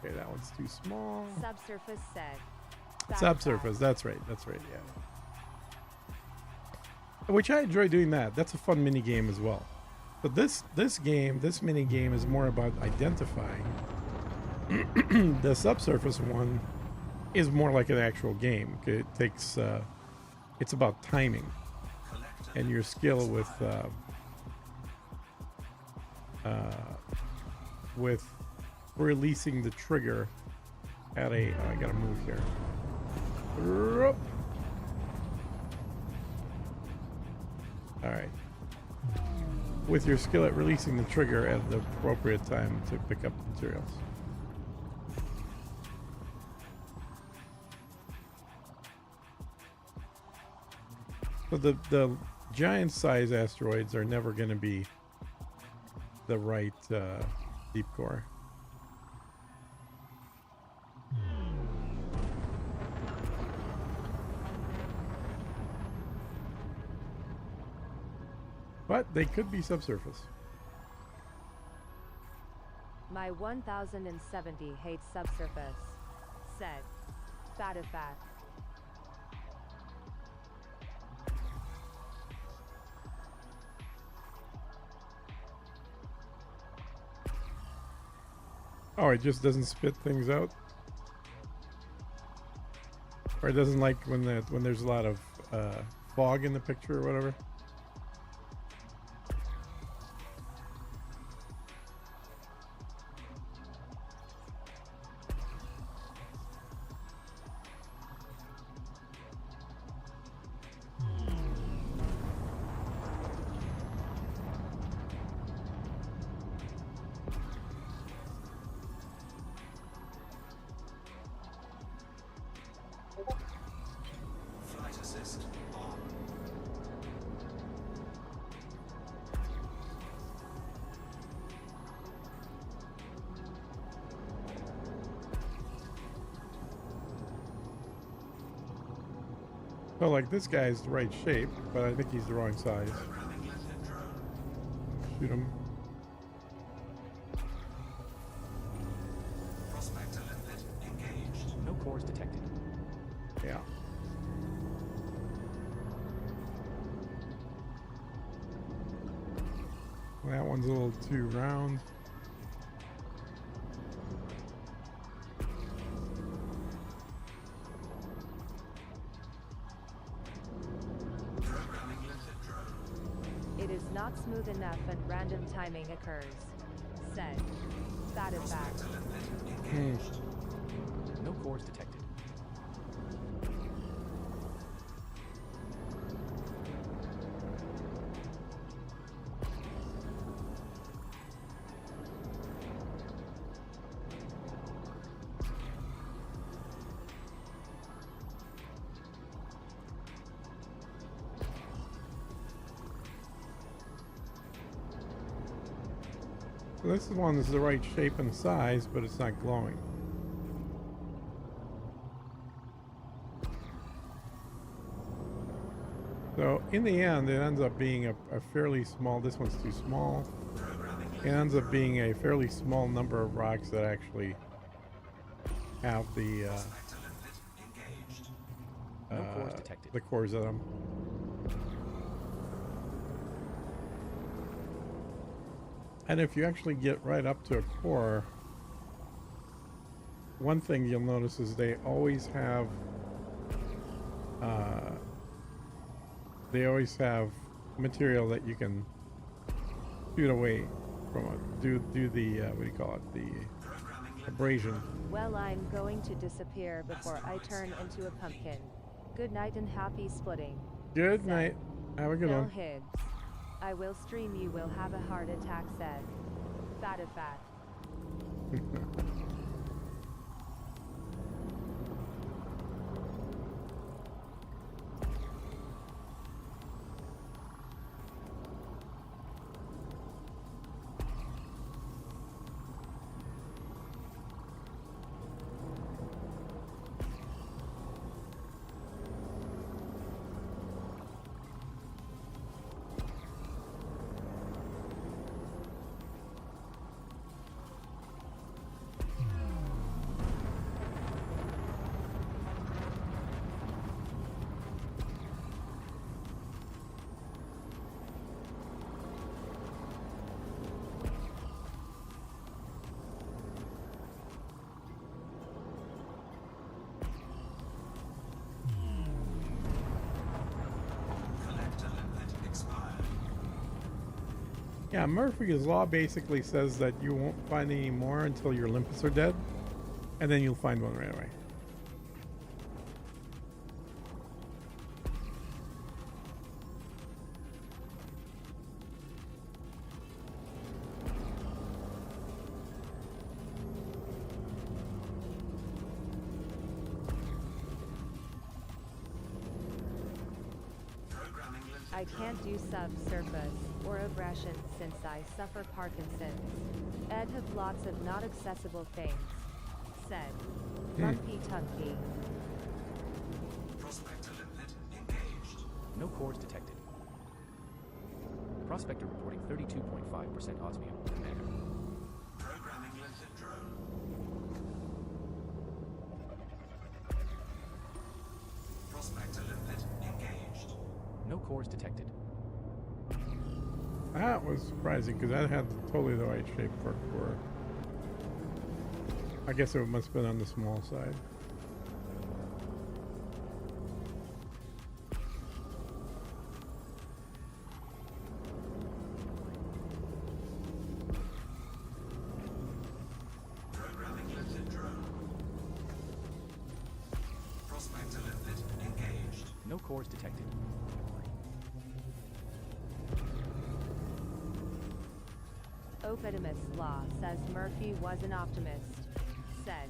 Okay, that one's too small. Subsurface said. Subsurface, that's right, yeah. Which I enjoy doing that. That's a fun mini game as well. But this mini game is more about identifying. The subsurface one is more like an actual game. It takes it's about timing and your skill with releasing the trigger at a I gotta move here. All right. With your skill at releasing the trigger at the appropriate time to pick up the materials. So the giant size asteroids are never going to be the right deep core. But they could be subsurface. My 1070 hates subsurface, said Fatifat. Oh, it just doesn't spit things out, or it doesn't like when there's a lot of fog in the picture or whatever. Flight assist on. So like this guy's the right shape, but I think he's the wrong size. Programming lifted drone. Shoot him. Prospector limpet engaged. No cores detected. Yeah. That one's a little too round. Programming lifted drone. It is not smooth enough and random timing occurs. Said. That is fact. Prospector limpet engaged. No cores detected. So this one is the right shape and size, but it's not glowing. So in the end, it ends up being a fairly small, this one's too small. It ends up being a fairly small number of rocks that actually have the Prospector limpet engaged. No cores detected. the cores of them. And if you actually get right up to a core, one thing you'll notice is they always have material that you can shoot away from it. Do the what do you call it? The Programming lifted abrasion. Well, I'm going to disappear before I turn into a pumpkin. Good night and happy splitting. Good Said. night. Have a good Phil one. Higgs. I will stream you will have a heart attack said. Fat a fat. collector limpet expired. Yeah, Murphy's Law basically says that you won't find any more until your limpets are dead, and then you'll find one right away. Programming lifted I can't do subsurface or aggression since I suffer Parkinson's. Ed have lots of not accessible things. Said. Monkey Tunky. Prospector limpet engaged. No cores detected. Prospector reporting 32.5% osmium, Commander. Programming lifted drone. Prospector limpet engaged. No cores detected. That was surprising because that had totally the right shape for a core. I guess it must have been on the small side. Programming lifted drone. Prospector limpet engaged. No cores detected. Optimus Law says Murphy was an optimist. Said.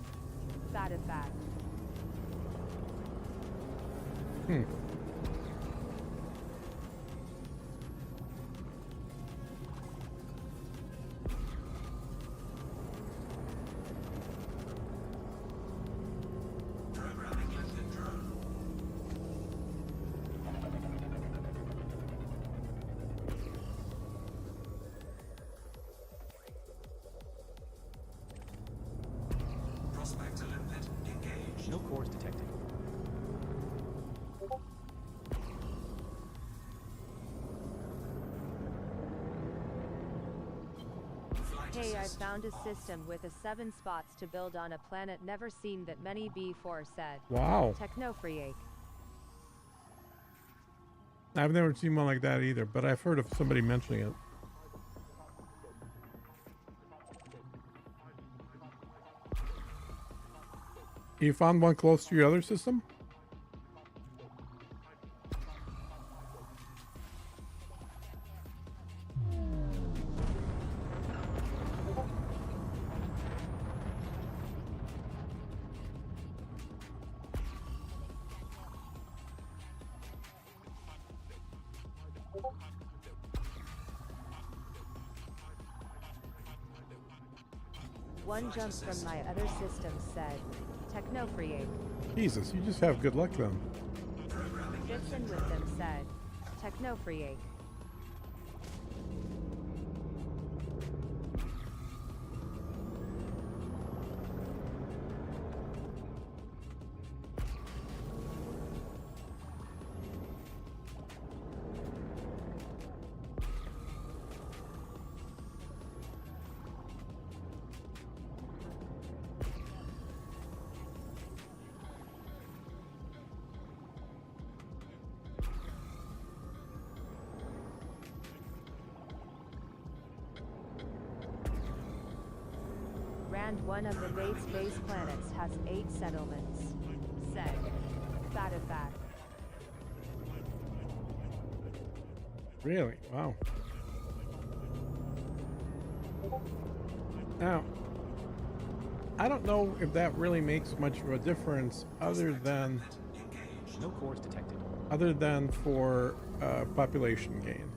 Fat a fat. Hmm. Programming lifted drone. Prospector limpet engaged. No cores detected. Flight Hey, I assist found a off. system with a 7 spots to build on a planet never seen that many before, said. Wow. Technofreak. I've never seen one like that either, but I've heard of somebody mentioning it. You found one close to your other system? One jump from my other system, said. Technofreak. Jesus, you just have good luck then. Fits in with them, said. Technofreak. Rand, one of the base planets, has 8 settlements. Said. Fatafact. Really? Wow. Now, I don't know if that really makes much of a difference other than No cores detected. for population gain.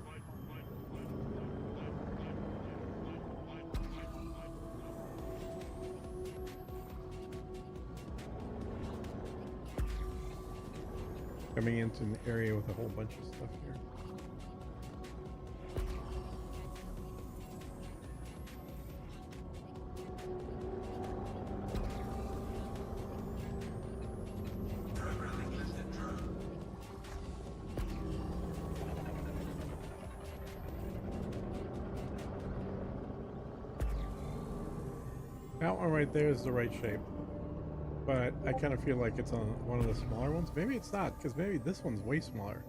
Coming into an area with a whole bunch of stuff here. Programming lifted drone. That one right there is the right shape. But I kind of feel like it's on one of the smaller ones. Maybe it's not, because maybe this one's way smaller.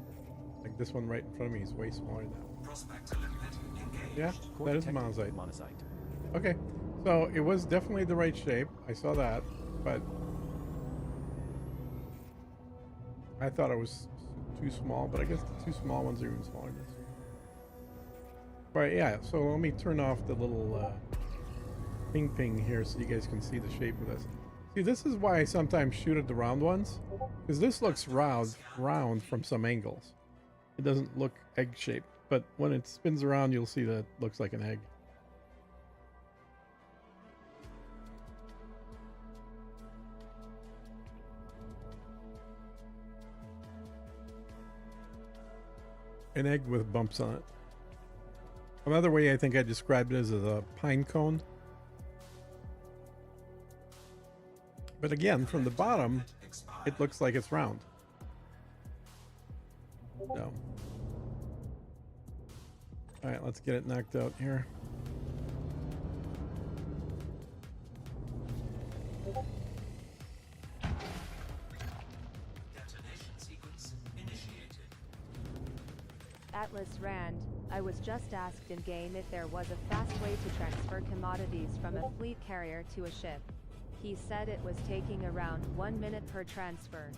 Like this one right in front of me is way smaller now. Prospector limpet engaged. Yeah, Core that is detected. monocyte. Monocyte. Okay, so it was definitely the right shape. I saw that, but I thought it was too small. But I guess the two small ones are even smaller than this. Right, yeah. So let me turn off the little ping here so you guys can see the shape of this. See, this is why I sometimes shoot at the round ones, because this looks round from some angles. It doesn't look egg-shaped, but when it spins around, you'll see that it looks like an egg. An egg with bumps on it. Another way I think I described it is as a pine cone. But again, from the bottom, it looks like it's round. So. Alright, let's get it knocked out here. Detonation sequence initiated. Atlas Rand, I was just asked in game if there was a fast way to transfer commodities from a fleet carrier to a ship. He said it was taking around 1 minute per transfer.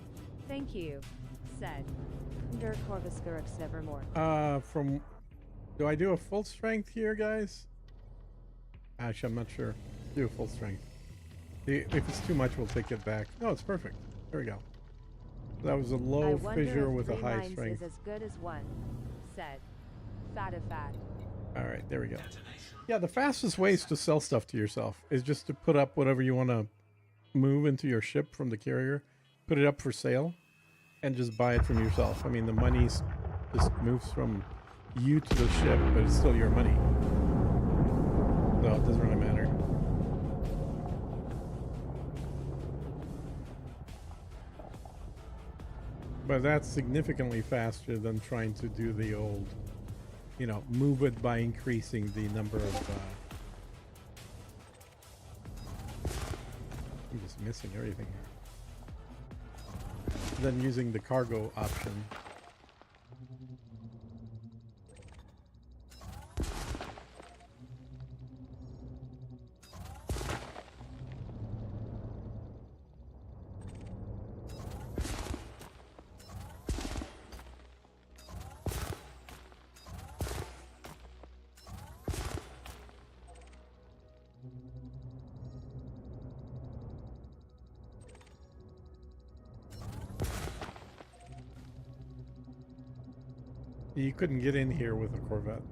Thank you. Said. Der Corvus Gurux Nevermore. Do I do a full strength here, guys? Actually, I'm not sure. Do a full strength. If it's too much, we'll take it back. No, it's perfect. There we go. That was a I low wonder fissure if with a 3 high mines strength. is as good as 1, said Fatifat. All right, there we go. Detonation. Yeah, the fastest ways to sell stuff to yourself is just to put up whatever you want to move into your ship from the carrier, put it up for sale, and just buy it from yourself. I mean, the money just moves from you to the ship, but it's still your money. So it doesn't really matter. But that's significantly faster than trying to do the old, you know, move it by increasing the number of... I'm just missing everything here. Then using the cargo option. You couldn't get in here with a Corvette.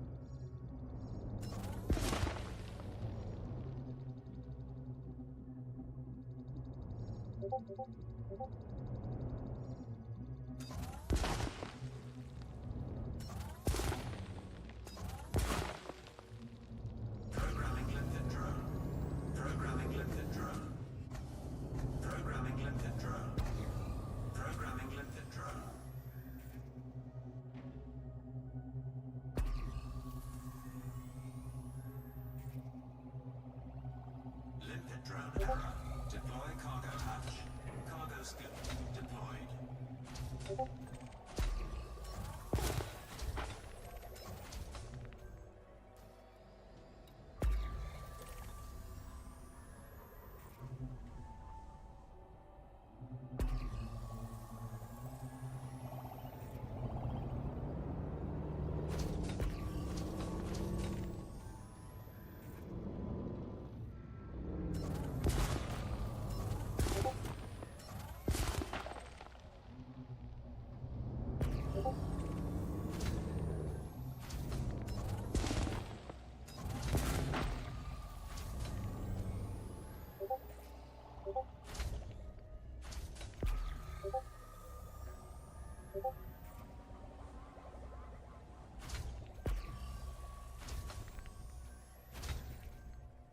Programming limited drone. Programming limited drone. Programming limited drone. Programming limited drone. Limited drone error. Deploy cargo hatch. Cargo scoop deployed.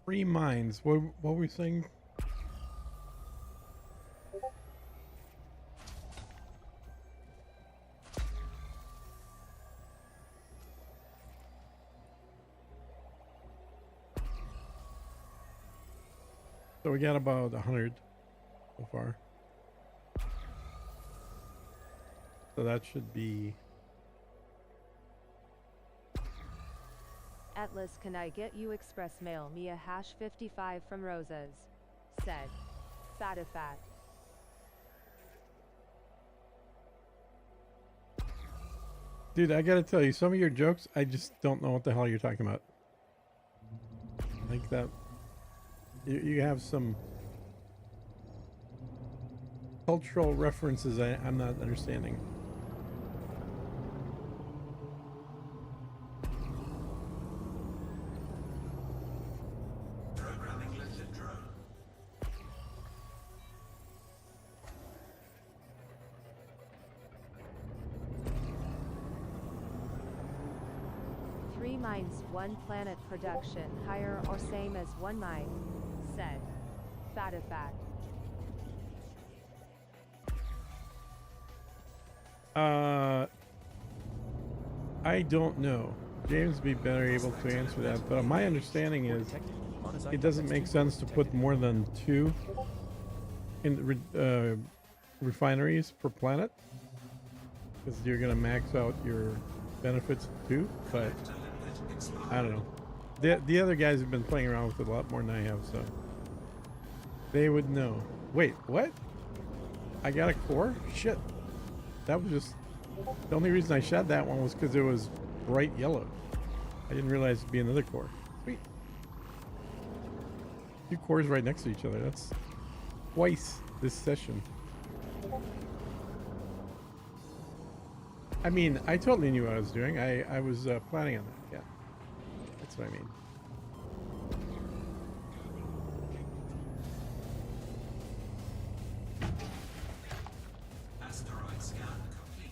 Free mines. What were we saying? So we got about 100 so far. So that should be... Atlas, can I get you express mail me a #55 from Roses? Said Fatifat. Dude, I gotta tell you, some of your jokes, I just don't know what the hell you're talking about. Like that. You have some cultural references I'm not understanding. Programming limited drone. Three mines, 1 planet production, higher or same as 1 mine, said Fatifat. I don't know. James would be better able to answer that, but my understanding is it doesn't make sense to put more than 2 in refineries per planet, because you're gonna max out your benefits too. But I don't know. The other guys have been playing around with it a lot more than I have, so they would know. Wait, what? I got a core? Shit. That was just... The only reason I shot that one was because it was bright yellow. I didn't realize it'd be another core. Sweet. 2 cores right next to each other. That's twice this session. I mean, I totally knew what I was doing. I was planning on that. Yeah, that's what I mean. Asteroid scan complete.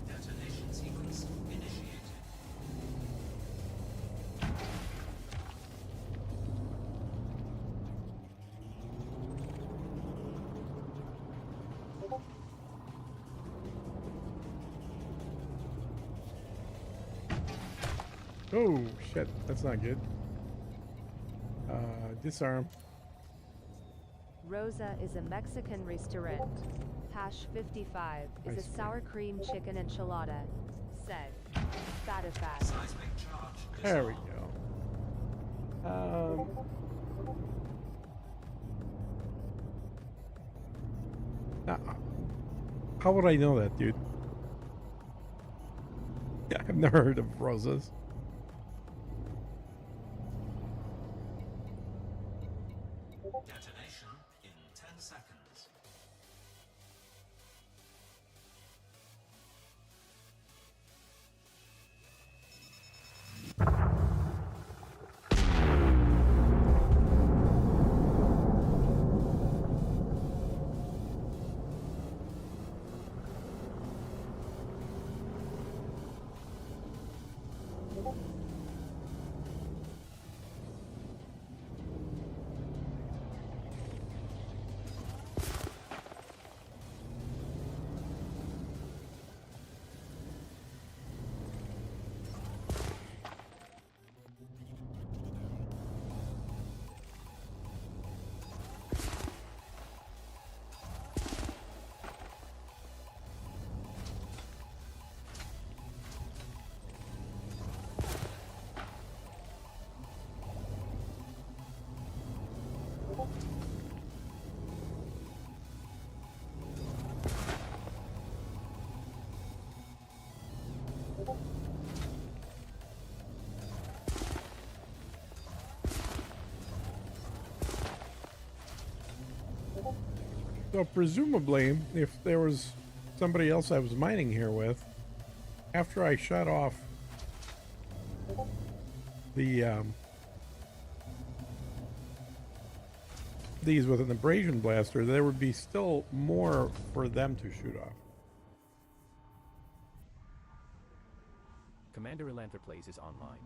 Detonation sequence initiated. Oh shit, that's not good. Disarm. Rosa is a Mexican restaurant. Hash 55 is Ice a cream. sour cream chicken enchilada. Said. Fatifat. Seismic charge. There we dissolved. go. Now, how would I know that, dude? Yeah, I've never heard of roses. Detonation in 10 seconds. So presumably, if there was somebody else I was mining here with, after I shut off the these with an abrasion blaster, there would be still more for them to shoot off. Commander Elantherplays is online.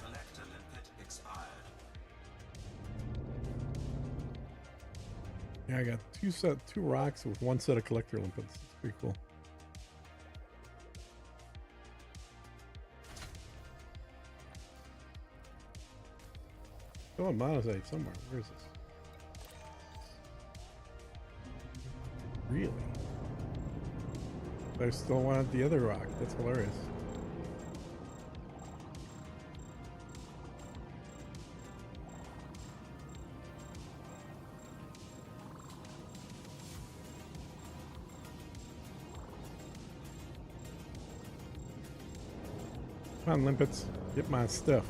Collector limpet expired. Yeah, I got two rocks with one set of collector limpets. It's pretty cool. Oh, a monocyte somewhere. Where is this? Really? I still wanted the other rock. That's hilarious. Come on, limpets. Get my stuff.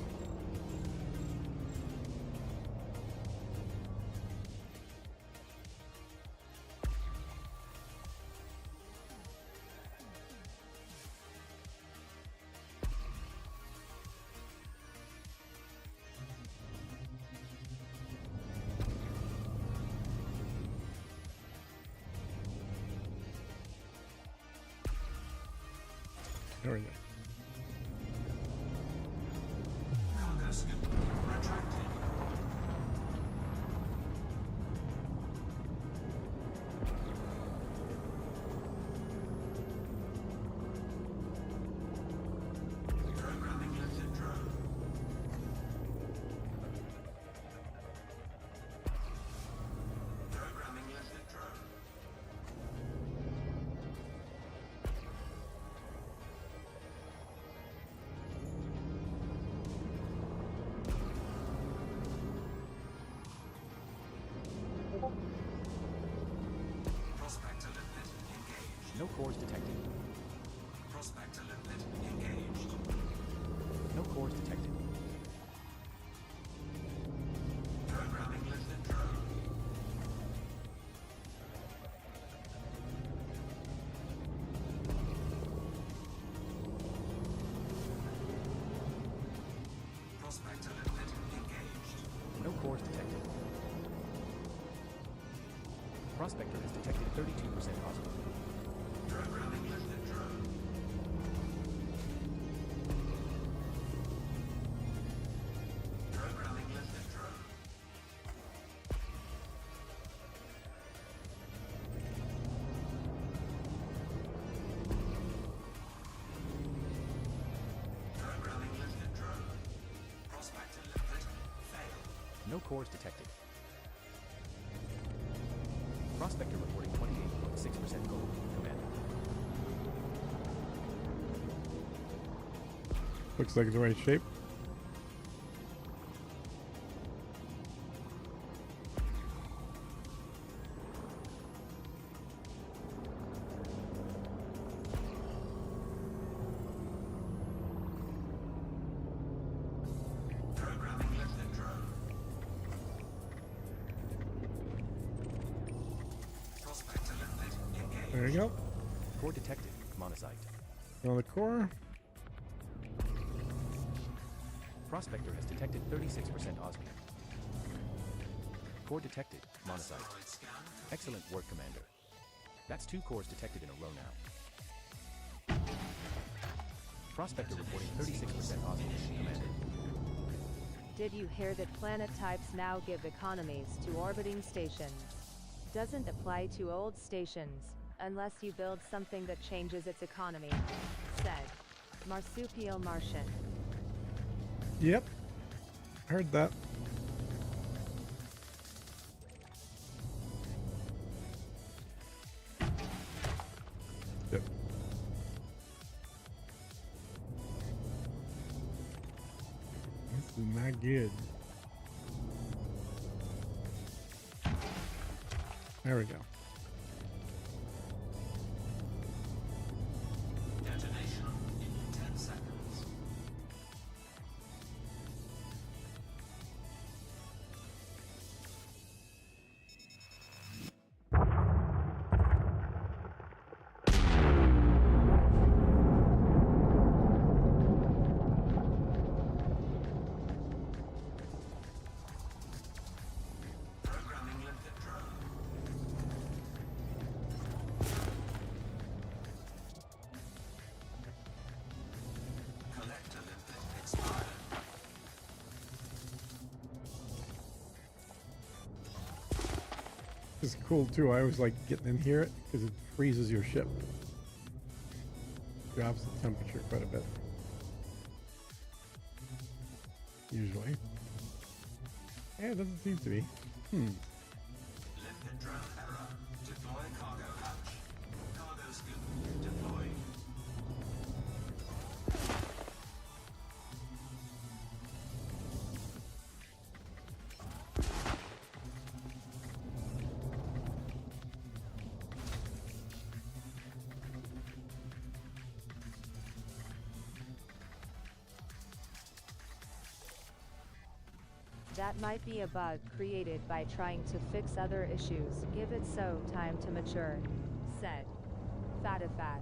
There we go. Cargo scoop retracted. No cores detected. Prospector limpet engaged. No cores detected. Programming limpet drone. Prospector limpet engaged. No cores detected. Prospector has detected 32% osmolar. Programming limpet drone. Programming limpet drone. Programming limpet drone. Prospector limpet failed. No cores detected. Prospector reporting 28.6% gold, Commander. Looks like the right shape. Programming limpet drone. Prospector limpet engaged. There you go. Core detected, monocyte. Another core. Prospector has detected 36% osmium. Core detected, monocyte. Asteroid scan complete. Excellent work, Commander. That's 2 cores detected in a row now. Prospector reporting 36% osmium, Commander. Did you hear that planet types now give economies to orbiting stations? Doesn't apply to old stations, unless you build something that changes its economy, said Marsupial Martian. Yep. Heard that. Yep. This is not good. There we go. Detonation in 10 seconds. Programming limpet drone. Collector limpet expired. This is cool too. I always like getting in here because it freezes your ship. Drops the temperature quite a bit. Usually. Yeah, it doesn't seem to be. Limpet drone error. Deploy cargo hatch. Cargo scoop deployed. That might be a bug created by trying to fix other issues. Give it so time to mature, said Fatifat.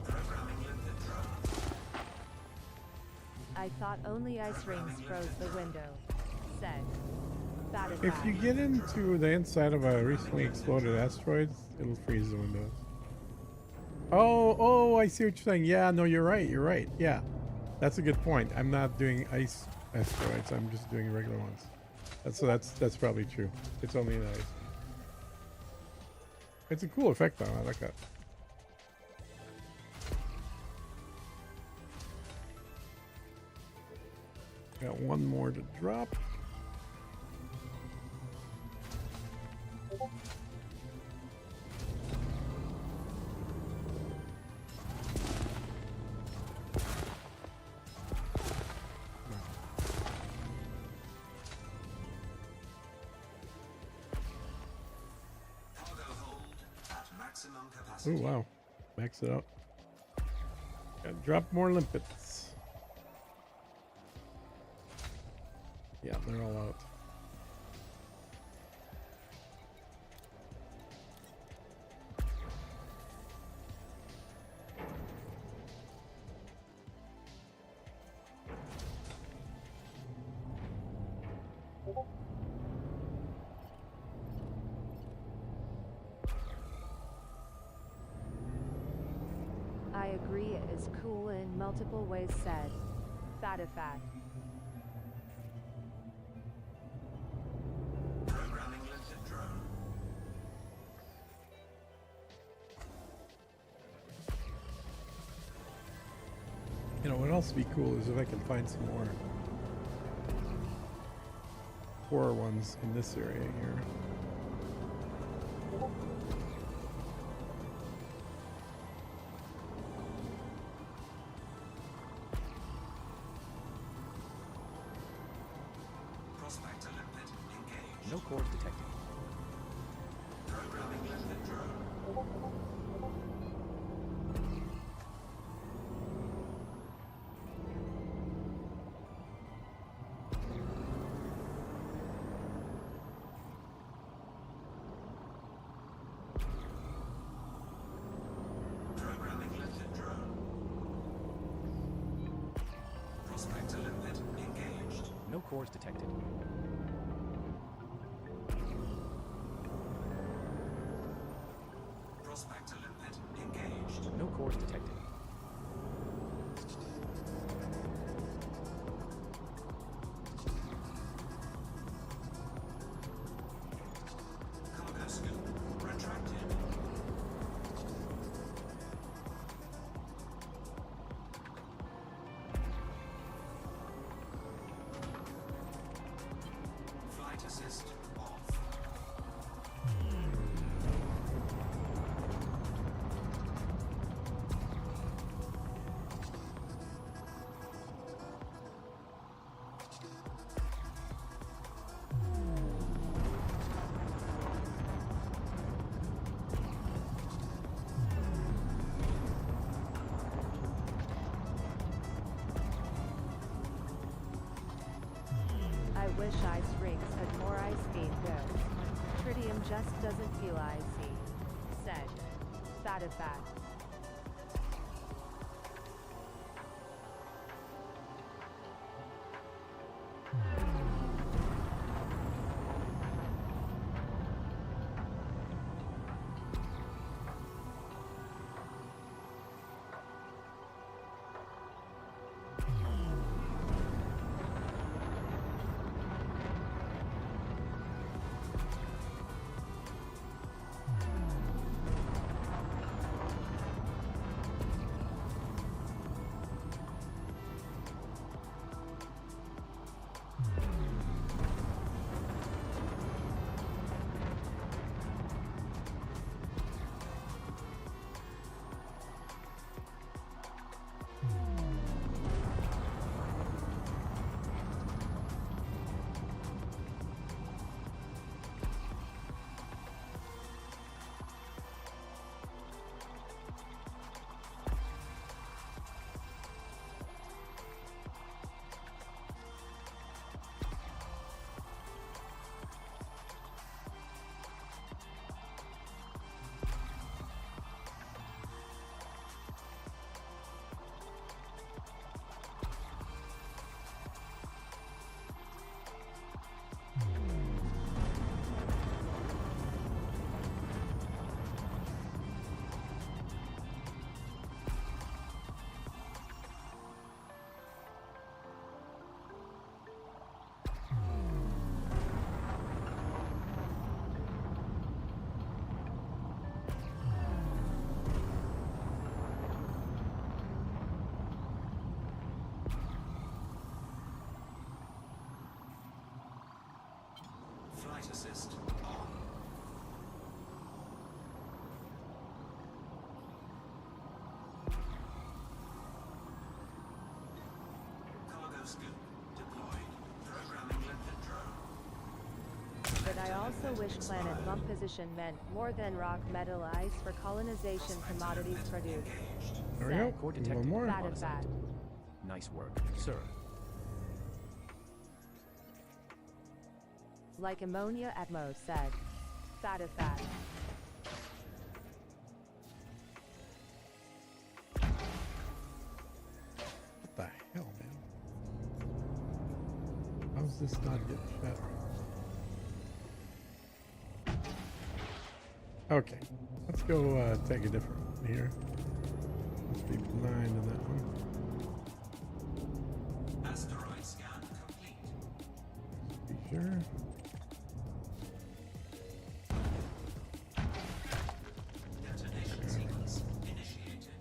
Programming limpet drone. I thought only ice rings froze the window, said Fatifat. If you get into the inside of a recently exploded asteroid, it'll freeze the windows. Oh, I see what you're saying. Yeah, no, you're right. You're right. Yeah, that's a good point. I'm not doing ice asteroids. I'm just doing regular ones. That's probably true. It's only an ice. It's a cool effect though. I like that. Got one more to drop. Cargo hold at maximum Oh capacity. wow, max it out. Gotta drop more limpets. Yeah, they're all out. I agree it is cool in multiple ways said. Fatifat. Programming limited drone. You know, what else would be cool is if I can find some more horror ones in this area here. Prospector limpet engaged. No cores detected. Programming limited drone. Programming limited drone. Prospector limpet engaged. No cores detected. Prospector limpet engaged. No cores detected. Cargo scoop retracted. Flight assist off. I wish ice rinks had more ice skate goes. Tritium just doesn't feel icy. Said. Fatifat. Flight assist on. Cargo scoop deployed. Programming lifted drone. But I also wish planet bump position meant more than rock metal ice for colonization commodities produced. There we Said. go. Core detected. One more. Bad On of site. bad. Nice work, sir. Like ammonia Atmo said. Fat of fat. What the hell, man? How's this not get shut? Okay, let's go take a different one here. Must be 9 in that one. Asteroid scan complete. Be sure. Detonation sequence initiated.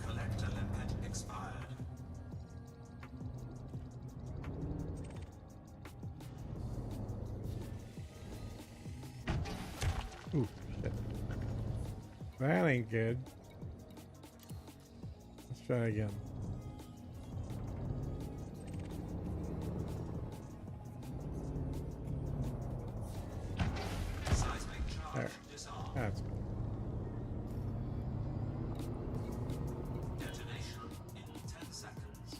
Collector limpet expired. Ooh, shit. That ain't good. Let's try again. Seismic charge There. disarmed. That's good. Detonation in 10 seconds.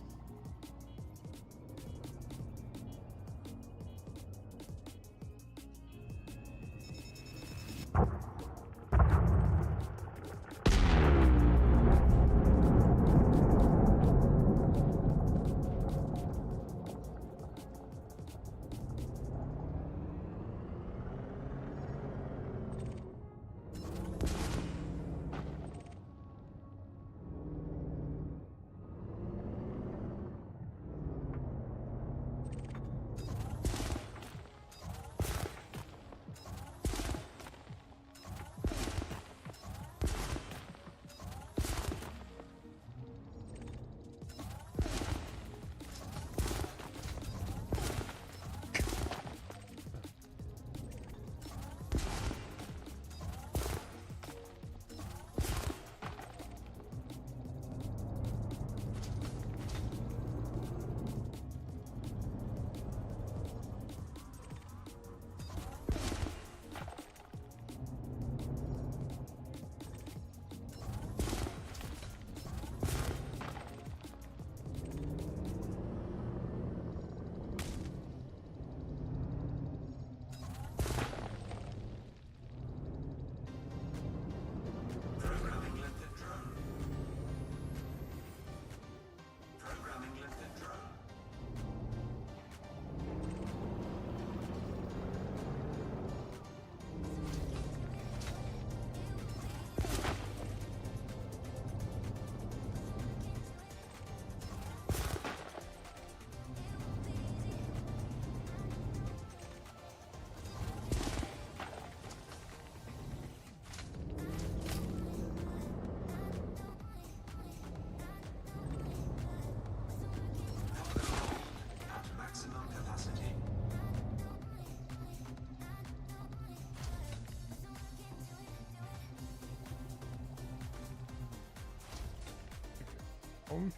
Programming lifted drone. Programming lifted drone. At maximum capacity. Home.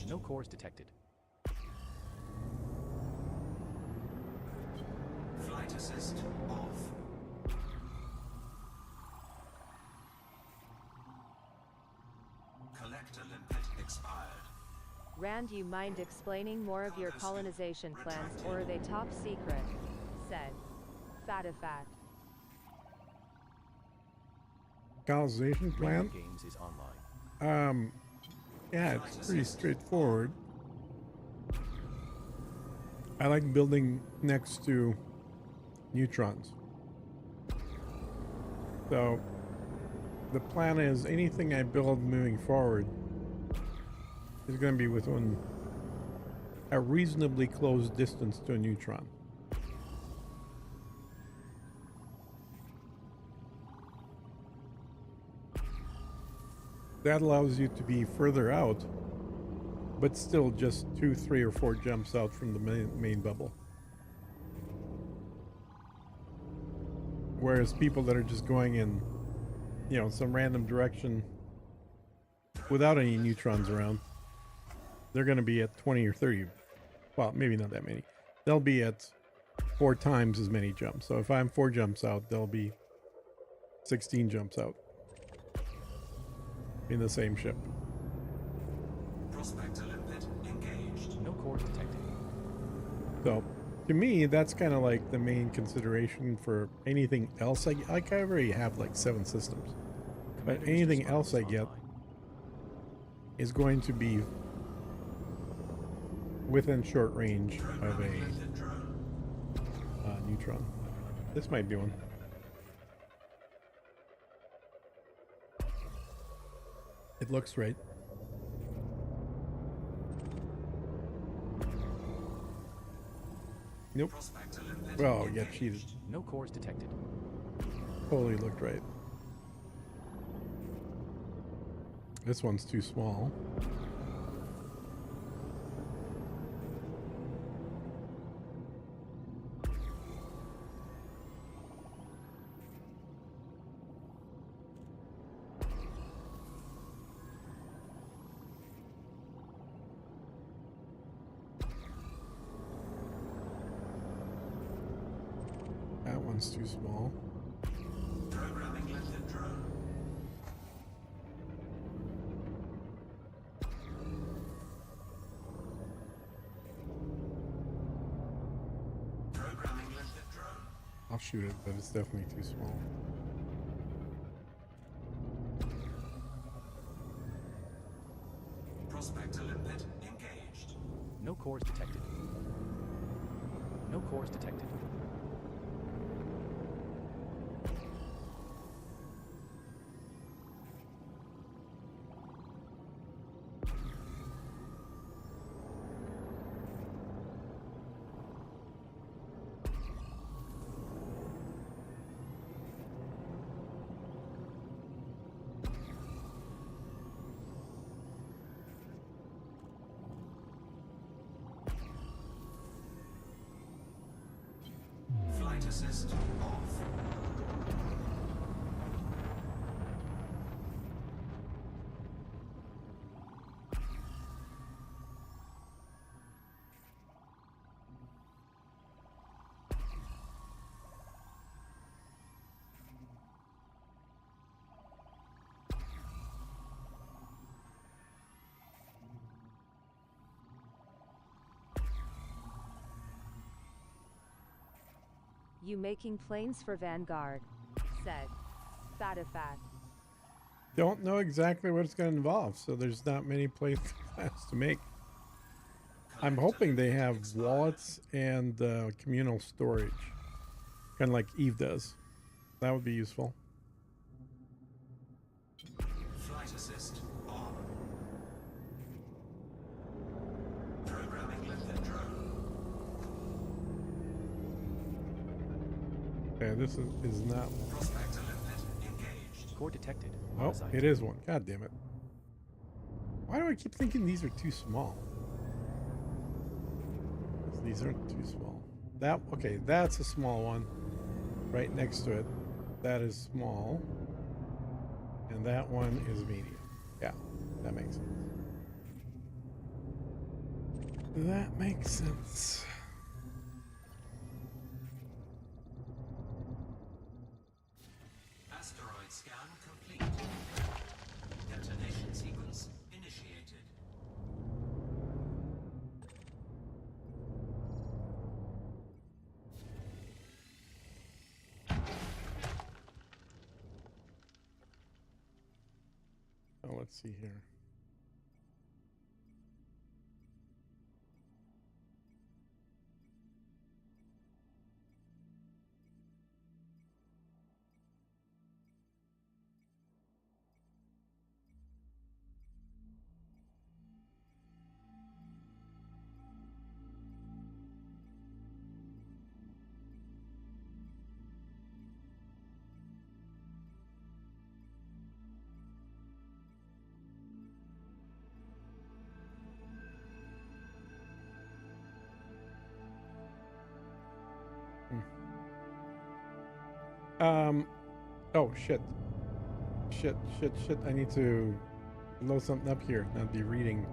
No cores detected. Flight assist off. Collector limpet expired. Rand, you mind explaining more of your colonization plans, or are they top secret? Said Fatifat. Colonization Rainbow plan? Games is online. Yeah, it's pretty straightforward. I like building next to neutrons. So the plan is anything I build moving forward is going to be within a reasonably close distance to a neutron. That allows you to be further out, but still just 2, 3, or 4 jumps out from the main bubble. Whereas people that are just going in, you know, some random direction without any neutrons around, they're going to be at 20 or 30. Well, maybe not that many. They'll be at 4 times as many jumps. So if I'm 4 jumps out, they'll be 16 jumps out in the same ship. Prospector limpet engaged. No cores detected. So to me, that's kind of like the main consideration for anything else. I already have like 7 systems, but Commander Mr. anything Smart else is I get online. is going to be within short range of Programming a limpet drone. neutron. This might be one. It looks right. Nope. Prospector limpet Well, yeah, engaged. cheated. No cores detected. Totally looked right. This one's too small. That one's too small. Programming limpet drone. Programming limpet drone. I'll shoot it, but it's definitely too small. Prospector limpet engaged. No cores detected. No cores detected. Flight assist off. You making planes for Vanguard? Said Fatifat. Don't know exactly what it's going to involve, so there's not many plans to make. I'm hoping they have wallets and communal storage, kind of like Eve does. That would be useful. Flight assist on. Programming limpet drone. Okay, this is not. Prospector limpet engaged. Core detected. Oh, On site. it is one. God damn it. Why do I keep thinking these are too small? These aren't too small. That, okay, that's a small one. Right next to it. That is small. And that one is medium. Yeah, that makes sense. That makes sense. Asteroid scan complete. Detonation sequence initiated. Oh, let's see here. Oh, shit. Shit. I need to load something up here, not be reading.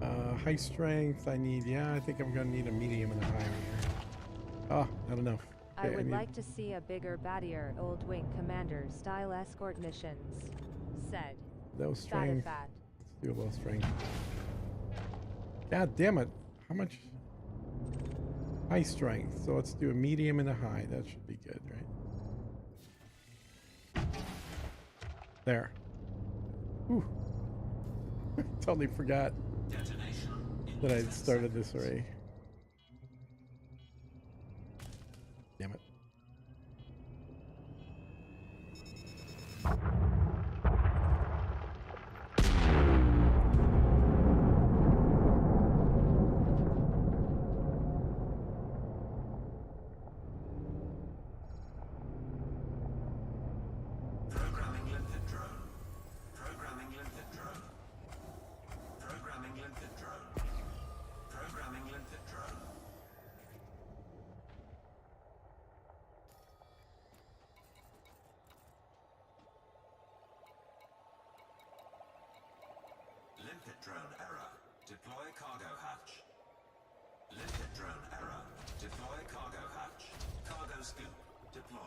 High strength, I need, yeah, I think I'm gonna need a medium and a high right here. Ah, not enough. I Okay, would need like to see a bigger, battier, old wing commander style escort missions. Said. low strength. Fat. Let's do a low strength. God damn it. How much? High strength. So let's do a medium and a high. That should be good, right? There. Whew. Totally forgot Detonation in that I 10 started this seconds. array. Damn it. Programming limpet drone. Programming limpet drone. Programming limpet drone. Programming limpet drone. Limpet drone error. Deploy cargo hatch. Limpet drone error. Deploy cargo hatch. Cargo scoop deployed.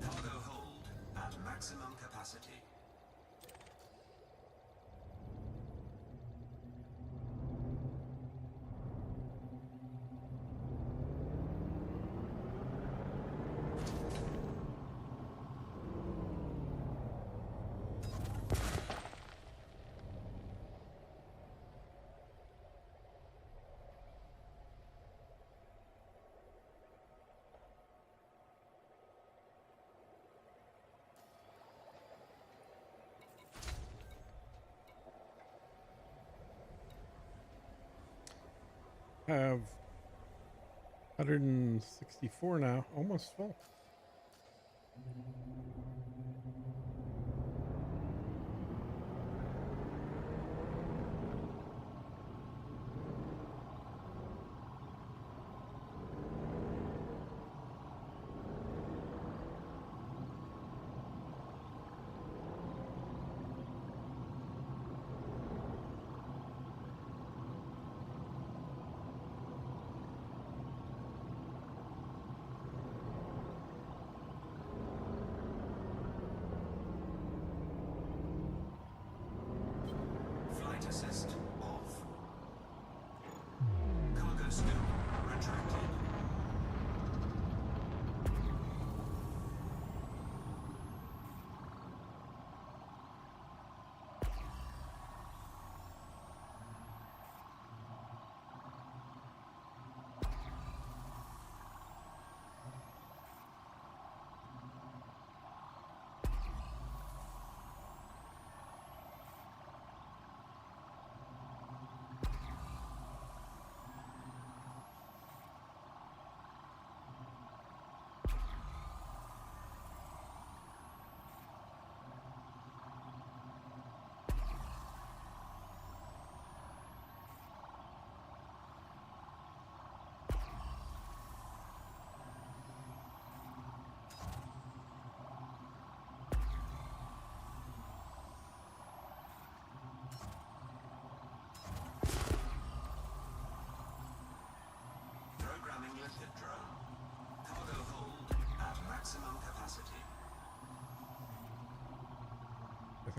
Cargo hold at maximum capacity. Have 164 now, almost full.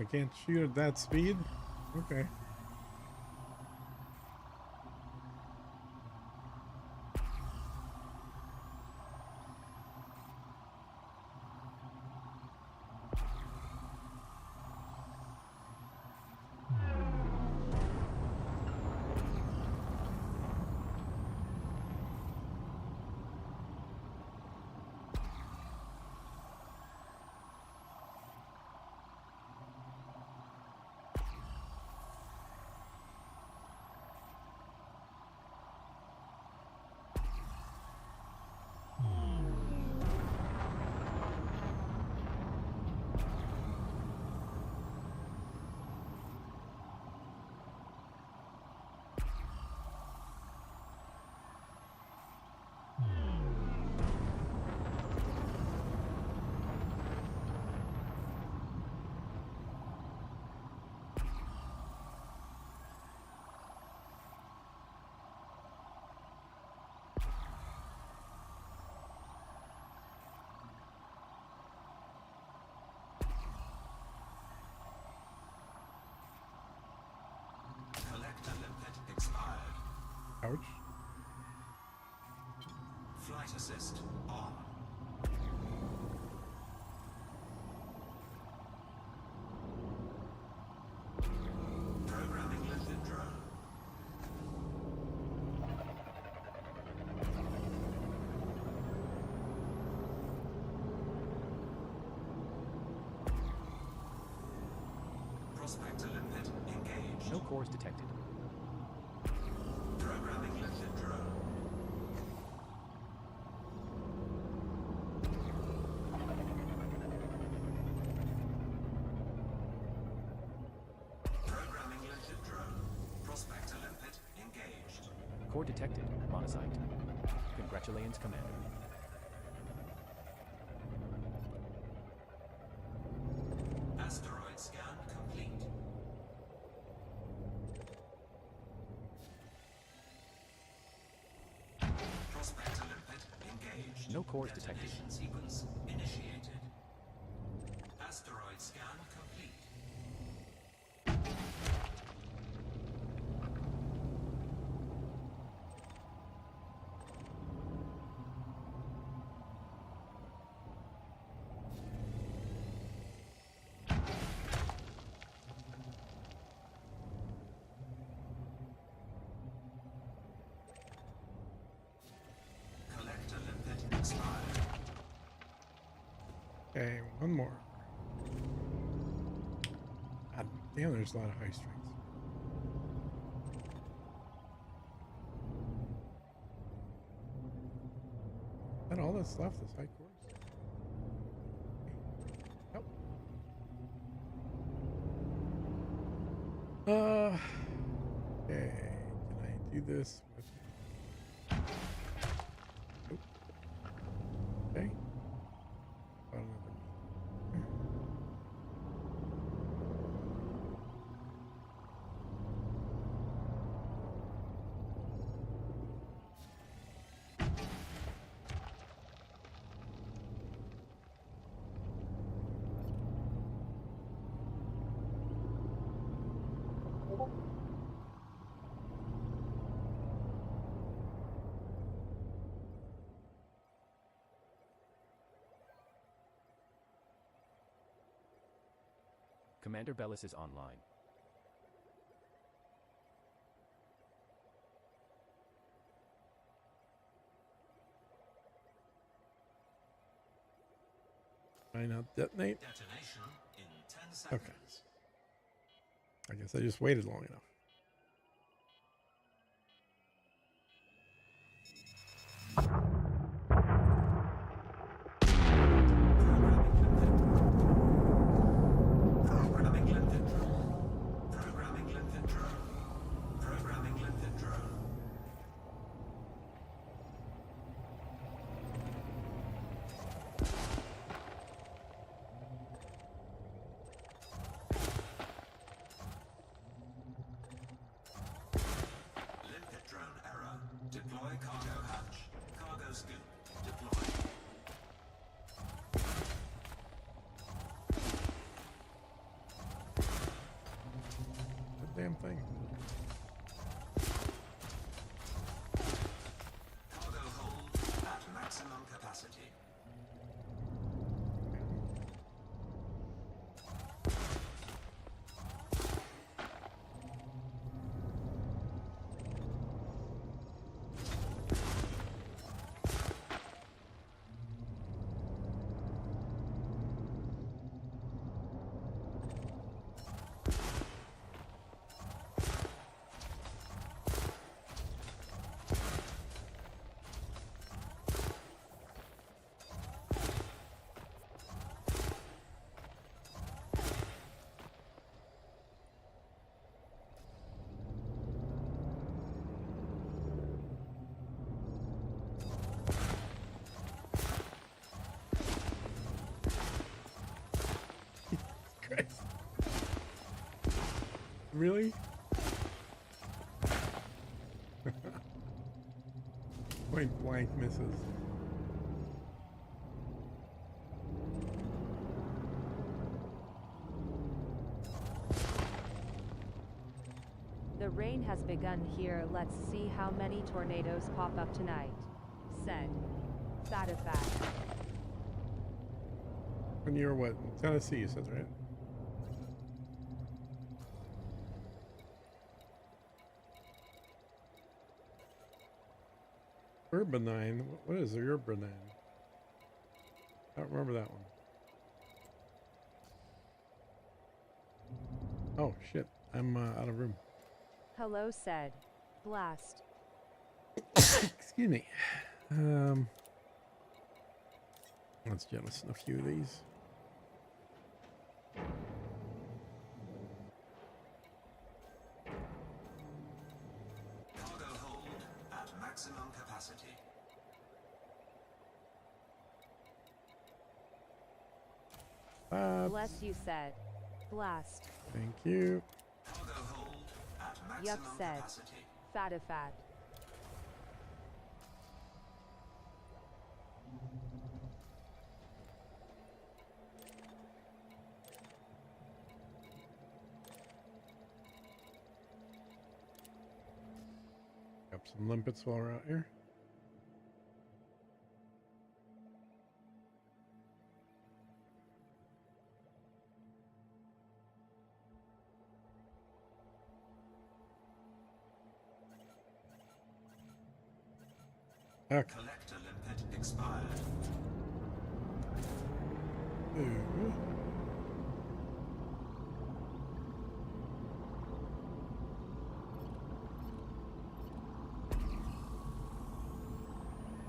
I can't shoot at that speed? Okay. Collector limpet expired. Ouch. Flight assist on. Programming limpet drone. Prospector limpet engaged. No cores detected. Programming limpet drone. Programming limpet drone. Prospector limpet engaged. Core detected. Monocyte. Congratulations, Commander. Asteroid scan complete. Prospector limpet engaged. No cores detected. Detonation sequence initiated. Asteroid scan complete. Collector limpet expired. Okay, one more. God damn, there's a lot of high strings. Is that all that's left is high cores? Nope. Okay, can I do this with... Nope. Okay. About another meter. Commander Bellis is online. Why not detonate? Detonation in 10 seconds. Okay. I guess I just waited long enough. Programming limpet drone. Programming limpet drone. Programming limpet drone. Really? Point blank misses. The rain has begun here. Let's see how many tornadoes pop up tonight. Said. Fatifat. And you're what? Tennessee, you said, right? Urbanine? What is urbanine? I don't remember that one. Oh, shit. I'm out of room. Hello, said. Blast. Excuse me. Let's jettison a few of these. Cargo hold at maximum capacity. Bless you, said. Blast. Thank you. Cargo hold at Yup, maximum said. capacity. Fatifat. Got some limpets while we're out here. Okay. Collector limpet expired. Ooh.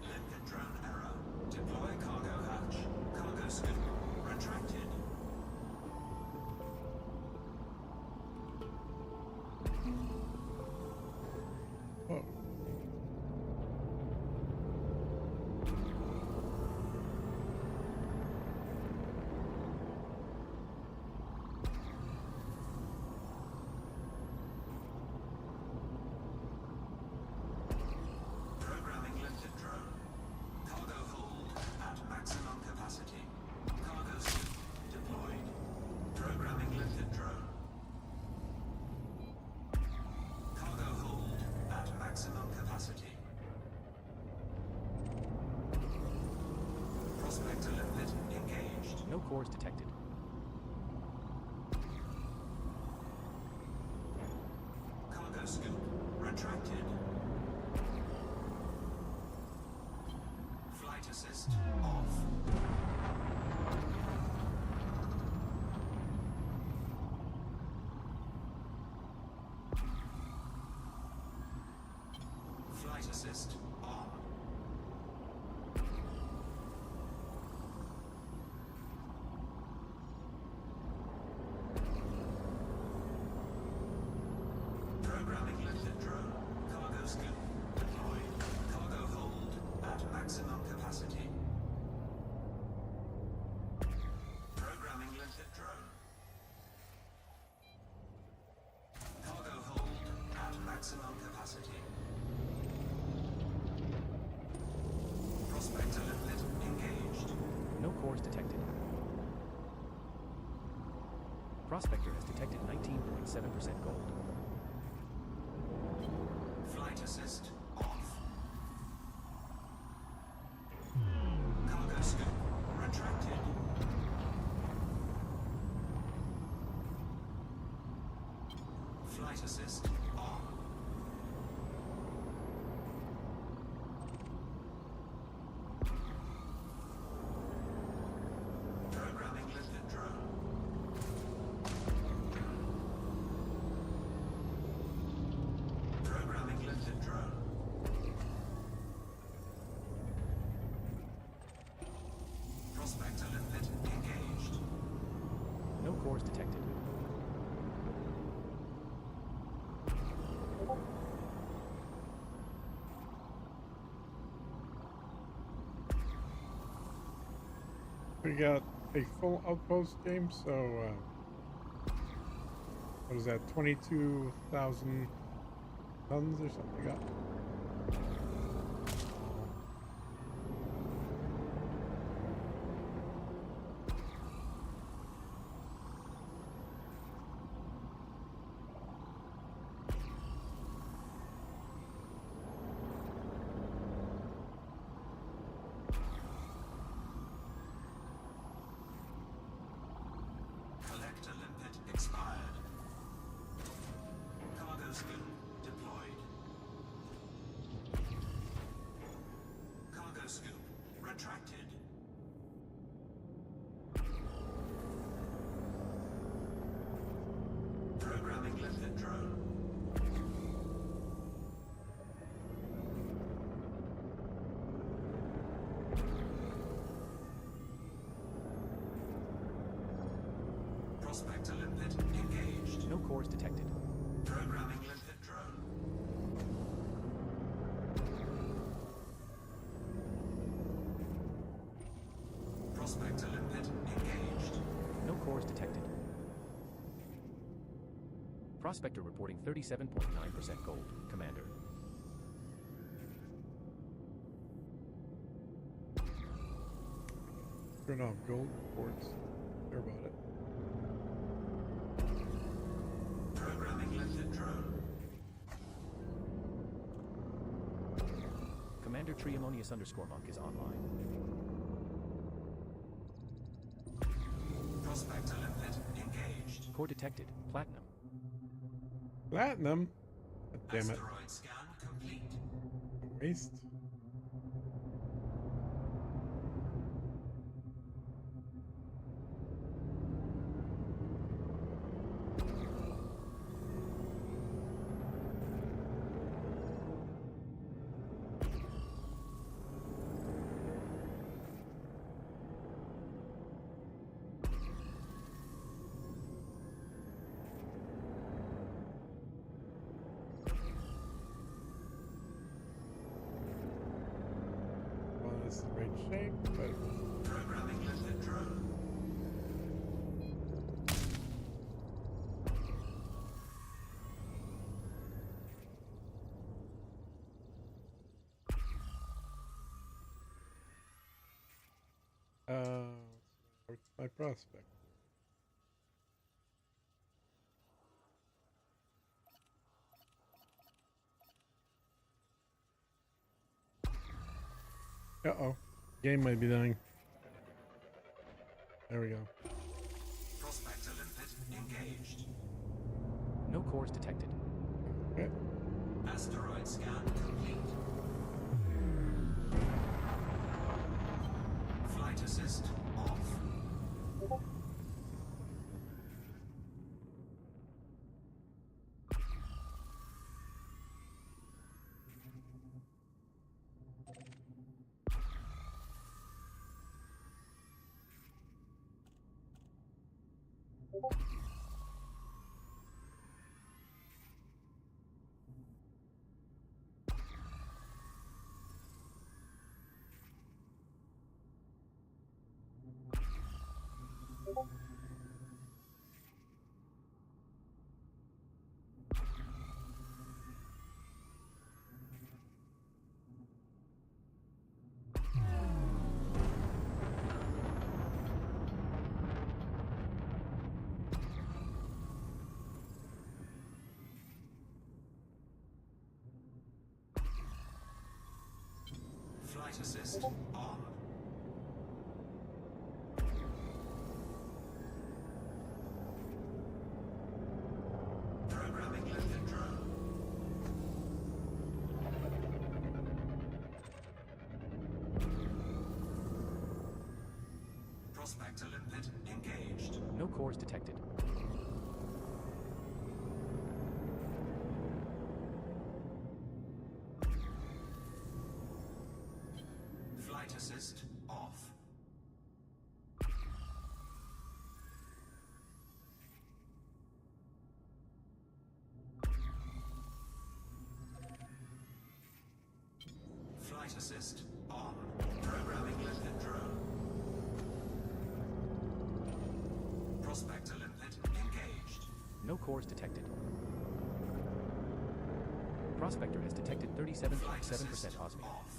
Limpet drone error. Deploy cargo hatch. Cargo scoop retracted. Whoa. Programming limpet drone. Cargo hold at maximum capacity. Cargo scoop deployed. Programming limpet drone. Cargo hold at maximum capacity. Prospector limpet engaged. No cores detected. Cargo scoop retracted. Flight assist off. Flight assist on. Programming limpet drone. Cargo scoop deployed. Cargo hold at maximum capacity. Programming limpet drone. Cargo hold at maximum capacity. Prospector limpet engaged. No cores detected. Prospector has detected 19.7% gold. Flight assist off. Cargo scoop retracted. Flight assist on. Programming limpet drone. Programming limpet drone. Prospector limpet engaged. No cores detected. We got a full outpost game, so what is that? 22,000 tons or something like that. Collector limpet expired. Cargo scoop deployed. Cargo scoop retracted. Programming limpet drone. Prospector limpet engaged. No cores detected. Programming limpet drone. Prospector limpet engaged. No cores detected. Prospector reporting 37.9% gold, Commander. Turn off gold reports. Care about it. Programming limpet drone. Commander Triammonius_Monk is online. Prospector limpet engaged. Core detected. Platinum. Platinum? God damn it. Asteroid scan complete. Waste. Well, this is great shape, but Programming limpet drone. what's my prospect? Uh-oh. Game might be dying. There we go. Prospector limpet engaged. No cores detected. Okay. Asteroid scan complete. Flight assist off. Flight assist on. Programming limpet drone. Prospector limpet engaged. No cores detected. Flight assist off. Flight assist on. Programming limpet drone. Prospector limpet engaged. No cores detected. Prospector has detected 37.7% osmium. Off.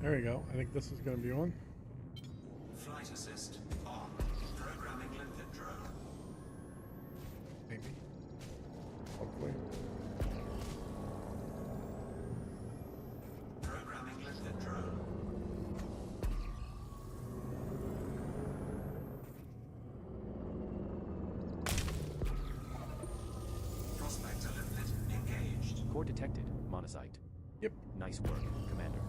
There we go. I think this is going to be one. Flight assist on. Programming limpet drone. Maybe. Hopefully. Programming limpet drone. Prospector limpet engaged. Core detected, monocyte. Yep. Nice work, Commander.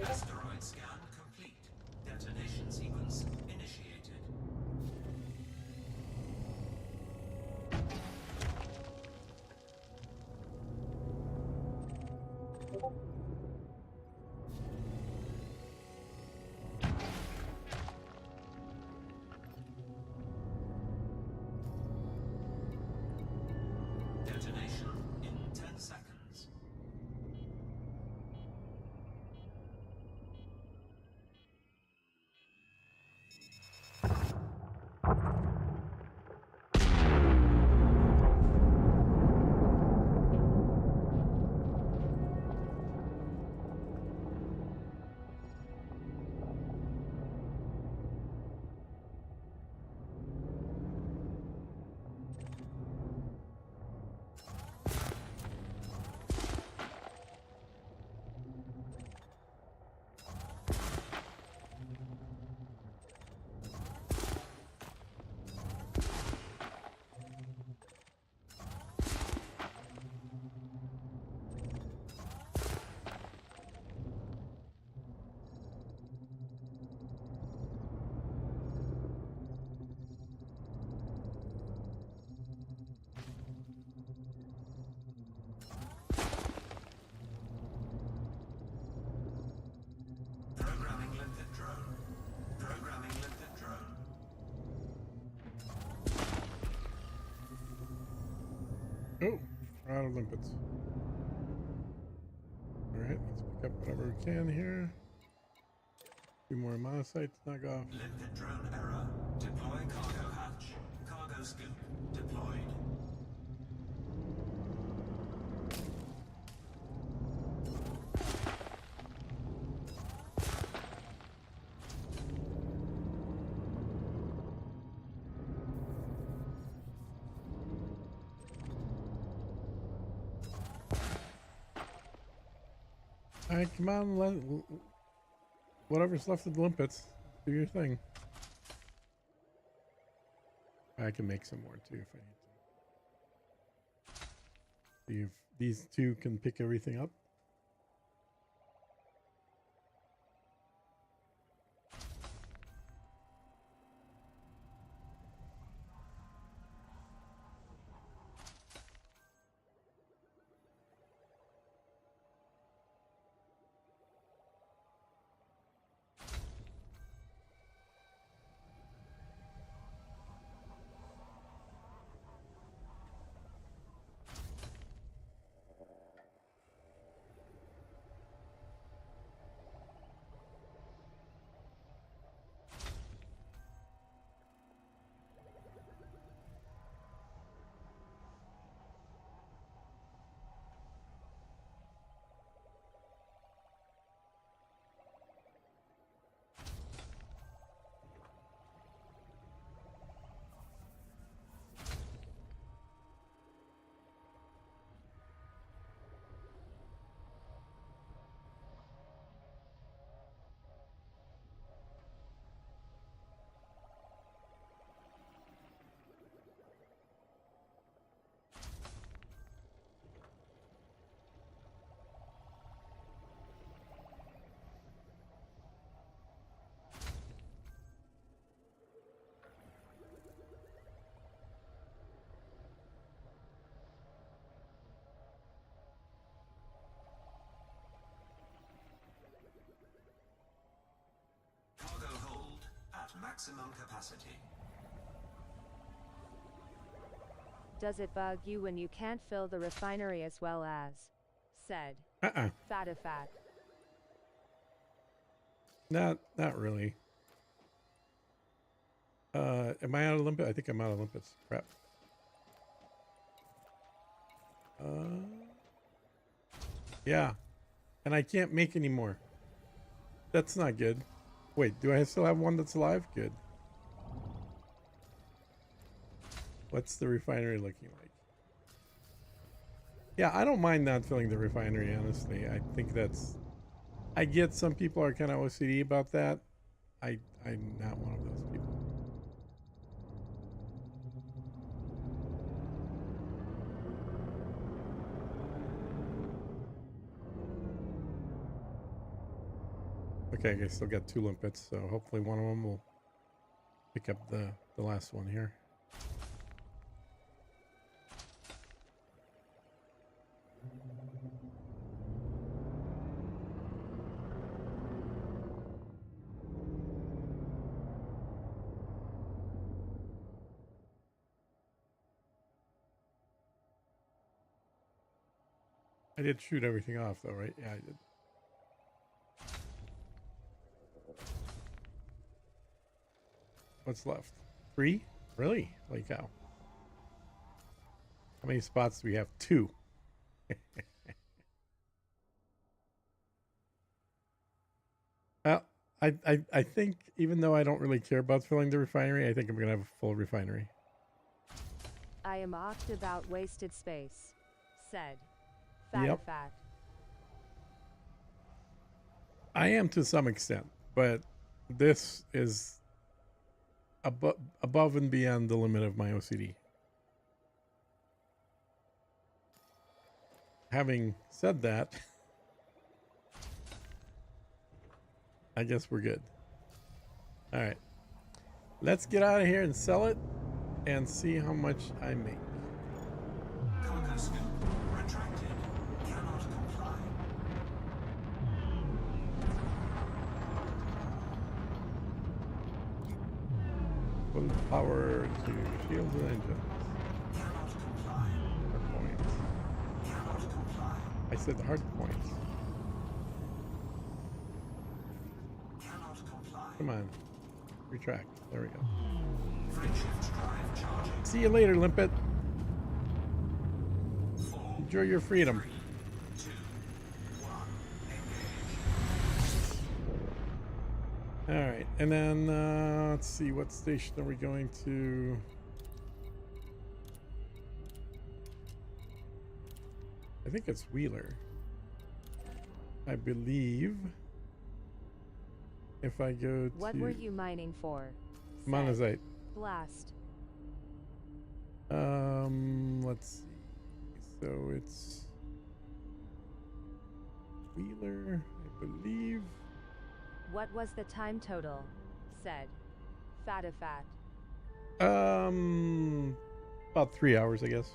Asteroid scan complete. Detonation sequence initiated. Detonation in 10 seconds. Programming limpet drone. Programming limpet drone. Oh, we're out of limpets. Alright, let's pick up whatever we can here. A few more monocytes knock off. Limpet drone error. Deploy cargo hatch. Cargo scoop deployed. Alright, come on, whatever's left of the limpets, do your thing. I can make some more too if I need to. See if these two can pick everything up. maximum capacity. Does it bug you when you can't fill the refinery as well as? Said. Fatifat. Not really. Am I out of limpet? I think I'm out of limpets. Crap. Yeah. And I can't make any more. That's not good. Wait, do I still have one that's alive? Good. What's the refinery looking like? Yeah, I don't mind not filling the refinery, honestly. I think that's... I get some people are kind of OCD about that. I'm not one of those people. Okay, I still got 2 limpets, so hopefully one of them will pick up the last one here. I did shoot everything off though, right? Yeah, I did. What's left? 3? Really? Holy cow. How many spots do we have? 2. Well, I think even though I don't really care about filling the refinery, I think I'm going to have a full refinery. I am oft about wasted space. Said. Yep. Fatifat. I am to some extent, but this is above and beyond the limit of my OCD. Having said that, I guess we're good. All right. Let's get out of here and sell it and see how much I make. Cargo scoop retracted. Cannot comply. Full power to shields and engines. Cannot comply. Hard points. Cannot comply. I said hard points. Cannot comply. Come on. Retract. There we go. Frameshift drive charging. See you later, Limpet. 4, Enjoy your freedom. 2, 1. Engage. All right, and then let's see, what station are we going to? I think it's Wheeler. I believe if I go to What were you mining for? Said. Monazite. Blast. Let's see. So it's Wheeler, I believe. What was the time total? Said. Fatifat. About 3 hours, I guess.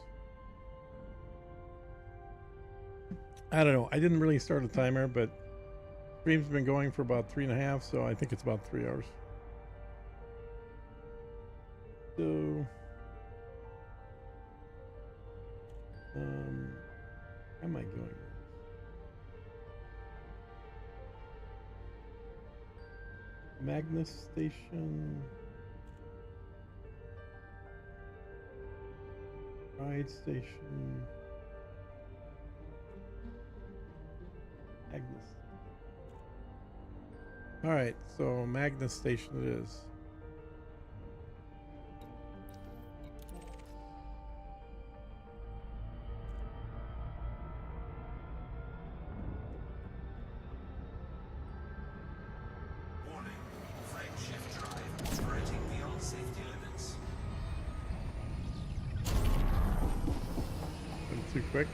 I don't know. I didn't really start a timer, but stream's been going for about 3.5, so I think it's about 3 hours. So, how am I going? Magnus Station. Ride Station. Magnus. Alright, so Magnus Station it is. Warning. Frameshift drive operating beyond safety limits. Went too quick.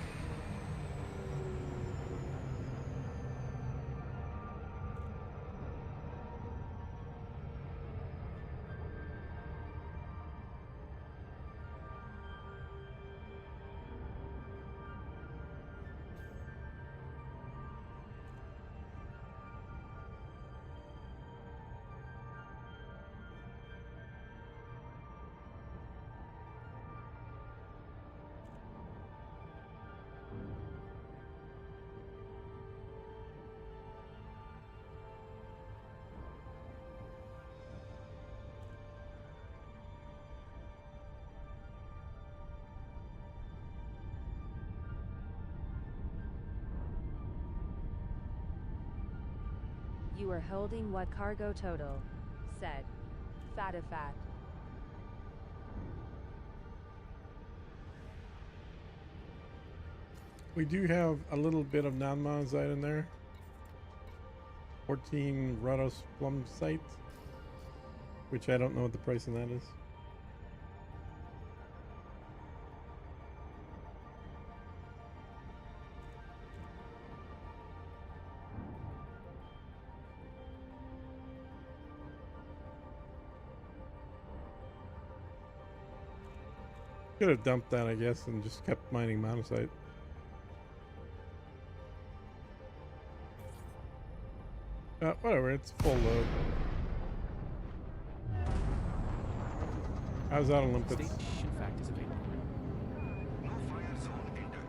you were holding what cargo total? Said. Fatifat. We do have a little bit of non-monazite in there. 14 Rados plum site, which I don't know what the price on that is. Could have dumped that, I guess, and just kept mining monazite. Whatever, it's full load. How's that Olympus? Station fact is available. No fire zone entered.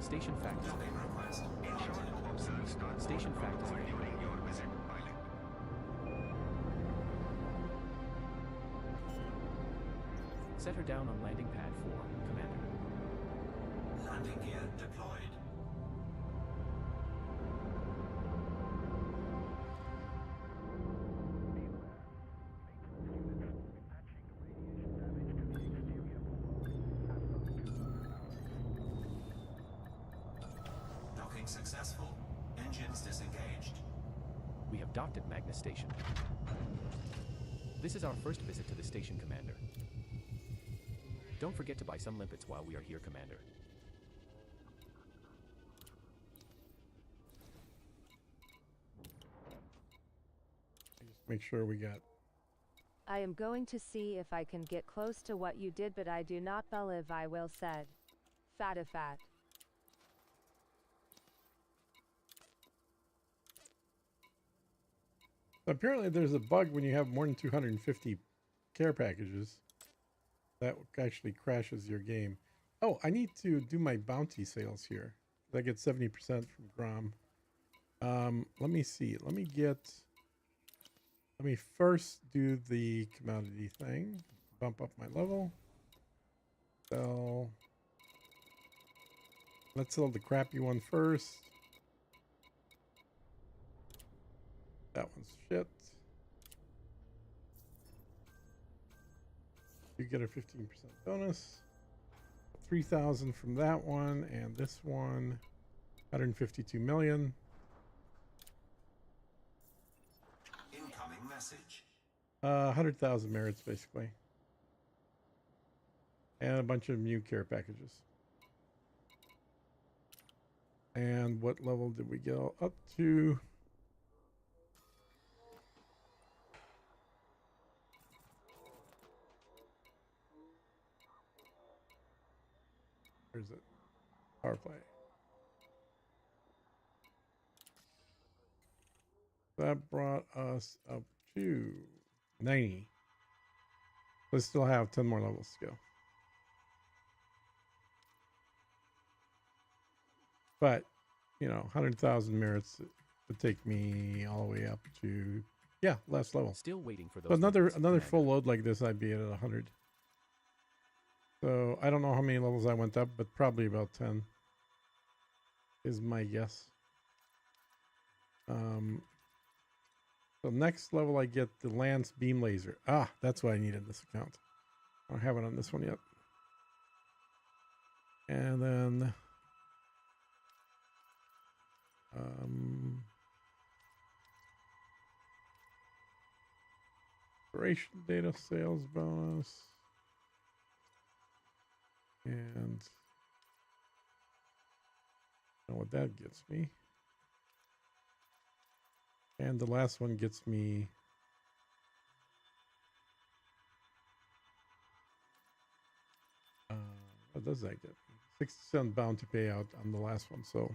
Station fact is Docking available. request. Ensure to observe starboard Station fact is protocol available. during your visit, pilot. Set her down on landing pad 4, Commander. Landing gear deployed. Docking successful. Engines disengaged. We have docked at Magnus Station. This is our first visit to the station, Commander. Don't forget to buy some limpets while we are here, Commander. Just make sure we got. I am going to see if I can get close to what you did, but I do not believe I will, said. Fatifat. Apparently, there's a bug when you have more than 250 care packages that actually crashes your game. Oh, I need to do my bounty sales here. I get 70% from Grom. Let me see. Let me first do the commodity thing. Bump up my level. Sell. Let's sell the crappy one first. That one's shit. You get a 15% bonus. 3,000 from that one, and this one, 152 million. Incoming message. 100,000 merits, basically. And a bunch of new care packages. And what level did we go up to? Where's it? Power play. That brought us up to 90. We still have 10 more levels to go. But, you know, 100,000 merits would take me all the way up to, yeah, last level. Still waiting for those. So another limpets, another Commander. full load like this, I'd be at 100. So I don't know how many levels I went up, but probably about 10 is my guess. So next level I get the Lance Beam Laser. Ah, that's what I need in this account. I don't have it on this one yet. And then operation data sales bonus. And I know what that gets me. And the last one gets me what does that get me? 60% bounty payout on the last one. So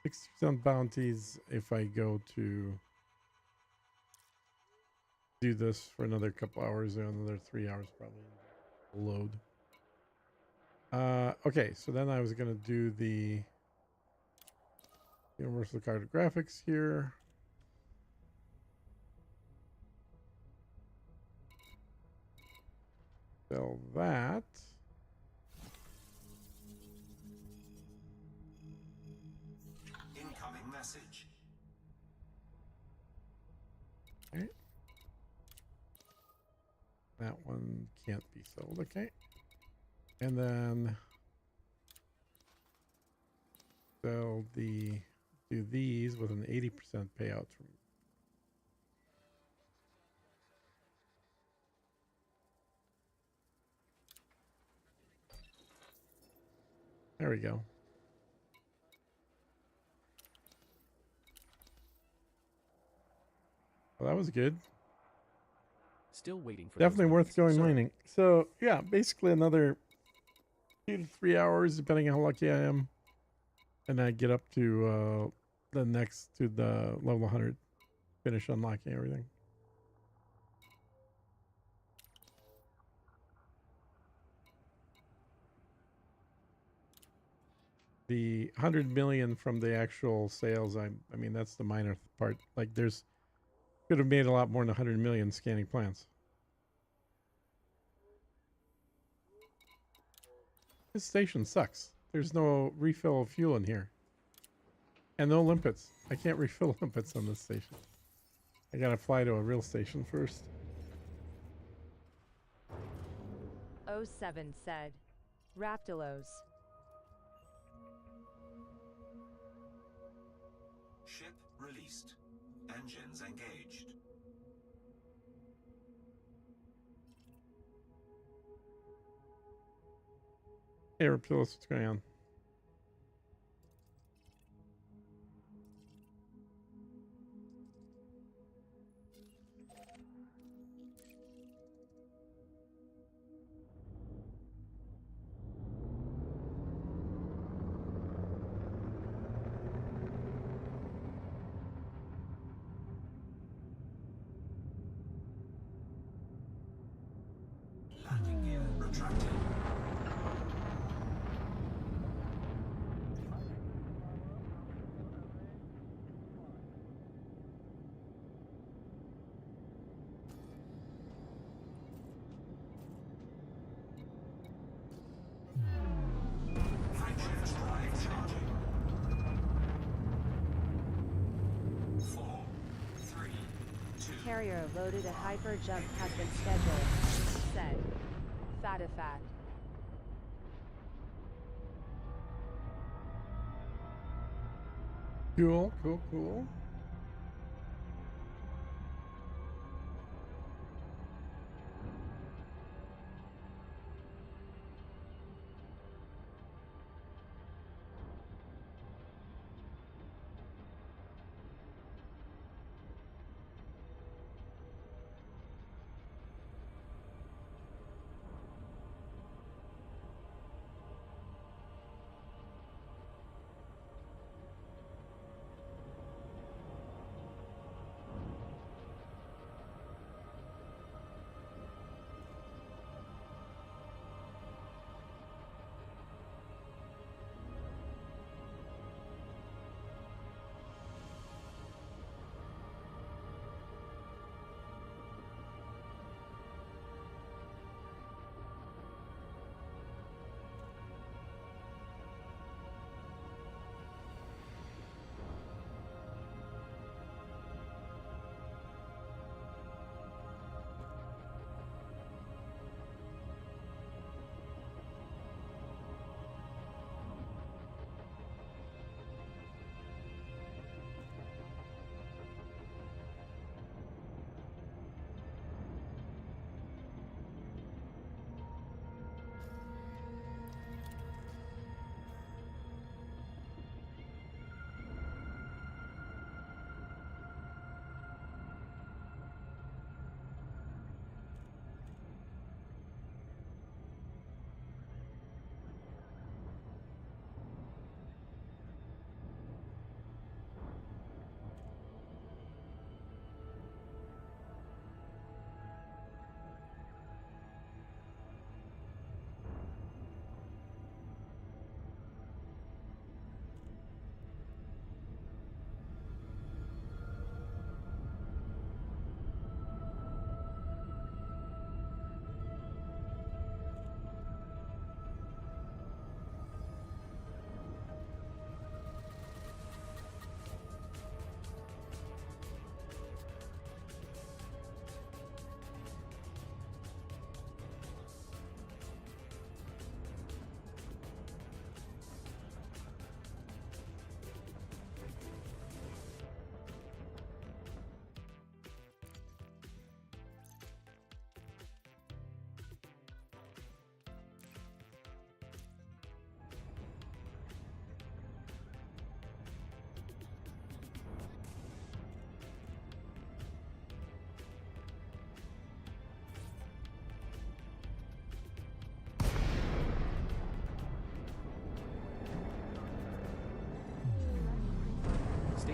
60% bounties if I go to do this for another couple hours or another 3 hours probably load. Okay, so then I was gonna do the universal cartographics here. Sell that. Incoming message. and can't be sold. Okay. And then sell do these with an 80% payout from. There we go. Well, that was good. Still waiting for Definitely those worth notes, going sir. mining. So yeah, basically another 2 to 3 hours, depending on how lucky I am, and I get up to the level 100, finish unlocking everything. The 100 million from the actual sales, I mean that's the minor part. Like could have made a lot more than 100 million scanning plants. This station sucks. There's no refill of fuel in here. And no limpets. I can't refill limpets on this station. I gotta fly to a real station first. O7 said. Raptilos. Ship released. Engines engaged. Hey, Raptilos, what's going on? Landing gear retracted. Crankshaft drive charging. 4, 3, 2. Carrier loaded a hyper jump has been scheduled. Said. Fatifat. Cool, cool, cool.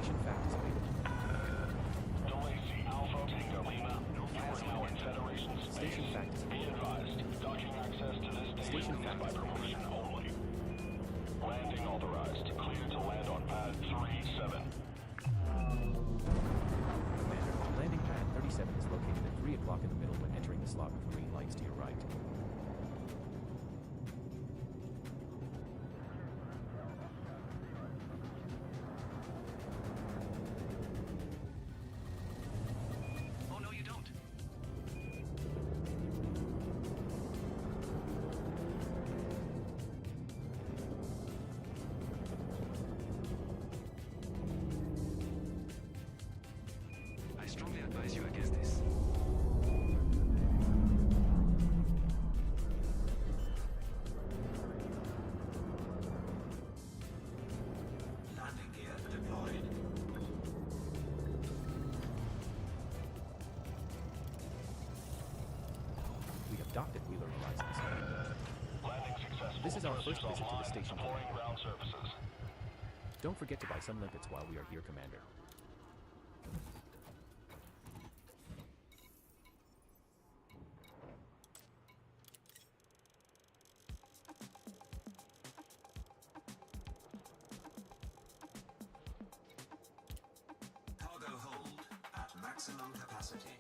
Station fact is available. Delay Alpha Tango Lima. You are now in Federation space. Station fact is Be available. advised, docking access to this Station station is fact by is available. permission only. Landing authorized. Clear to land on pad 37. Commander, landing pad 37 is located at 3 o'clock in the middle when entering the slot with green lights to your right. Oh, no, you don't. I strongly advise you against this. Landing gear deployed. We have docked at Wheeler Horizons. Landing successful. This is our first Thrusters visit to the online. station. Deploying ground surfaces. Don't forget to buy some limpets while we are here, Commander. Cargo hold at maximum capacity.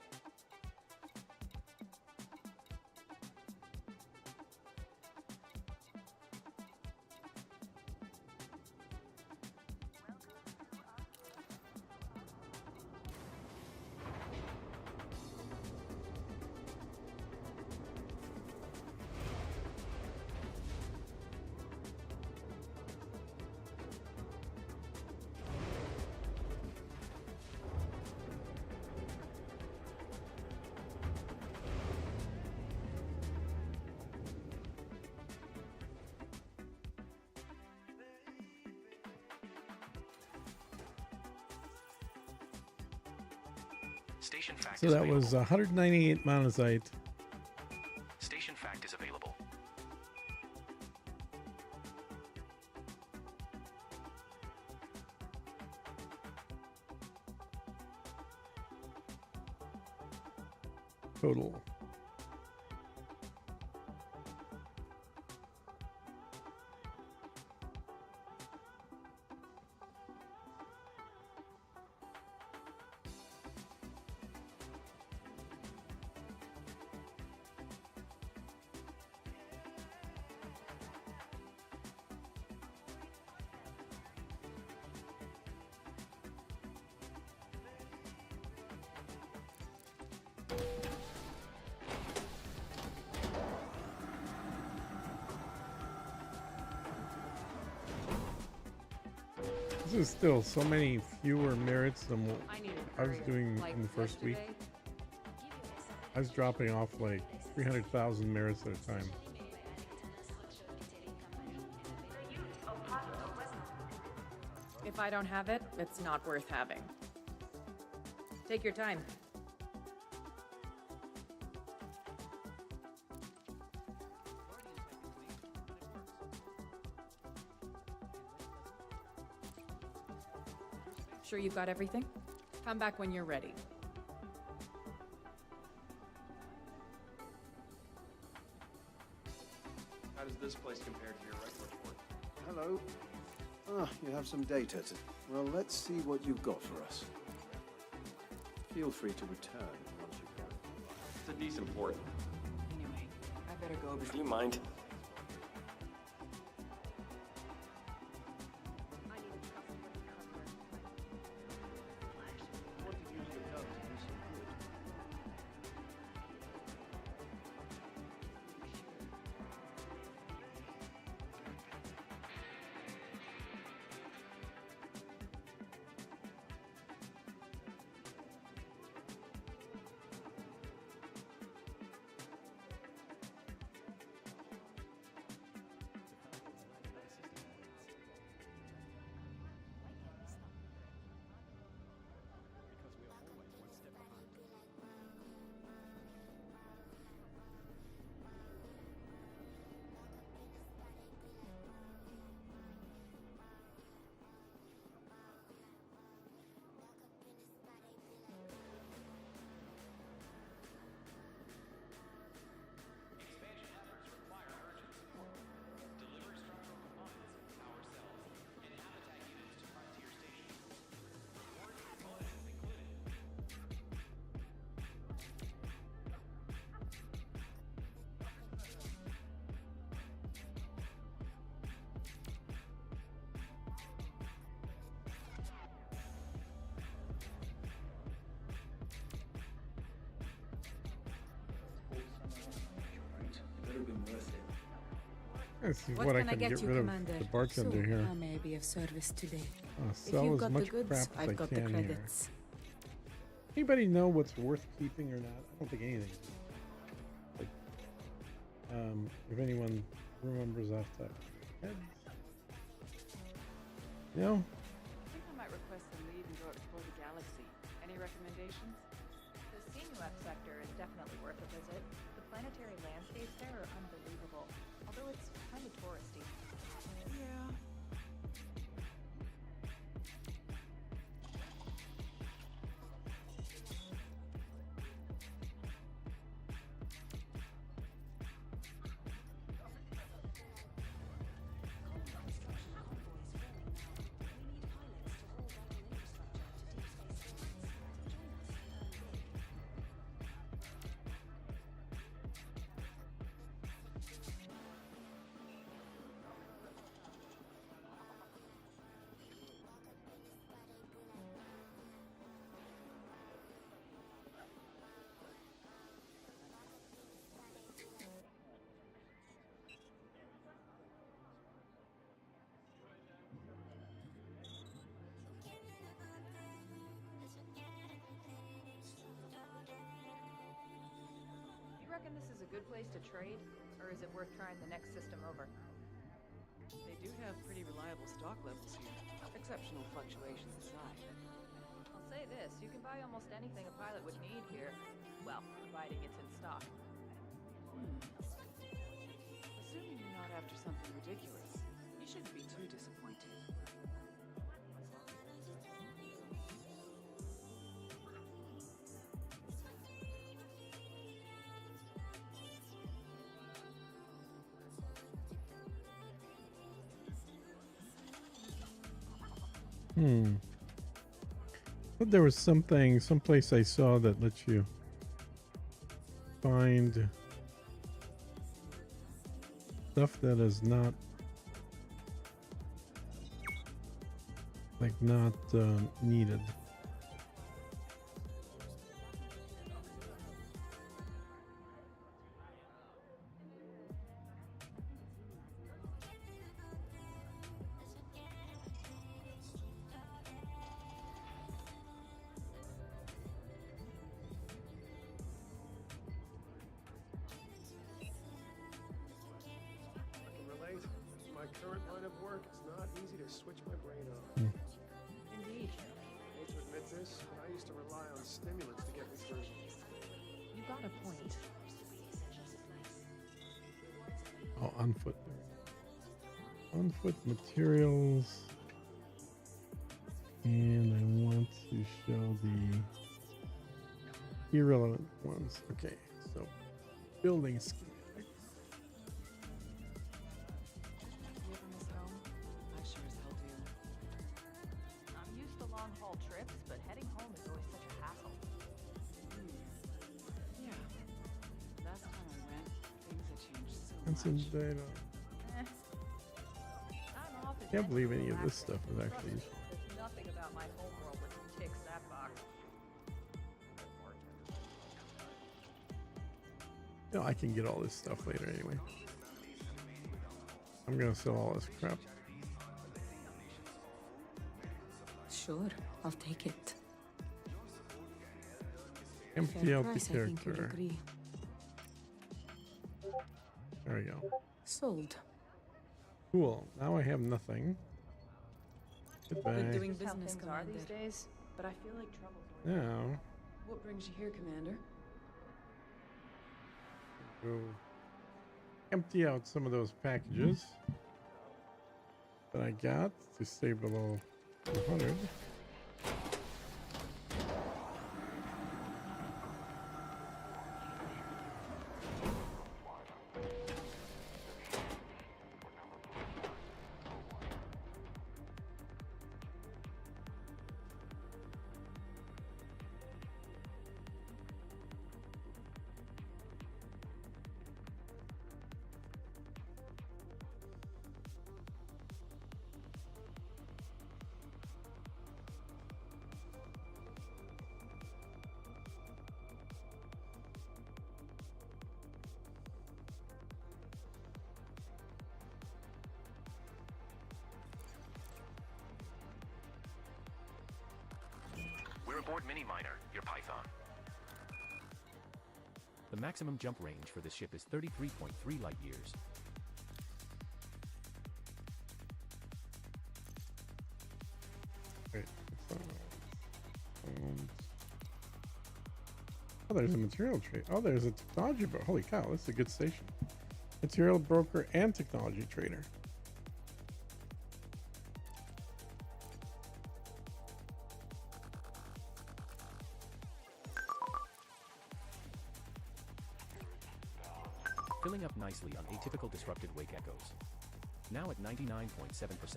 Station fact So is that available. was 198 monazite. Station fact is available. Total. This is still so many fewer merits than what I was doing in the first week. I was dropping off like 300,000 merits at a time. If I don't have it, it's not worth having. Take your time. Sure you've got everything? Come back when you're ready. How does this place compare to your regular port? Hello. You have some data to... Well, let's see what you've got for us. Feel free to return once you've got it. It's a decent port. Anyway, I better go Do you mind? What did you have done to do so good? Let's see What what I can I can get get you, rid of Commander? the bartender So, here. how may I be of service today? If Sell you've as got the much goods, crap as I I've got the can here. credits. Anybody know what's worth keeping or not? I don't think anything. Like, if anyone remembers off the top of their head. No? I think I might request a leave and go explore the galaxy. Any recommendations? The Sinuep sector is definitely worth a visit. The planetary landscapes there are unbelievable, although it's kind of touristy. Yeah. You reckon this is a good place to trade, or is it worth trying the next system over? They do have pretty reliable stock levels here. Exceptional fluctuations aside. I'll say this, you can buy almost anything a pilot would need here. Well, providing it's in stock. Assuming you're not after something ridiculous, you shouldn't be too disappointed. But there was something, someplace I saw that lets you find stuff that is not needed. I can relate. My current line of work, it's not easy to switch my brain off. Indeed. I hate to admit this, but I used to rely on stimulants to get me through. You got a point. Oh, on foot. On foot materials. And I want to show the irrelevant ones. Okay, so building schematics. You ever miss home? I sure as hell do. I'm used to long-haul trips, but heading home is always such a hassle. Yeah. Last time I went, things had changed so That's much. some data. Time off is Can't believe meant to any of this relax. stuff is actually. Trust me, there's nothing about my homeworld that ticks that box. No, I can get all this stuff later anyway. I'm gonna sell all this crap. Sure, I'll take it. Empty Fair out the price, I think you'll character. agree. There we go. Sold. Cool. Now I have nothing. Goodbye. Good doing Just how business, things are Commander. these days, but I feel like trouble's Now What brings you here, Commander? go empty out some of those packages that I got to stay below 200. aboard Mini Miner, your Python. The maximum jump range for this ship is 33.3 light years. Wait, oh, there's a material trade. Oh, there's a technology broker. Holy cow, this is a good station. Material broker and technology trader. Filling up nicely on atypical disrupted wake echoes. Now at 99.7%.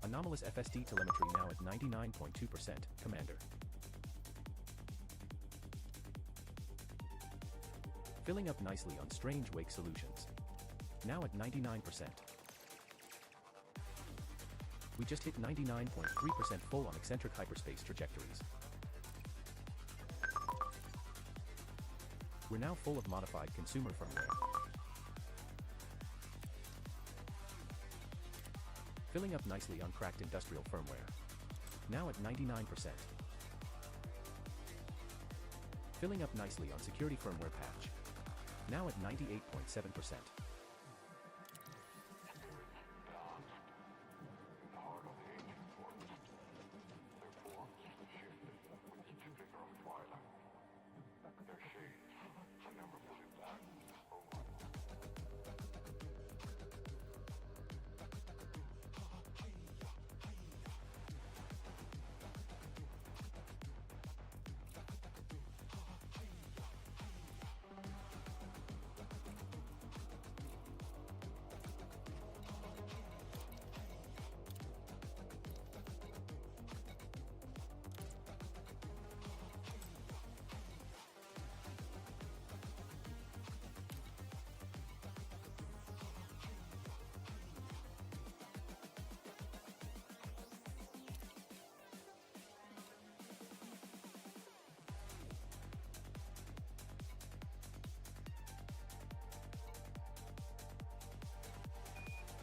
Anomalous FSD telemetry now at 99.2%, Commander. Filling up nicely on strange wake solutions. Now at 99%. We just hit 99.3% full on eccentric hyperspace trajectories. We're now full of modified consumer firmware. Filling up nicely on cracked industrial firmware. Now at 99%. Filling up nicely on security firmware patch. Now at 98.7%.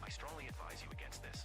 I strongly advise you against this.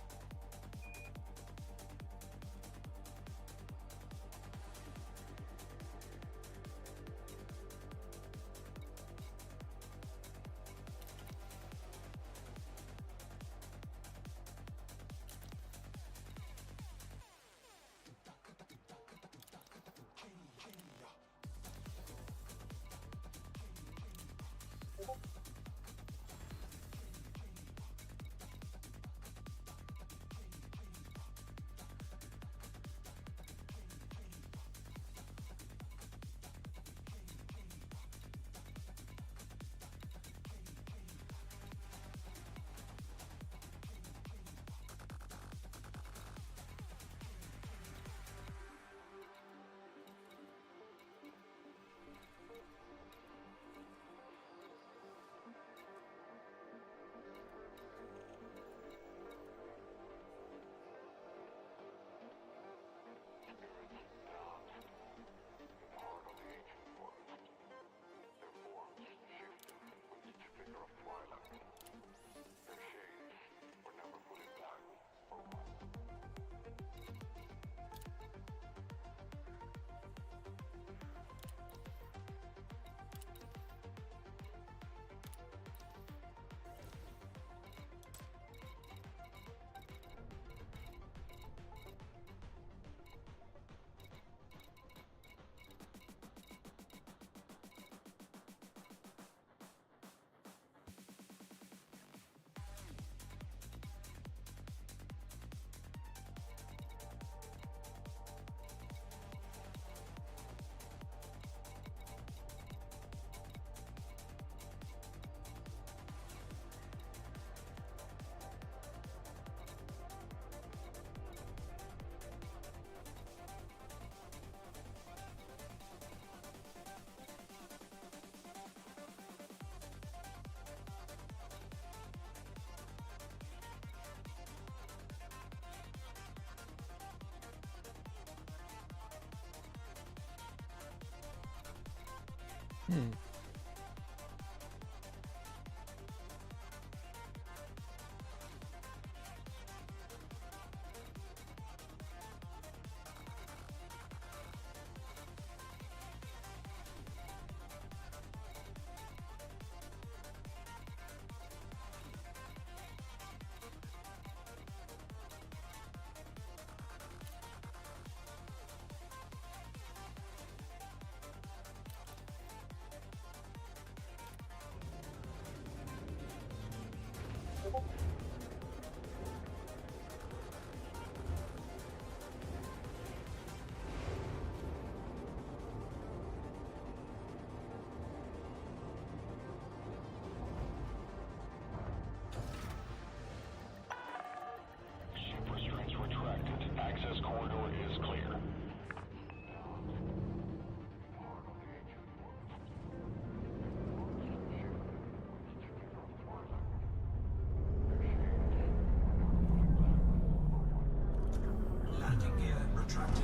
retracted.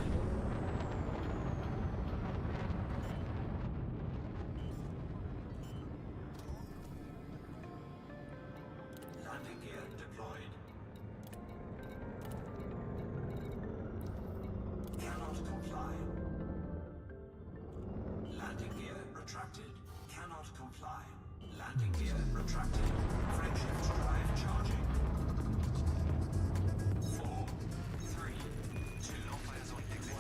Landing gear deployed. Cannot comply. Landing gear retracted. Cannot comply. Landing gear retracted. Frameshift drive charging. 4, 3, 2, 1. Engage.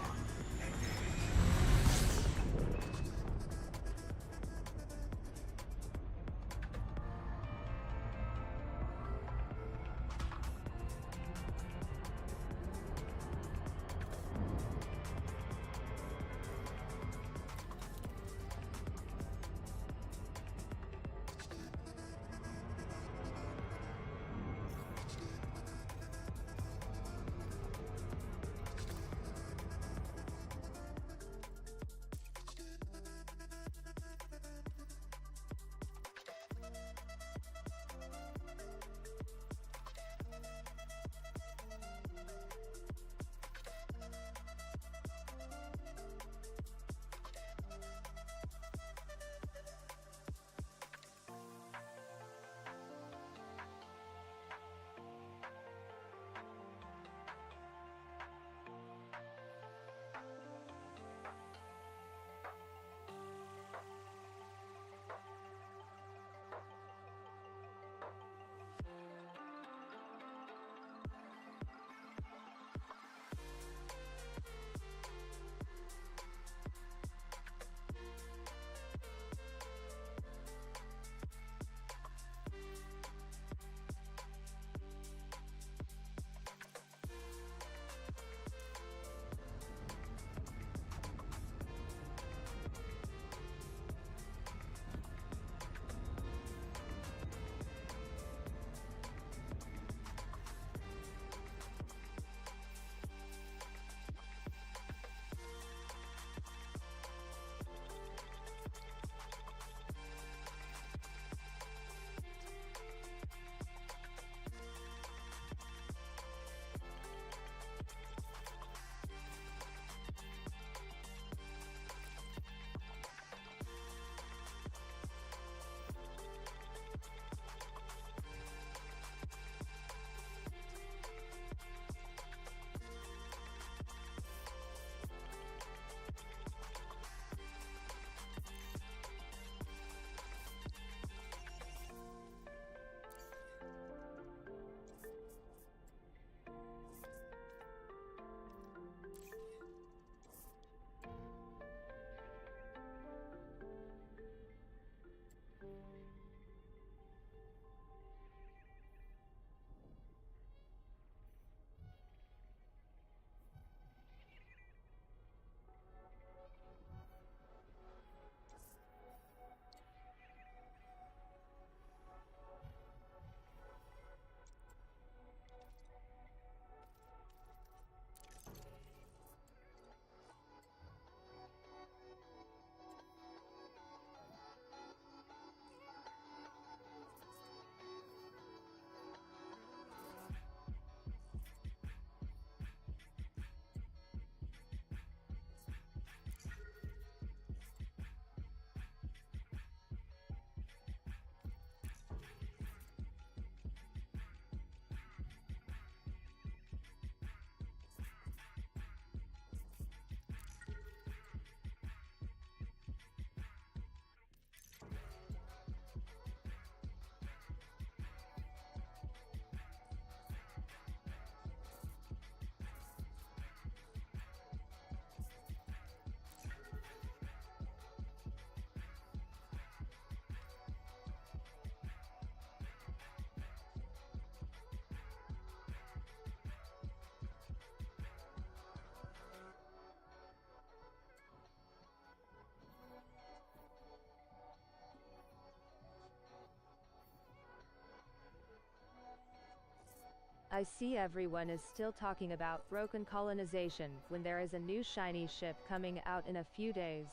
I see everyone is still talking about broken colonization when there is a new shiny ship coming out in a few days.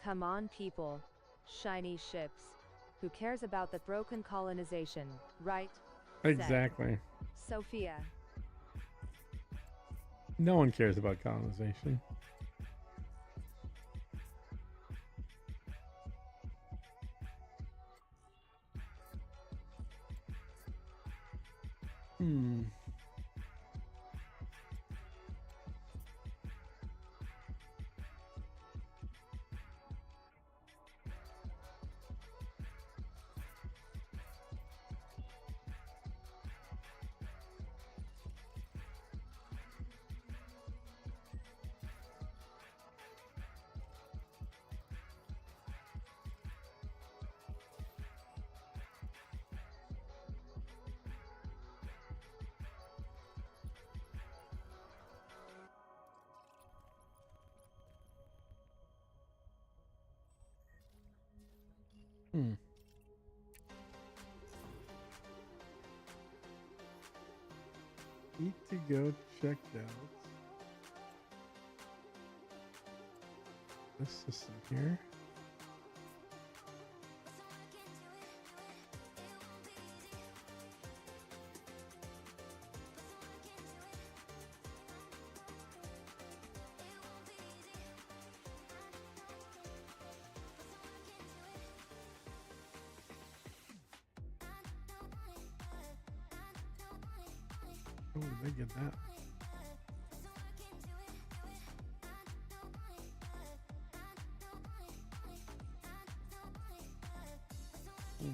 Come on people. Shiny ships. Who cares about the broken colonization, right? Exactly. Sophia. No one cares about colonization. Hmm. Hmm. Need to go check out this system here. Oh, did I get that? Hmm.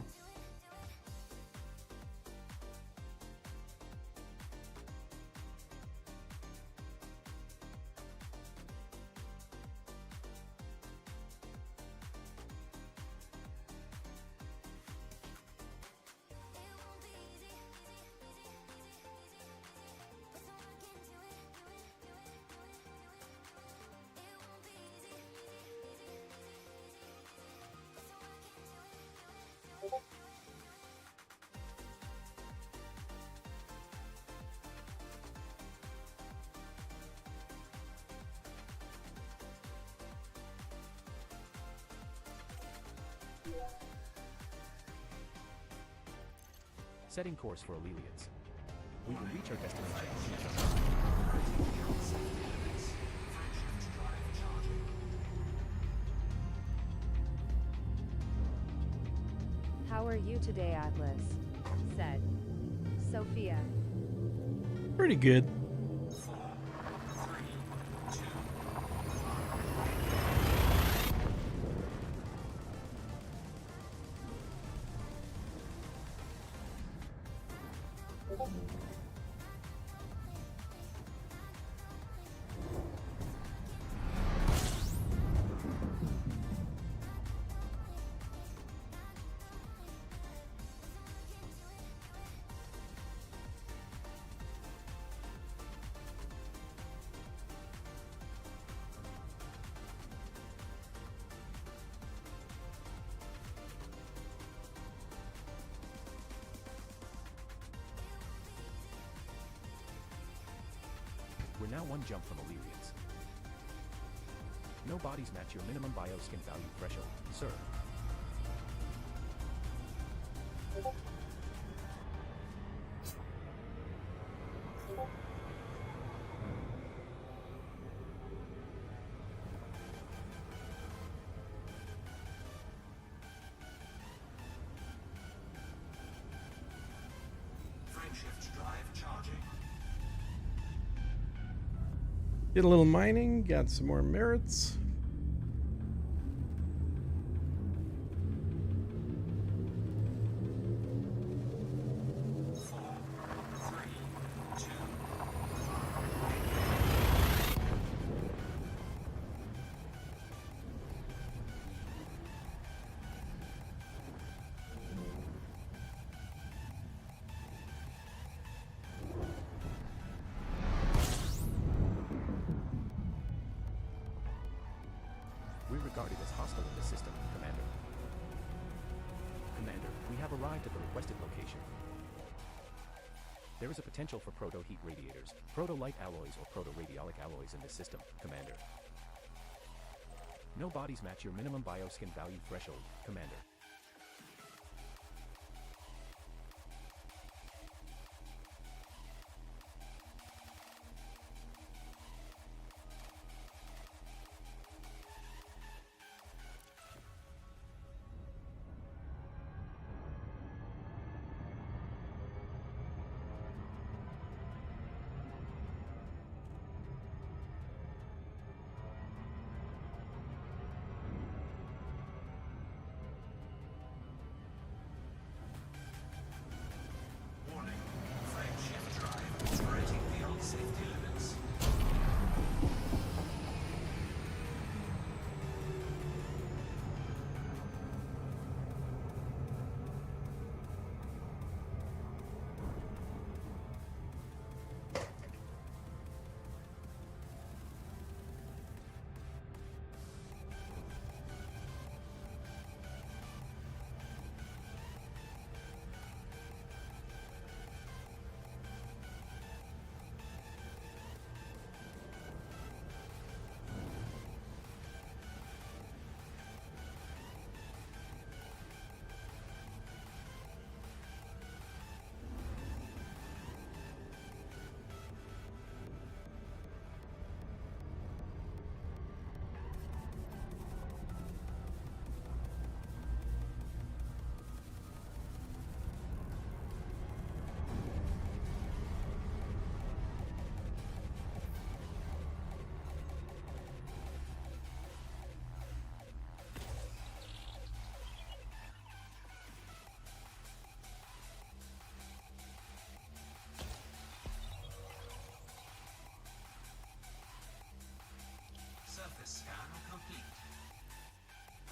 Setting course for Alelians. We will reach our destination. How are you today, Atlas? Said Sophia. Pretty good. We're now one jump from Illyrians. No bodies match your minimum bioskin value threshold, sir. Frameshift drive charging. Did a little mining, got some more merits. We're regarded as hostile in the system, Commander. Commander, we have arrived at the requested location. There is a potential for proto-heat radiators, proto-light alloys, or proto-radiolic alloys in this system, Commander. No bodies match your minimum bioskin value threshold, Commander.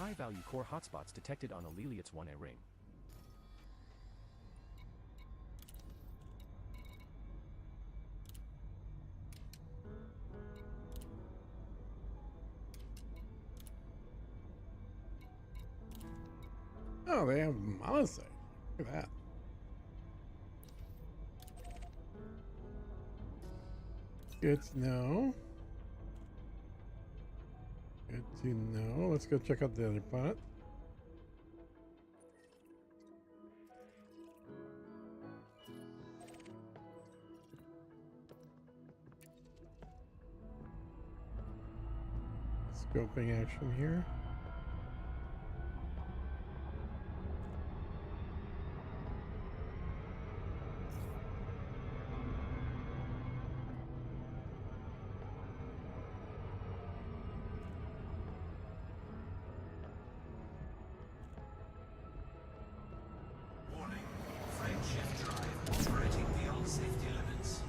High-value core hotspots detected on Aleliat's 1A ring. Oh, they have monosite. Look at that. Good to know. Good to know. Let's go check out the other planet. Scoping action here. Warning. Frame shift drive operating beyond safety limits.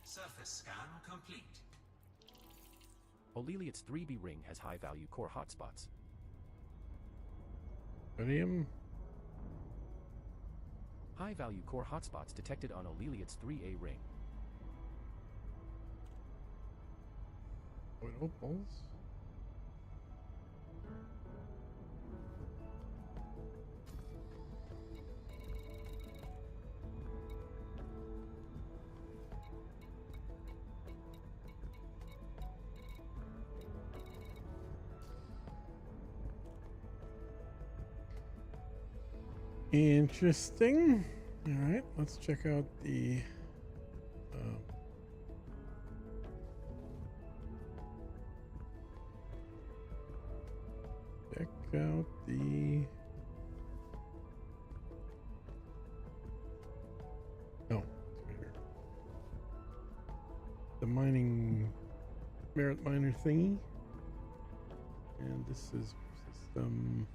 Surface scan complete. Aleliat's 3B ring has high-value core hotspots. Sodium. High-value core hotspots detected on Aleliat's 3A ring. What opals? Interesting. All right, let's check out the check out the no, it's right here. The mining merit miner thingy, and this is system.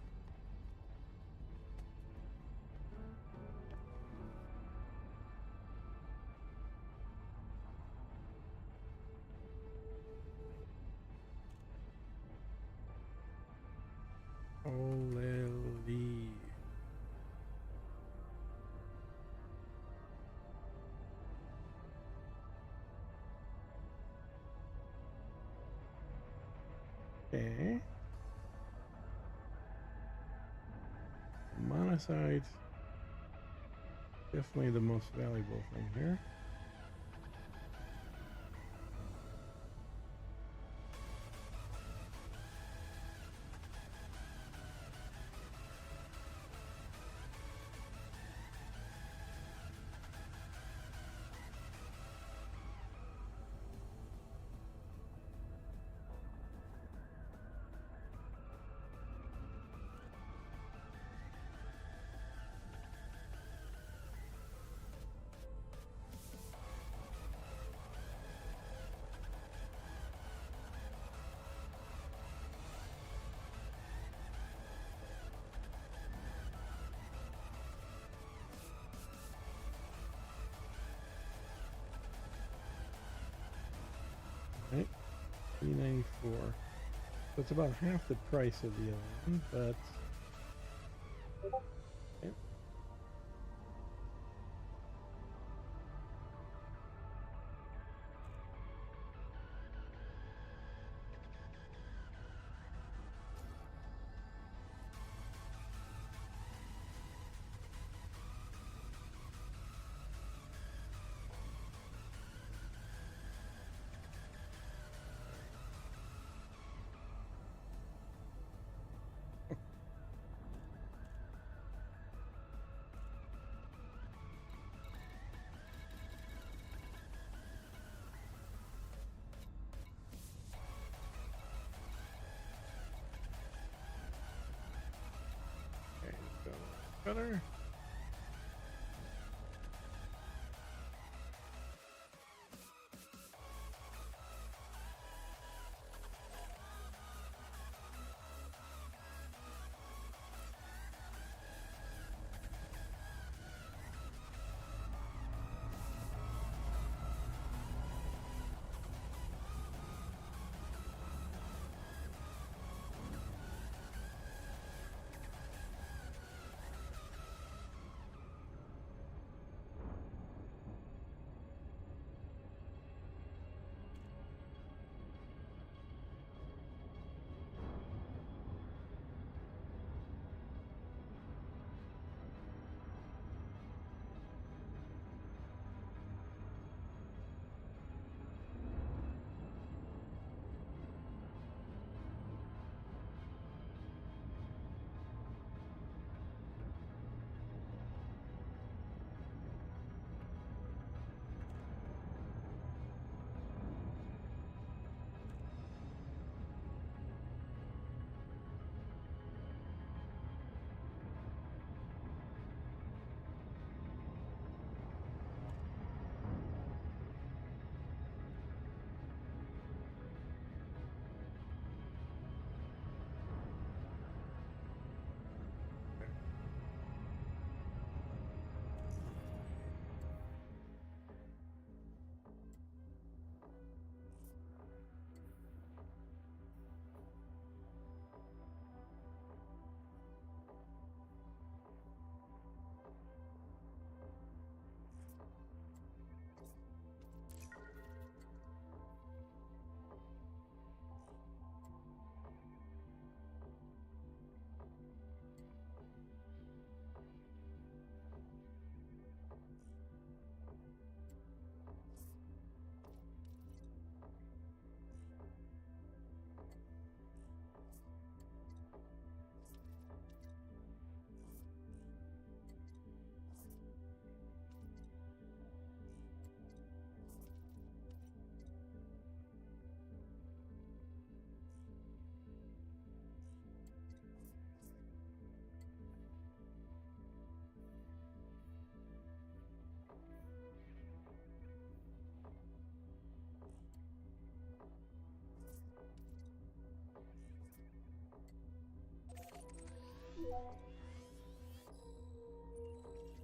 Oleli. Okay. Monocyte. Definitely the most valuable thing here. Right, 394. So it's about half the price of the other one, but okay. better.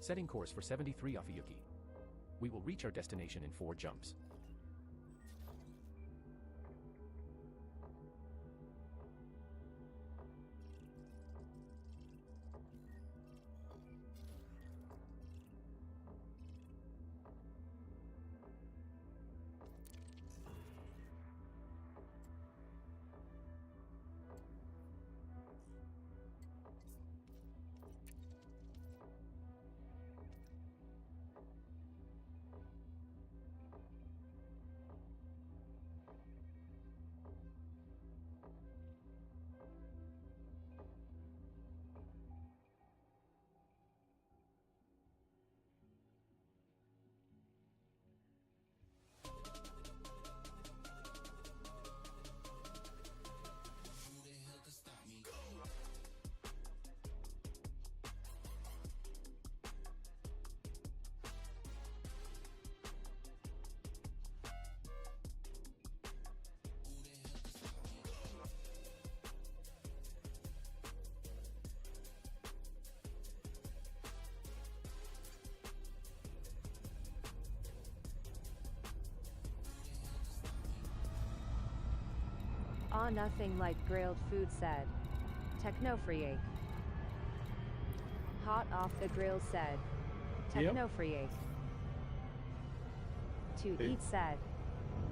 Setting course for 73 Afiyuki. We will reach our destination in 4 jumps. Ah, nothing like grilled food, said Technofreak. Hot off the grill, said Yep. Technofreak. To Hey. eat, said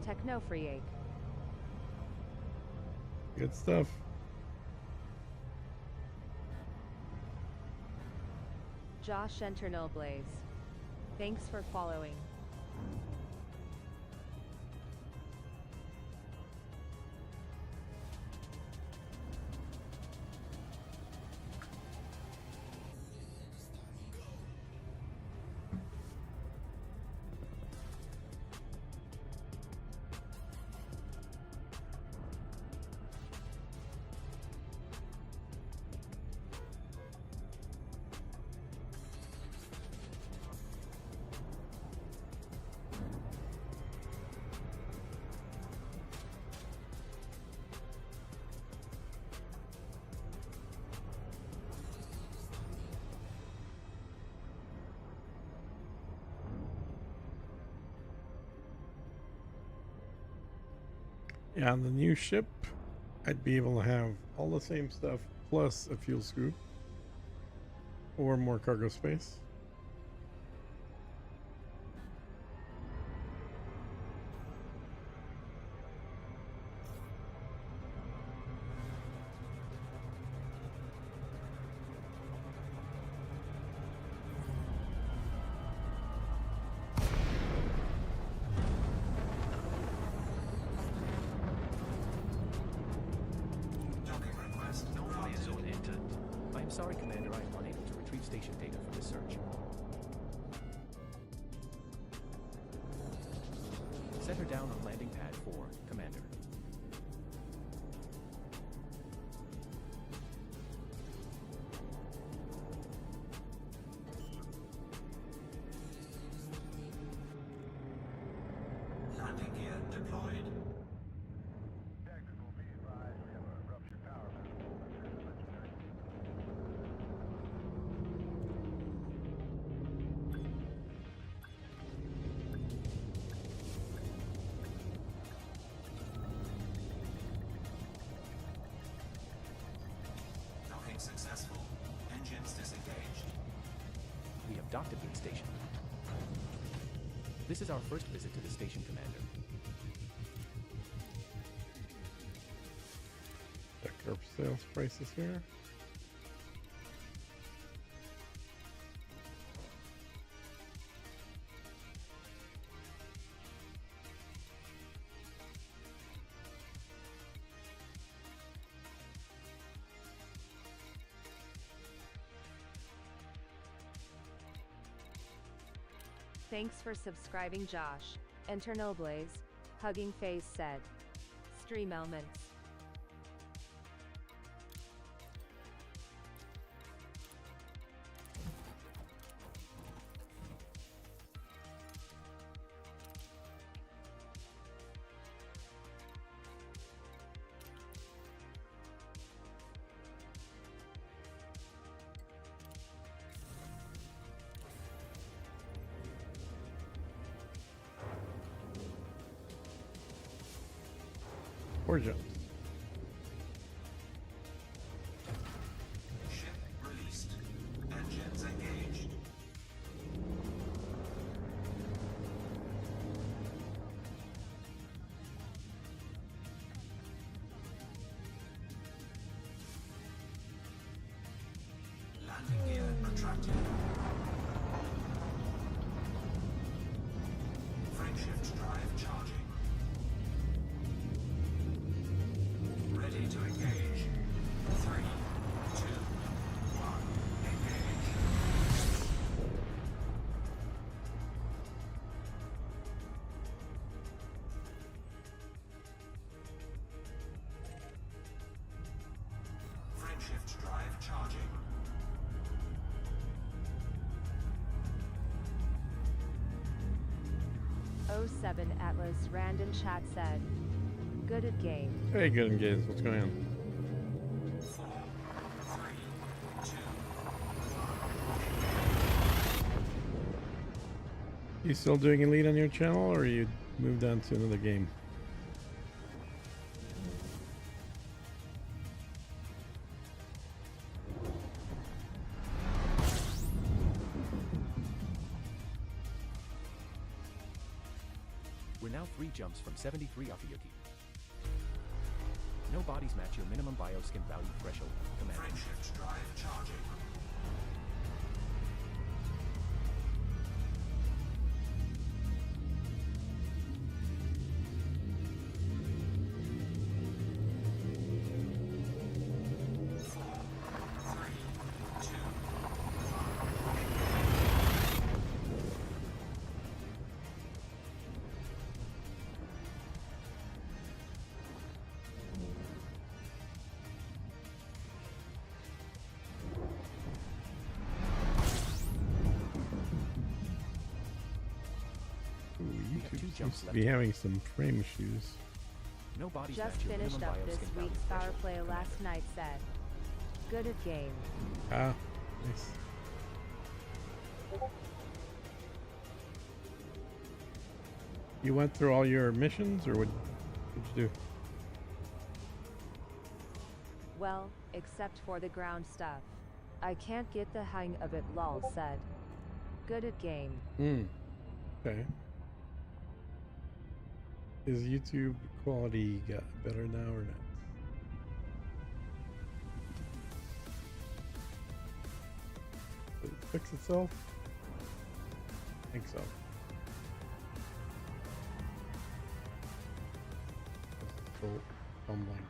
Technofreak. Good stuff. Josh Eternal Blaze. Thanks for following. Yeah, on the new ship, I'd be able to have all the same stuff plus a fuel scoop or more cargo space. Anomaly zone entered. I am sorry, Commander, I am unable to retrieve station data for this search. Set her down on landing pad 4, Commander. Landing gear deployed. Docking successful. Engines disengaged. We have docked at the station. This is our first visit to the station, Commander. Check our sales prices here. Thanks for subscribing, Josh. Internal Blaze, Hugging Face said. Stream elements. Or jumps. Ship released. Engines engaged. Landing gear retracted. Frameshift drive charging. Ready to engage. 3, 2, 1, engage. Frameshift drive charging. O7 Atlas Rand in chat said. Good at game. Hey, good engaged. What's going on? 4, 3, 2. You still doing Elite on your channel, or you moved on to another game? We're now 3 jumps from 73 Afiyuki. No bodies match your minimum bioskin value threshold, Commander. Frameshift drive charging. Seems to be having some frame issues. No bodies Just match your finished minimum up this bioskin value week's power threshold, play Commander. last night said. Good at game. Ah, nice. You went through all your missions, or what'd you do? well, except for the ground stuff. I can't get the hang of it, lol said. Good at game. Okay. Is YouTube quality got better now or not? Did it fix itself? I think so. It's still tumbling.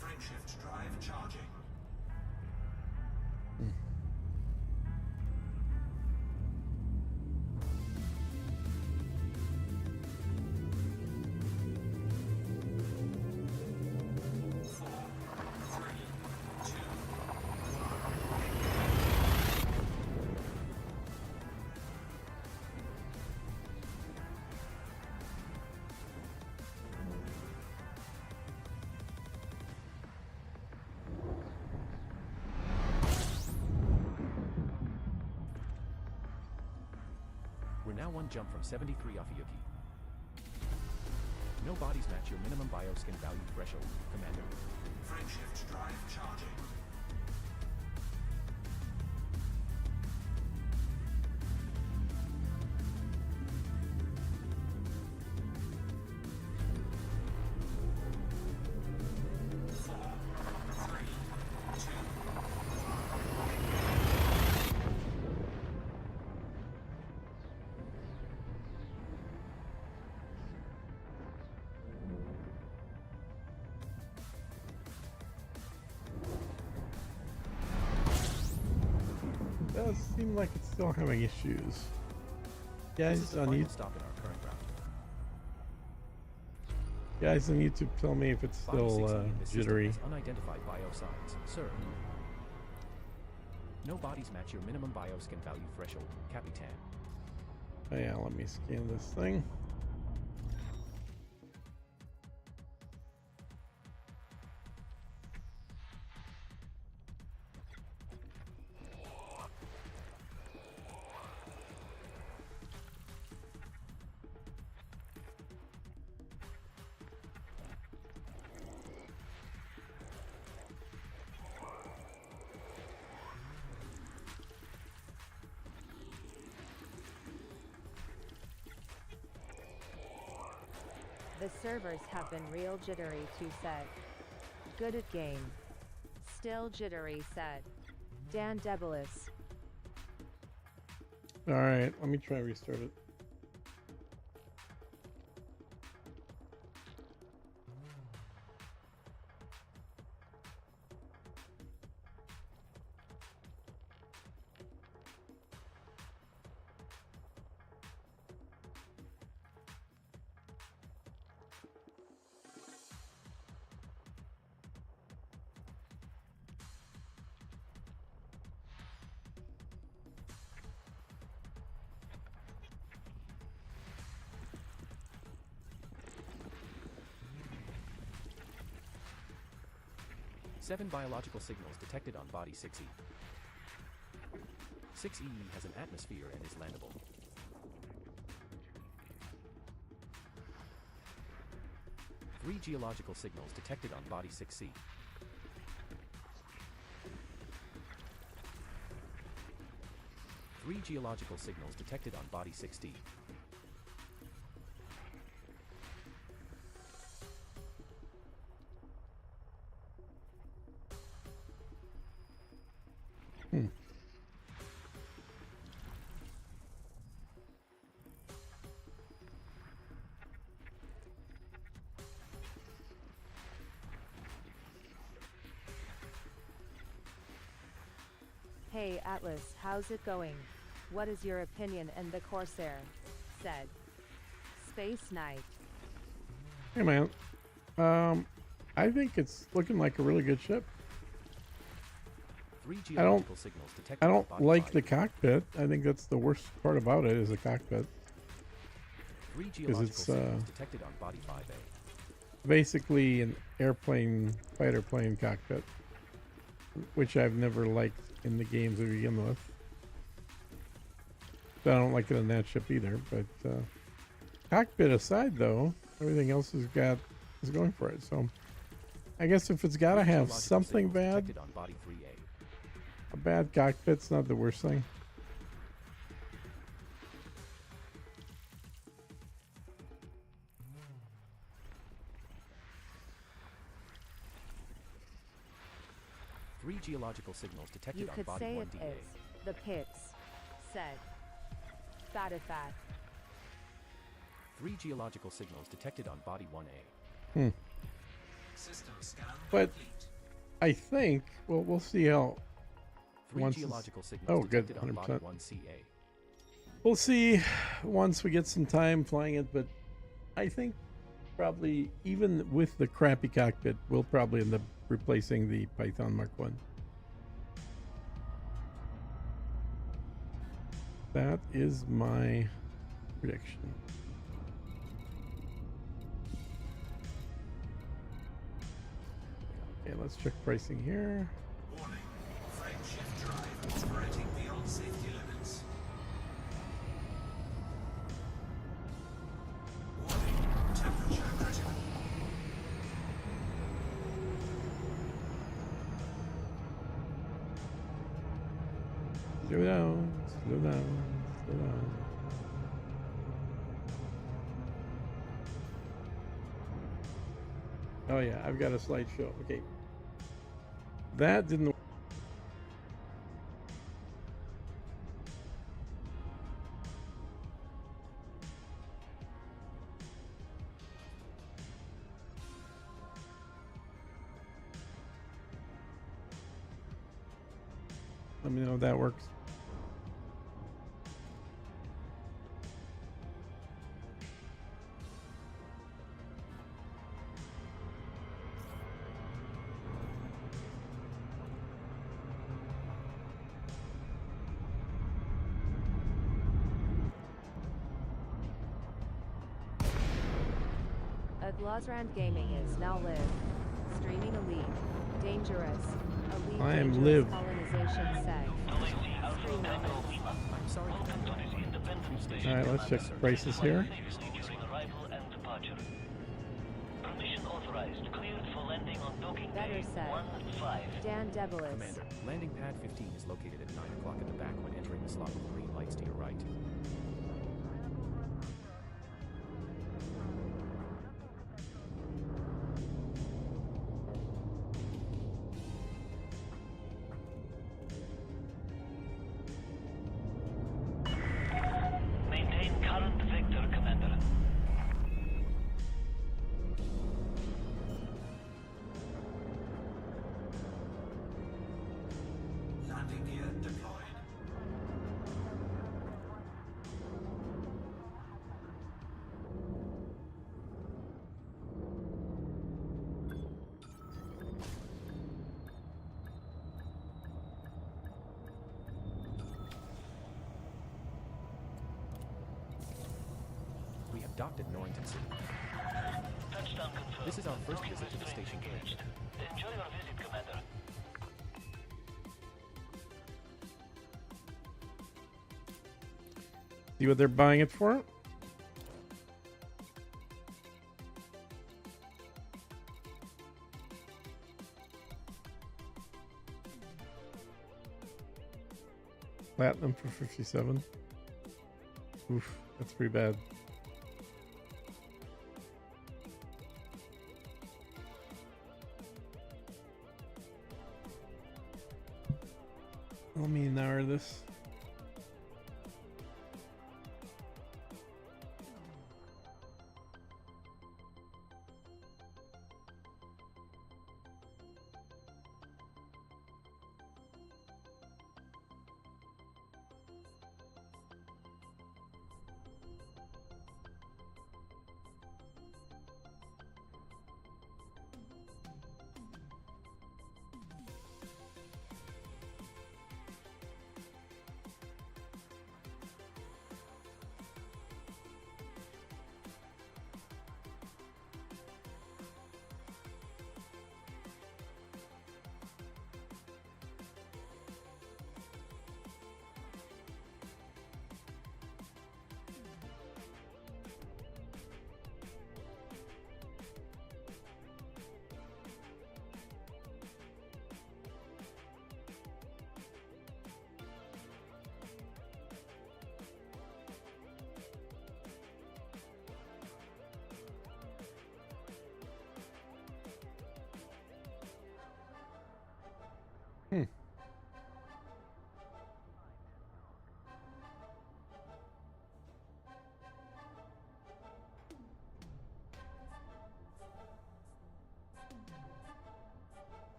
Frameshift drive charging. We're now one jump from 73 off Yuki. No bodies match your minimum bioskin value threshold, Commander. Frameshift drive charging. Does seem like it's still having issues. This is Guys the on final YouTube, stop in our current route. guys on YouTube, tell me if it's Body still 60 in this system jittery. has unidentified biosigns, sir. No bodies match your minimum bioskin value threshold, Capitan. Oh yeah, let me scan this thing. The servers have been real jittery too said. Good at game. Still jittery said. Dan Debelis. Alright, let me try restart it. Seven biological signals detected on body 6E. 6E has an atmosphere and is landable. Three geological signals detected on body 6C. Three geological signals detected on body 6D. Hey Atlas, how's it going? What is your opinion? And the Corsair said. Space Knight. Hey man, I think it's looking like a really good ship. 3 I don't, geological signals detected I on don't body like 5. the cockpit. I think that's the worst part about it is the cockpit. 3 Because geological it's signals detected on body 5A. basically an airplane, fighter plane cockpit, which I've never liked in the games to begin with. So I don't like it in that ship either. But cockpit aside, though, everything else is going for it. So I guess if it's got to have something bad, Detected on body 3A. a bad cockpit's not the worst thing. Three geological signals detected You on could body say 1DA. it is. The pits. Said. Fatifat. 3 geological signals detected on body 1A. Hmm. System scan But complete. I think, well, we'll see how. 3 once it's- geological signals oh, good, detected on body 100%. 1CA. We'll see once we get some time flying it, but I think probably even with the crappy cockpit, we'll probably end up replacing the Python Mark 1. That is my prediction. Okay, let's check pricing here. Warning. Frame shift drive operating beyond safety limits. Warning. Temperature critical. Slow down, slow down, slow down. Oh yeah, I've got a slideshow. Okay. That didn't. Let me know if that works. Glosrand Gaming is now live. Streaming elite. Dangerous. Elite I am dangerous live. colonization seg. Stream elements. I'm sorry to interrupt. All right, let's check the prices here. Permission authorized. Cleared for landing on docking Better bay said. 1-5. Dan Debelis. Commander, landing pad 15 is located at 9 o'clock at the back when entering the slot with green lights to your right. Maintain current vector, Commander. Landing gear deployed. We have docked at Norrington City. Touchdown confirmed. This is our first Docking visit to the restraints station, engaged. Commander. Enjoy your visit, Commander. See what they're buying it for? Platinum for 57. Oof, that's pretty bad. Let me narrow this.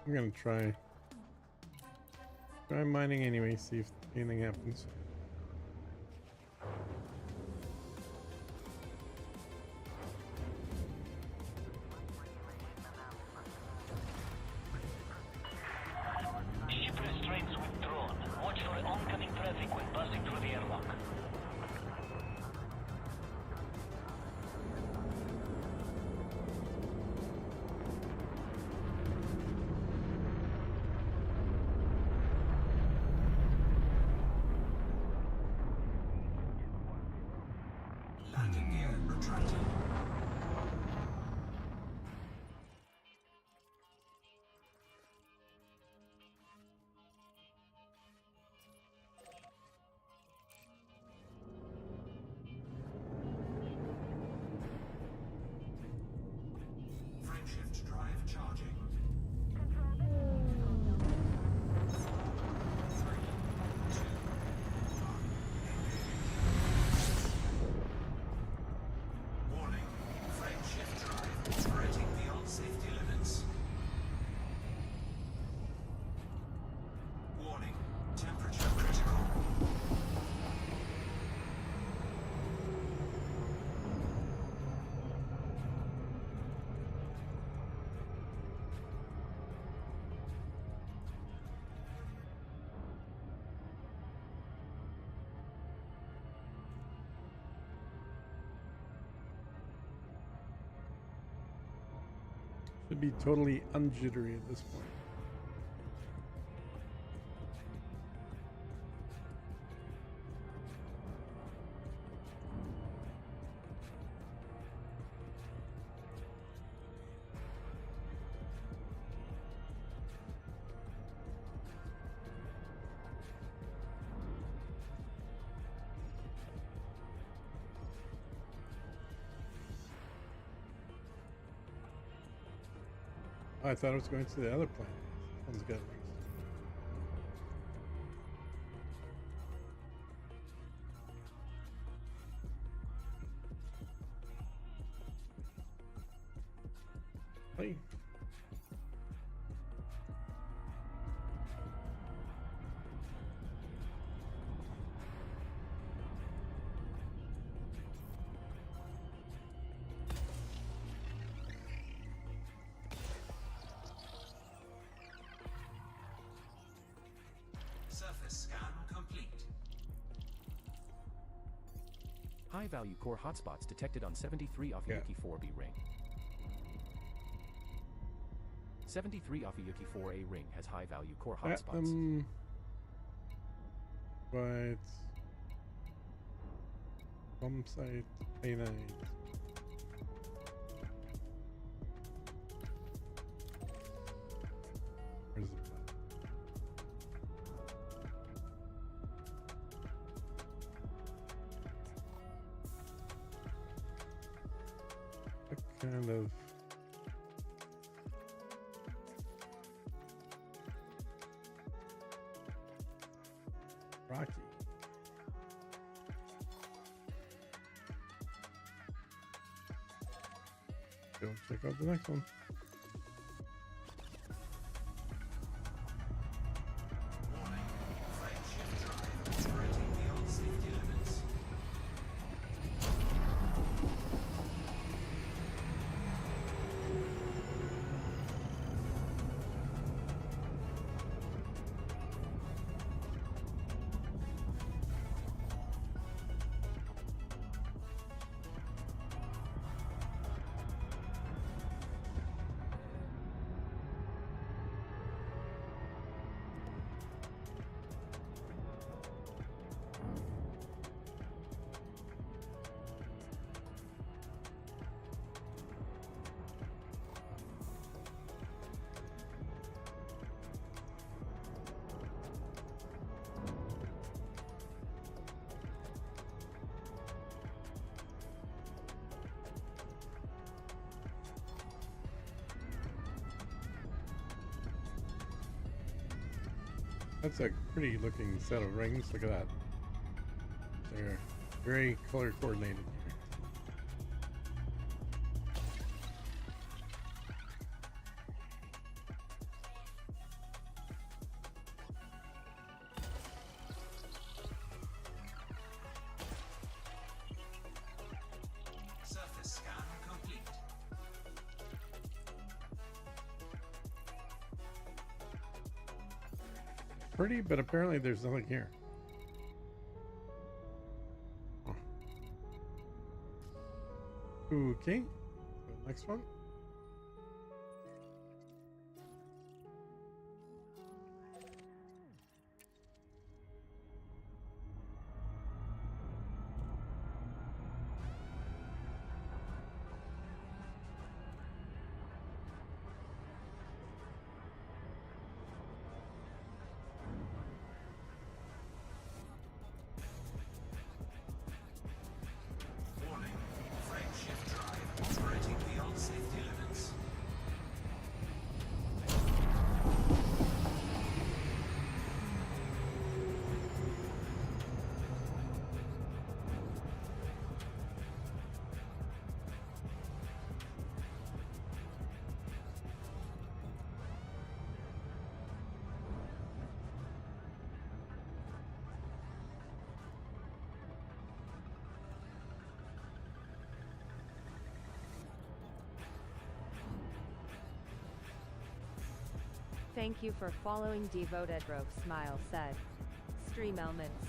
I'm gonna try mining anyway, see if anything happens. Ship restraints withdrawn. Watch for oncoming traffic when passing through the airlock. Landing gear retracted. Frameshift drive charging. Warning, frameshift drive operating beyond safety limits. Warning, temperature critical. Should be totally unjittery at this point. I thought it was going to the other planet. This one's got rings. Hey. Surface scan complete. High-value core hotspots detected on 73 Afiyuki 4B ring. 73 Afiyuki 4A ring has high-value core hotspots. But bomb site A9. Where's the kind of rocky. Go check out the next one. That's a pretty looking set of rings. Look at that. They're very color coordinated here. pretty, but apparently there's nothing here. Huh. Okay. So next one. Warning. Frame shift drive operating beyond safety limits. Thank you for following Devoted Rogue Smile said. Stream elements.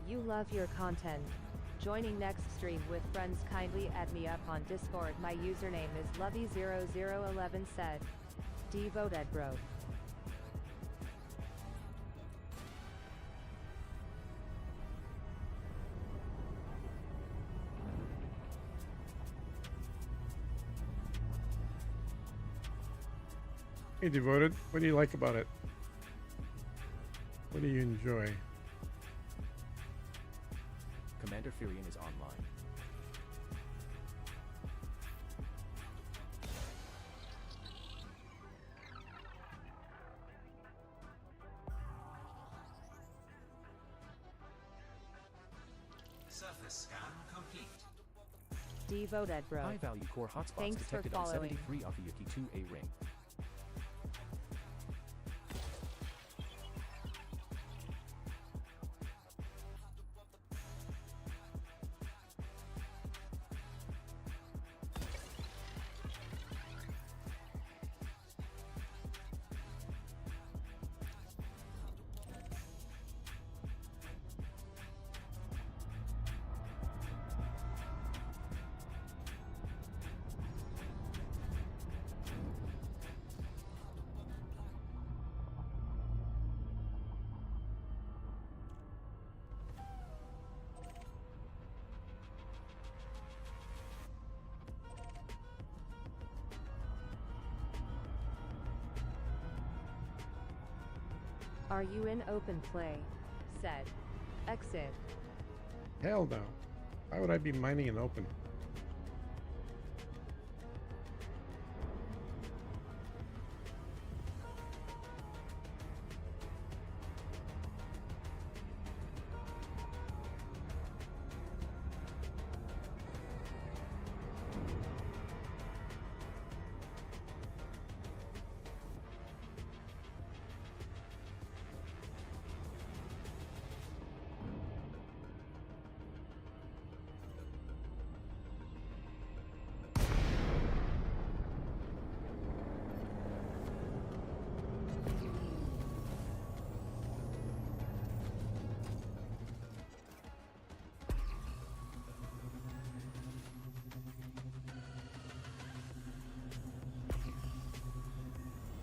You love your content. Joining next stream with friends, kindly add me up on Discord. My username is Lovey0011 said. Devoted Rogue. Hey, Devoted, what do you like about it? What do you enjoy? Commander Furion is online. Surface scan complete. Devoted Bro. High value core hotspots Thanks for detected on following. 73 Afiyuki 2A ring. Are you in open play? Said. Exit. Hell no. Why would I be mining in open?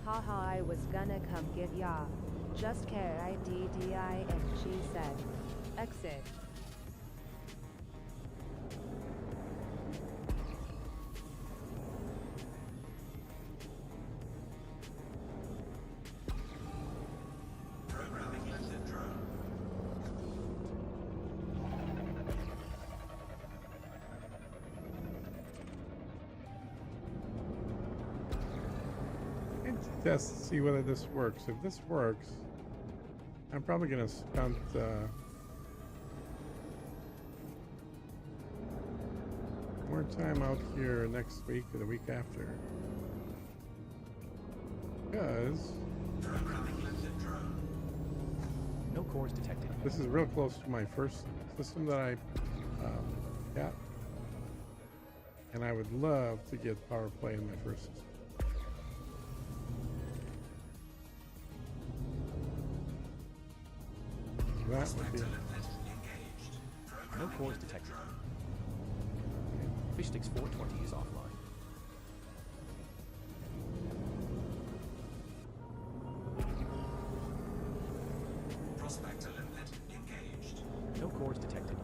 Haha, I was gonna come get ya. Just KIDDING, she said. Exit. Programming lifted drone. Test to see whether this works. If this works, I'm probably going to spend more time out here next week or the week after. Because No cores detected. this is real close to my first system that I got. And I would love to get power play in my first system. that would be. No cores detected. Fish sticks 420 is offline. Prospector limpet engaged. No cores detected.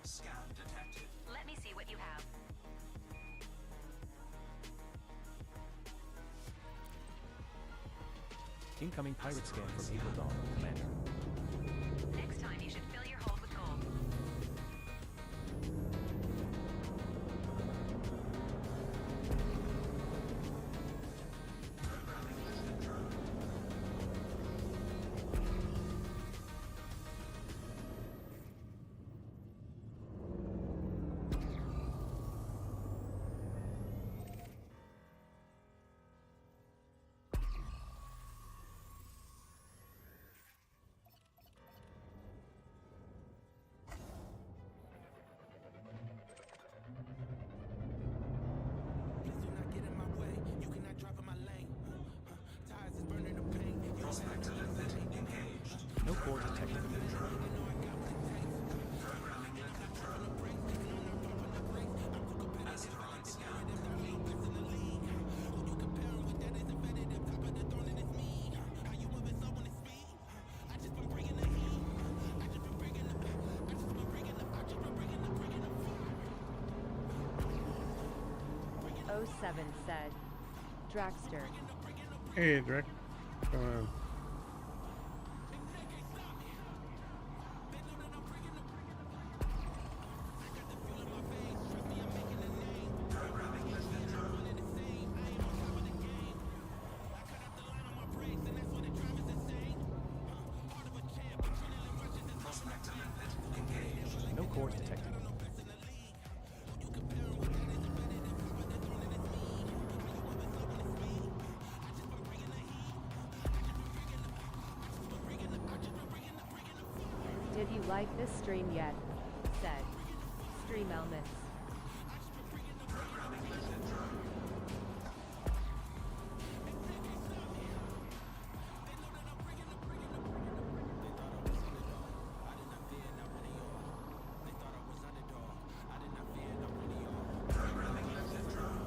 Scout detected. Let me see what you have. Incoming pirate scan from April Dawn, Commander. Next time you should fill your hold with gold. Prospector limpet engaged. No cores detected. Programming limpet drone. Asteroid scan complete. O7 said. Draxter. Hey, Drake. Come on. Programming limpet drone. Prospector limpet engaged. No cores detected. Did you like this stream yet? Said. Stream elements. Programming limpet drone. Programming limpet drone.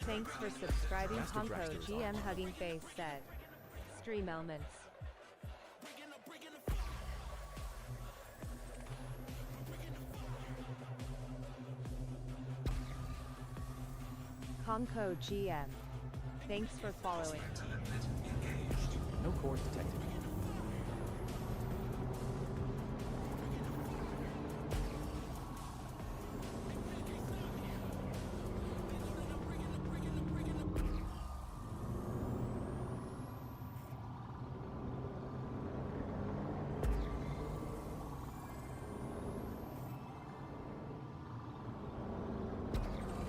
Thanks for subscribing. Master Honko Draxter is GM on. Hugging Face said. Stream elements. Honko GM. Thanks for following. Prospector limpet engaged. No cores detected.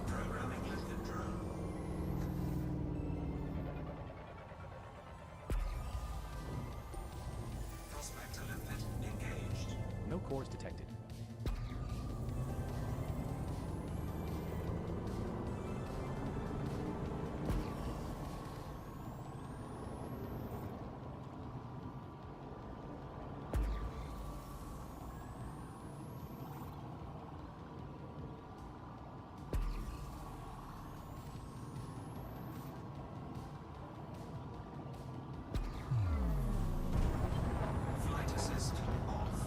Programming limpet drone. Prospector limpet engaged. No cores detected. Flight assist off.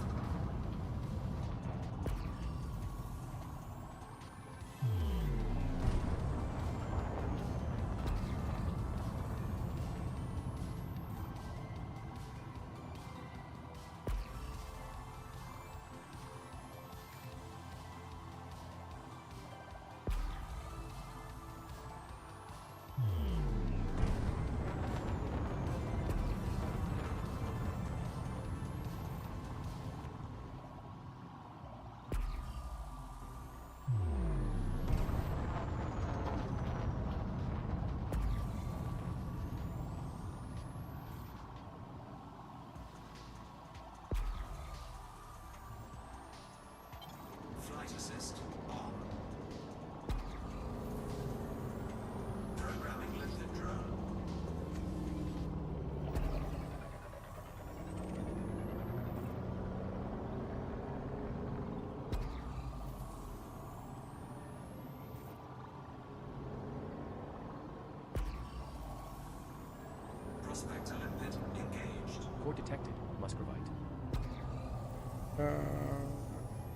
Core detected. Muscovite.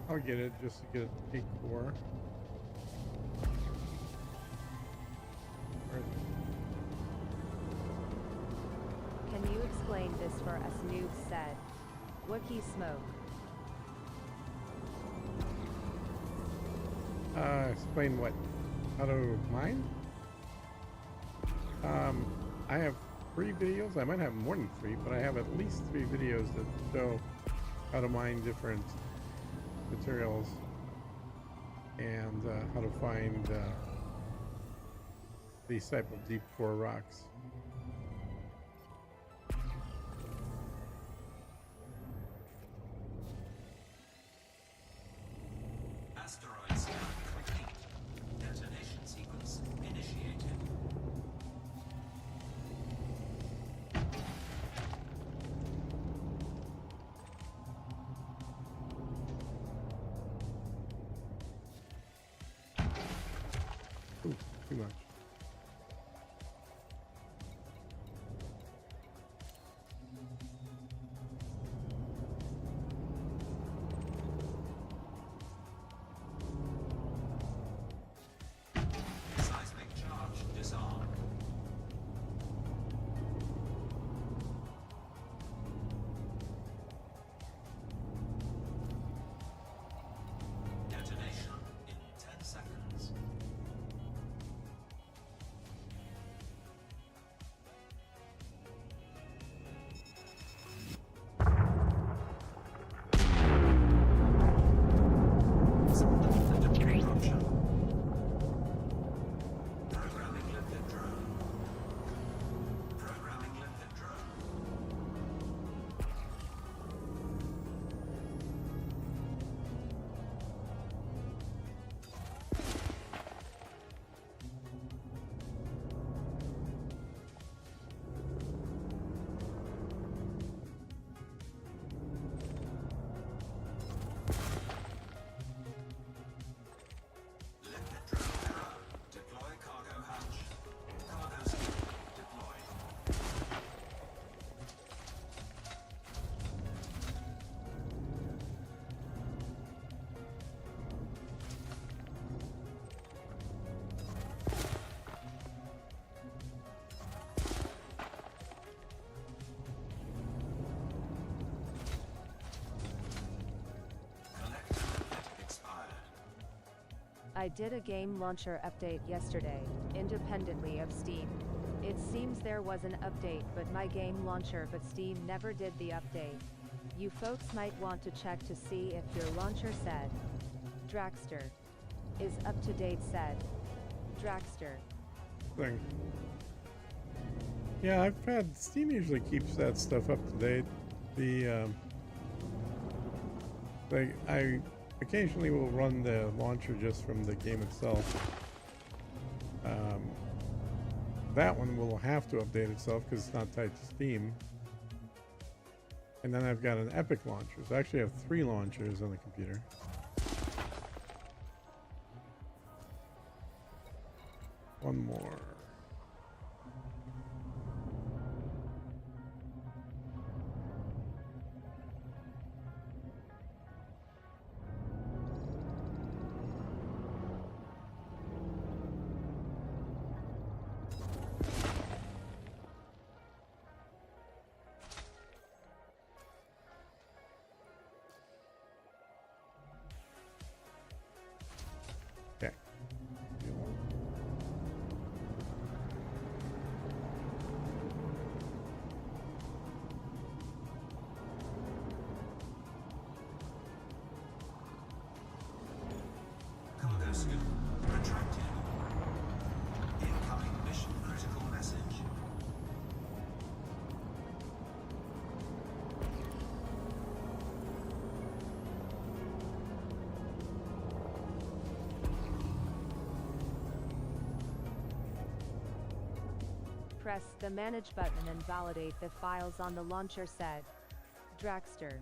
I'll get it just to get a core. Can you explain this for us? Noob said. Wookie smoke. Explain what? How to mine? I have 3 videos. I might have more than 3, but I have at least 3 videos that show how to mine different materials and how to find these type of deep core rocks. Asteroid scan complete. Detonation sequence initiated. Ooh, too much. Seismic charge disarmed. Detonation in 10 seconds. Disruption. Programming limpet drone. Programming limpet drone. Limpet drone error. Deploy cargo hatch. Cargo scoop deployed. Collector limpet expired. I did a game launcher update yesterday, independently of Steam. It seems there was an update but my game launcher but Steam never did the update. You folks might want to check to see if your launcher said Dragster is up to date said Dragster. Thing. Yeah, I've had Steam usually keeps that stuff up to date. The like I occasionally will run the launcher just from the game itself. That one will have to update itself because it's not tied to Steam. And then I've got an Epic launcher. So I actually have 3 launchers on the computer. One more. Okay. Cargo scoop retracted. Incoming mission critical message. Press the manage button and validate the files on the launcher said Dragster.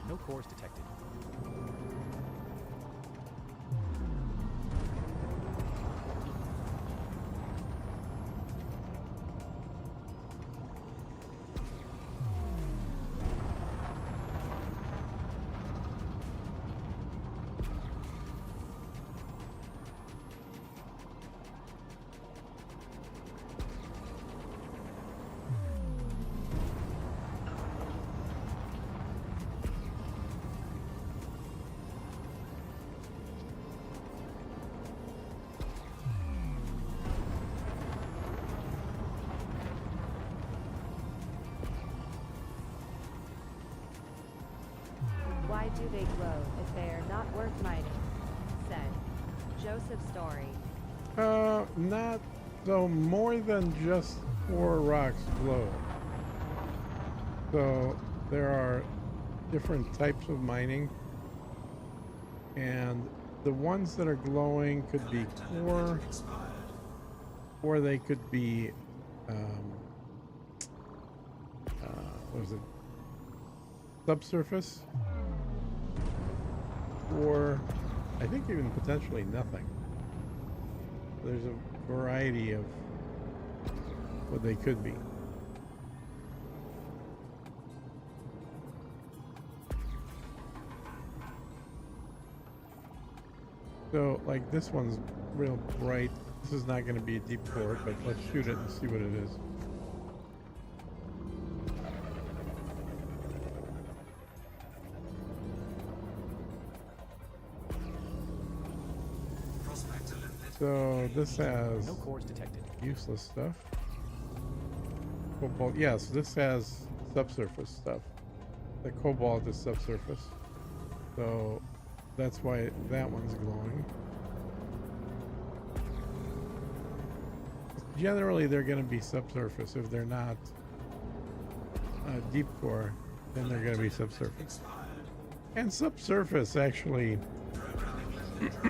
No cores detected. Why do they glow if they are not worth mining? Said Joseph Story. Not so more than just 4 rocks glow. So there are different types of mining, and the ones that are glowing could be core, or they could be what is it? Subsurface, or I think even potentially nothing. There's a variety of what they could be. So, like, this one's real bright. This is not going to be a deep core, but let's shoot it and see what it is. So this has no cores detected. Useless stuff. Cobalt, yes, this has subsurface stuff. The cobalt is subsurface, so that's why that one's glowing. Generally, they're going to be subsurface. If they're not deep core, then they're going to be subsurface. And subsurface actually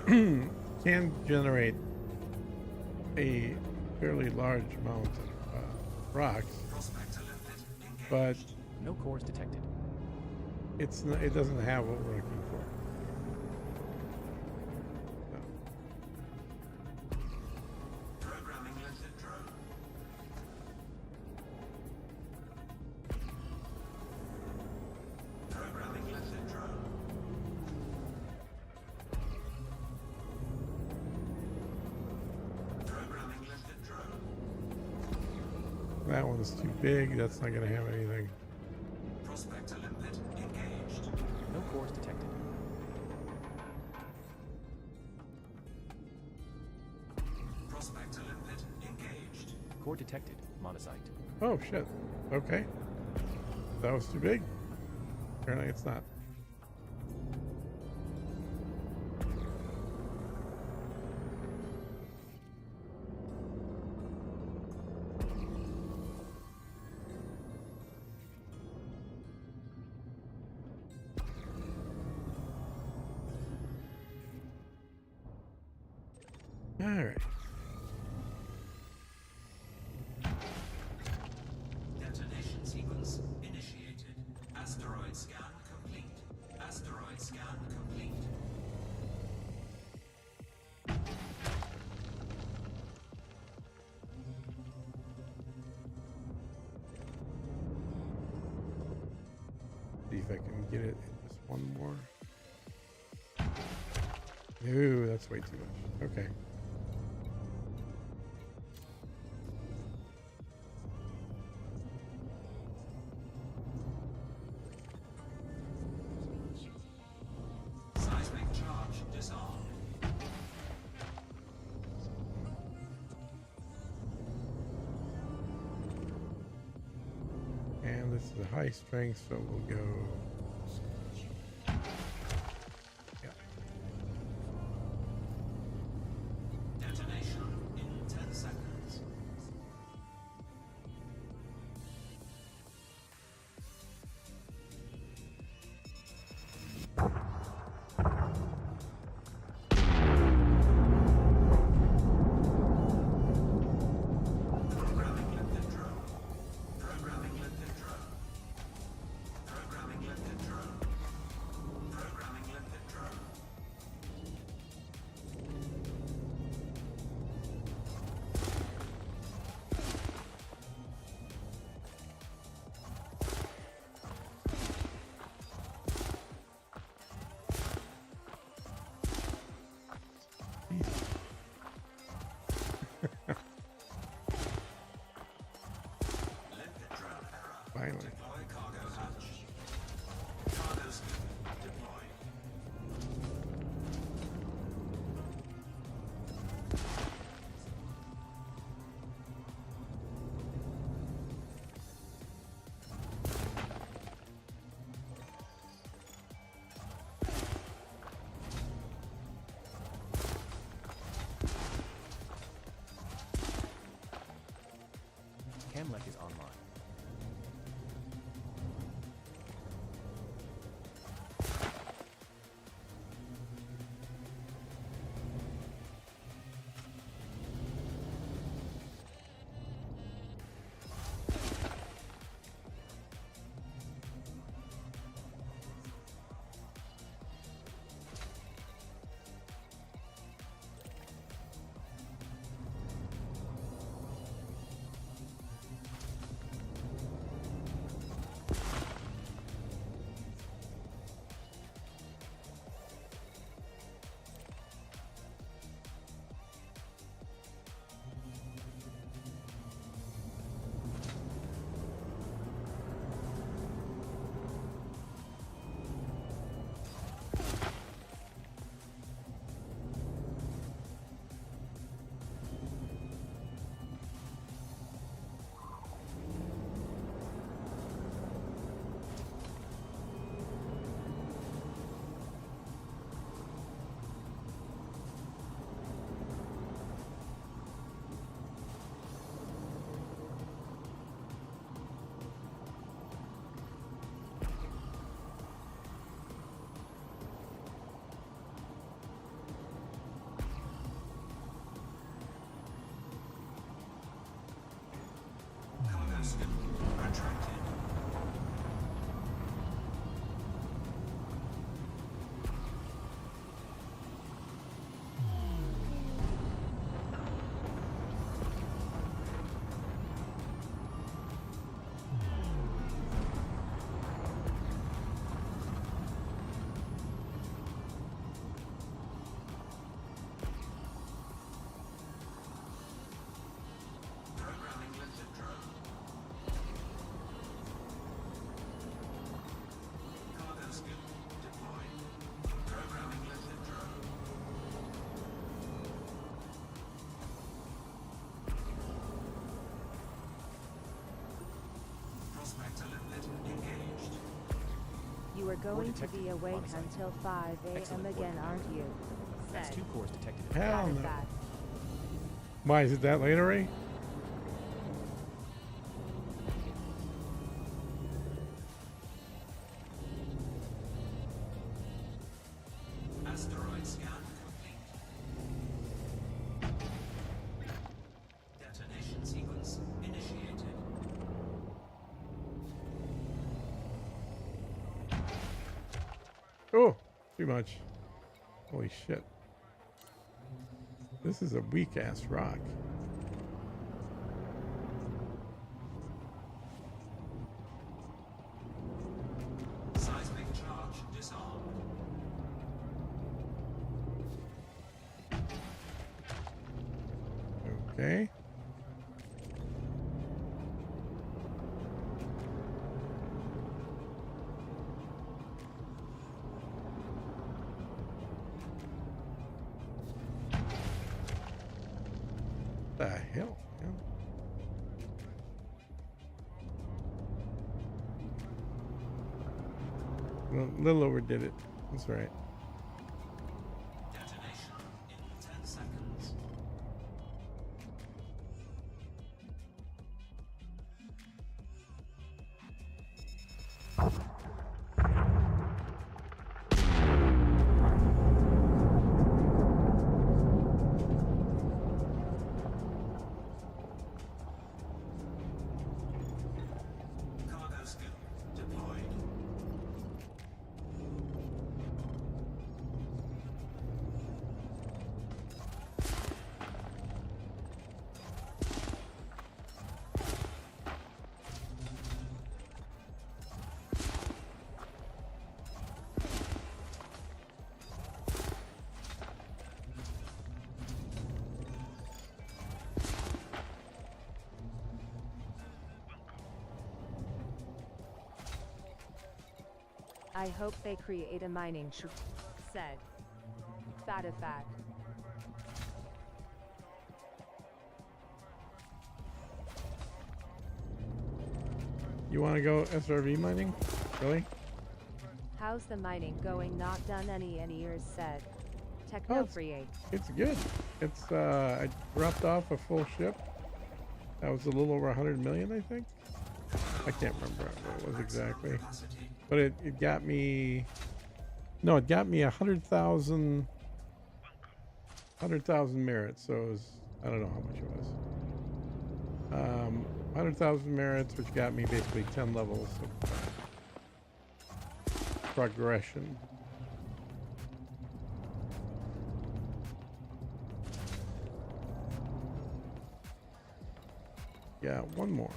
can generate a fairly large amount of rocks, but no cores detected. It's not, it doesn't have what we're looking for. Programming lifted drone. Programming lifted drone. Programming lifted drone. That one's too big. That's not going to have anything. Prospector limpet engaged. No cores detected. Prospector limpet engaged. Core detected. Monazite. Oh shit. Okay. That was too big. Apparently it's not. All right. Detonation sequence initiated. Asteroid scan complete. Asteroid scan complete. See if I can get it in just one more. Ooh, that's way too much. Okay. Seismic charge disarmed. And this is a high strength, so we'll go. Yeah. Detonation in 10 seconds. Programming lifted drone. Programming lifted drone. Programming lifted You are going to detected be awake on site. until 5 a.m. Excellent work, again, aren't you? That's Said. 2 cores detected. Hell no. That. Why is it that late already? Asteroid scan complete. Detonation sequence initiated. Oh, too much. Holy shit. This is a weak ass rock. Seismic charge disarmed. Okay. The hell, man? A little overdid it. That's right. Detonation in 10 seconds. Cargo scoop deployed. I hope they create a mining said. Fat. You want to go SRV mining? Really? How's the mining going? Not done any years said. Techno create. It's good. It's I dropped off a full ship. That was a little over 100 million, I think. I can't remember what it was exactly, but it got me. No, it got me 100,000 merits. So it was, I don't know how much it was. 100,000 merits, which got me basically 10 levels of progression. Yeah, one more.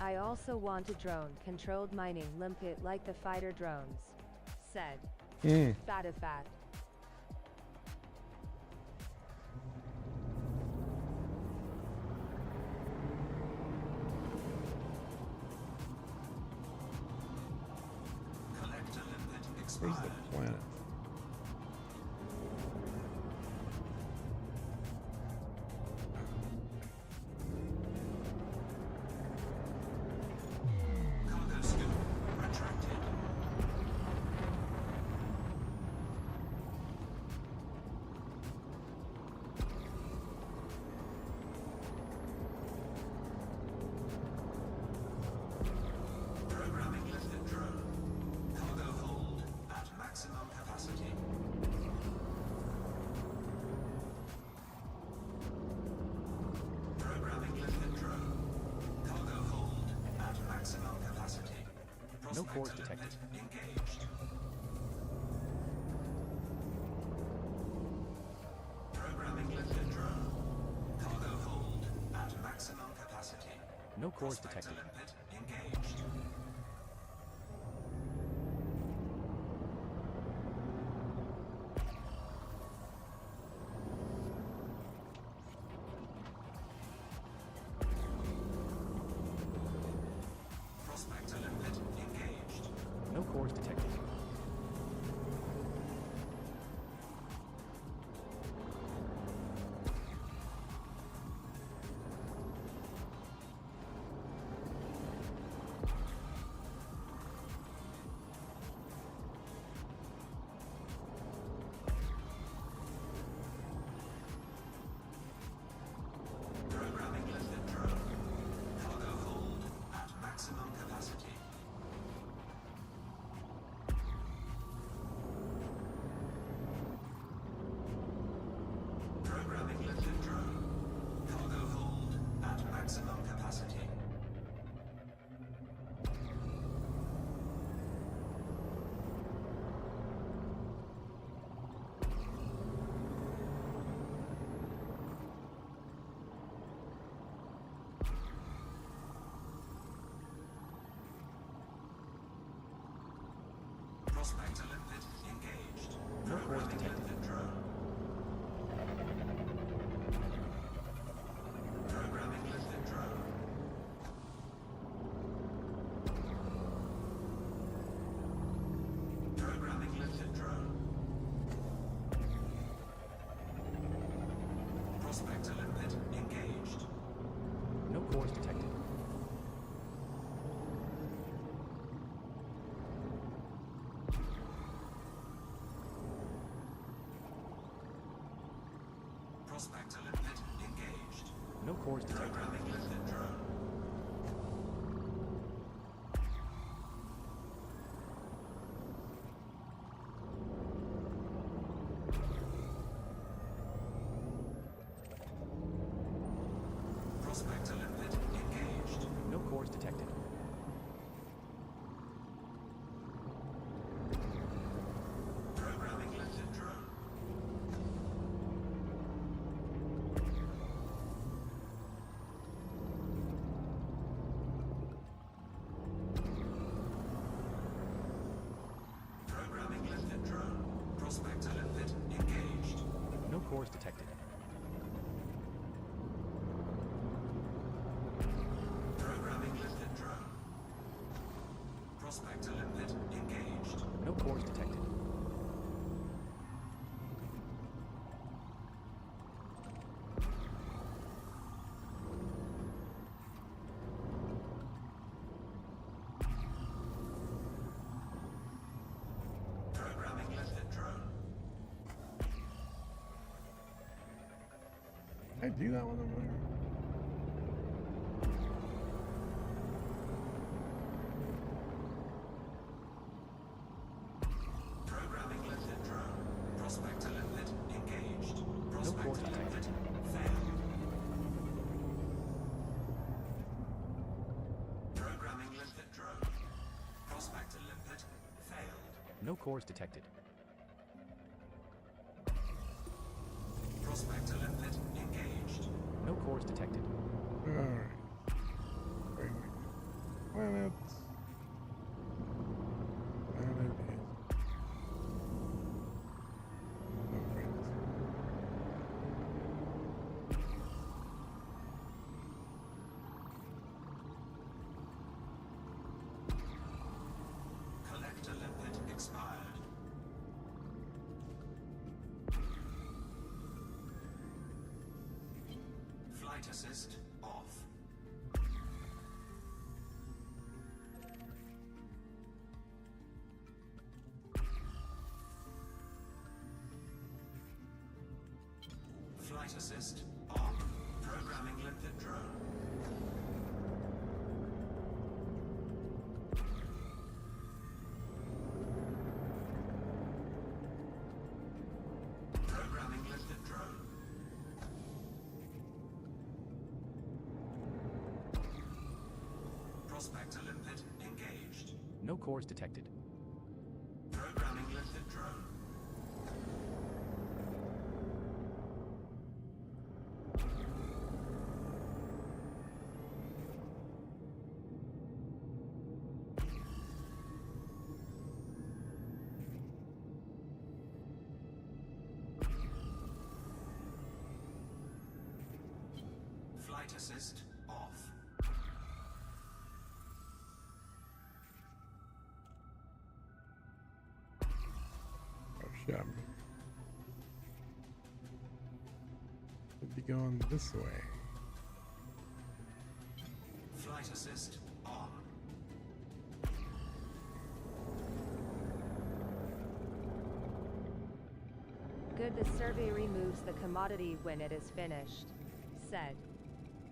I also want a drone-controlled mining limpet like the fighter drones. Said. Fat. Collector limpet Where's expired. the planet? Cargo scoop retracted. Programming lifted drone. Cargo hold at maximum capacity. Programming lifted drone. Cargo hold at maximum capacity. No cores Prospector detected. limpet engaged. Programming lifted drone. Cargo hold at maximum capacity. No cores Prospector detected. limpet engaged. Prospector limpet engaged. No cores detected. Prospector limpet engaged. No cores detected. Limpet drone. Programming limpet drone. Programming limpet drone. Prospector limpet engaged. No cores detected. Prospector limpet engaged. No cores detected. Programming limpet drone. Prospector limpet engaged. No cores detected. Programming limpet drone. Programming limpet drone. Prospector limpet engaged. No cores detected. Programming limpet drone. Prospector limpet engaged. No cores detected. Programming limpet drone. I do that one over there. Programming limpet drone. Prospector limpet engaged. No cores Prospector limpet detected. failed. Programming limpet drone. Prospector limpet failed. No cores detected. Prospector limpet engaged. No cores detected. Alright. Wait. Planets. Planet is. No friends. Collector limpet expired. Flight assist off. Flight assist on. Programming limpet drone. Programming limpet drone. Prospector limpet engaged. No cores detected. Programming limpet drone. Flight assist off. Oh shit. Should be going this way. Flight assist on. Good, the survey removes the commodity when it is finished. Said.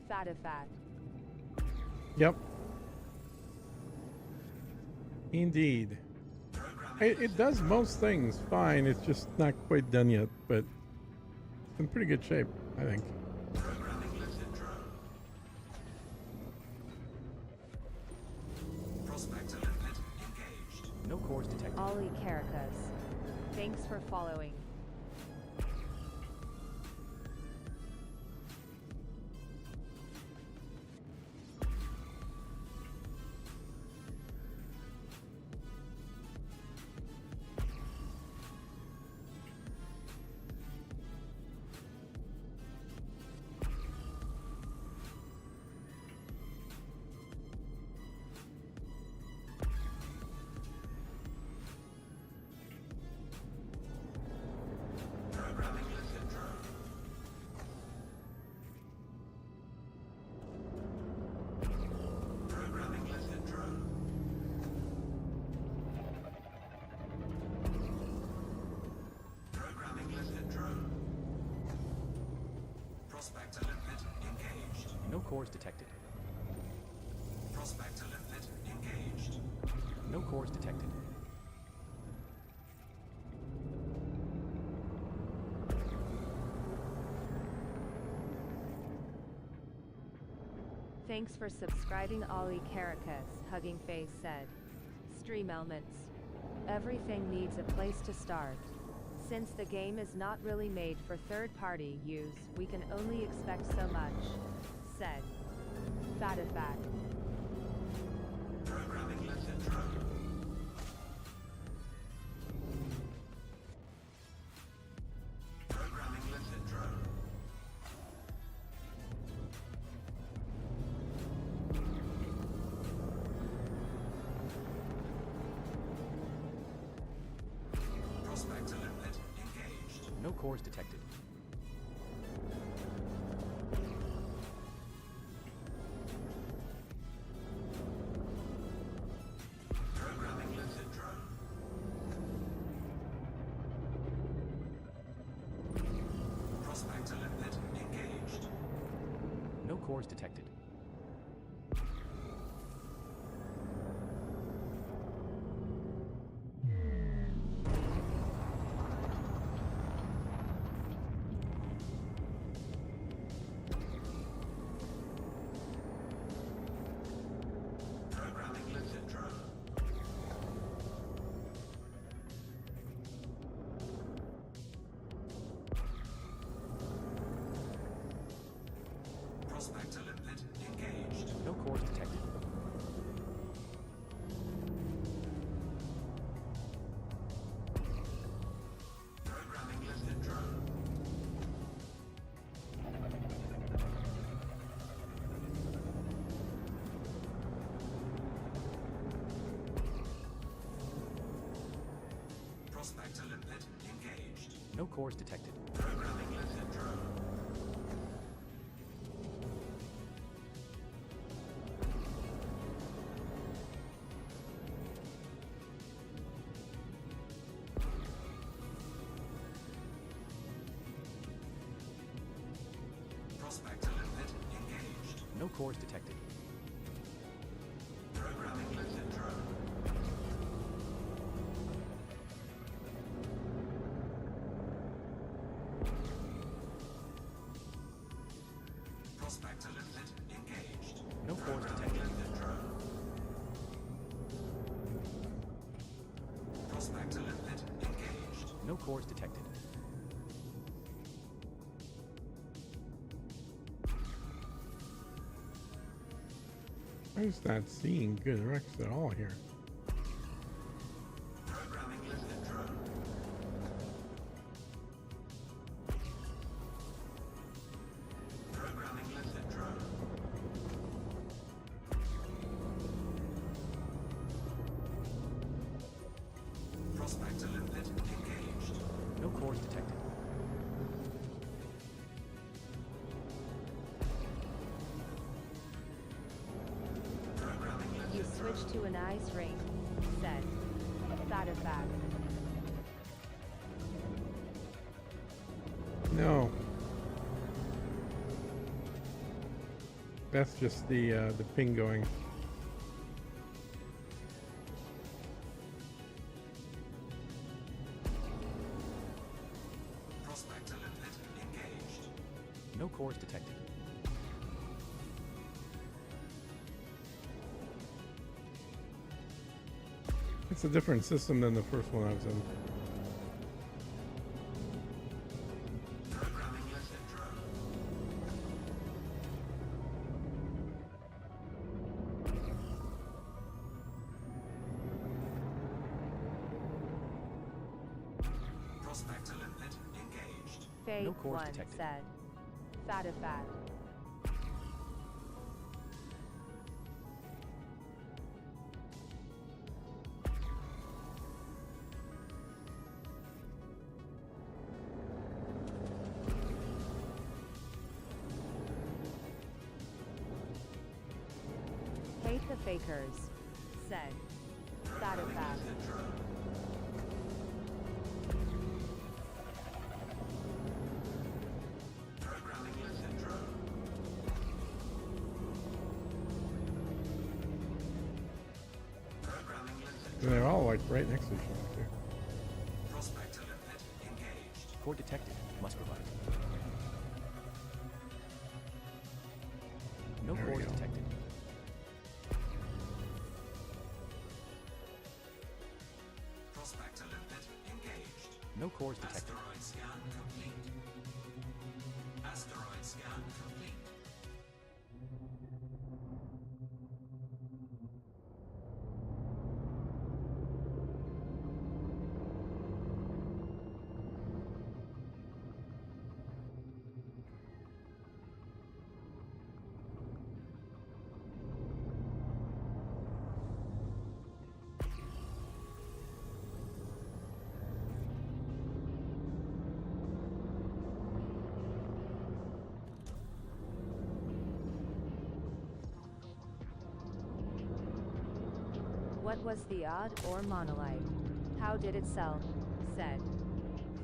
Fatifat. Yep. Indeed. It does most things fine. It's just not quite done yet, but it's in pretty good shape, I think. Programming limpet drone. Prospector limpet engaged. No cores detected. Ali Caracas. Thanks for following. Prospector limpet engaged. No cores detected. Prospector limpet engaged. No cores detected. Thanks for subscribing, Ollie Caracas, Hugging Face said. Stream elements. Everything needs a place to start. Since the game is not really made for third-party use, we can only expect so much, said Fatifat. Programming lifted drone. Programming lifted drone. Prospector limpet engaged. No cores detected. Programming lifted drone. Prospector limpet engaged. No cores detected. Programming lifted drone. Prospector limpet engaged. No cores detected. Programming lifted drone. Prospector limpet engaged. No cores detected. Programming lifted drone. Prospector limpet engaged. No cores detected. Programming lifted drone. Prospector limpet engaged. No cores Programming detected. lifted drone. Prospector limpet engaged. No cores detected. I'm just not seeing good wrecks at all here. Programming lifted drone. Programming lifted drone. Prospector limpet engaged. No cores detected. Programming You lifted drone. switched to an ice rink, said Fatifat. No. That's just the ping going. Prospector limpet engaged. No cores detected. It's a different system than the first one I was in. Programming lifted drone. Prospector limpet engaged. Fate No cores 1 detected. said Fatifat. Hate the fakers, said Fatifat. Lifted drone. Programming lifted drone. And they're all like right next to each other here. Prospector limpet engaged. Core detected. Muscovite. No There we cores go. detected. Prospector limpet engaged. No cores detected. Asteroid scan complete. Asteroid scan complete. What was the odd or monolite? How did it sell? Said.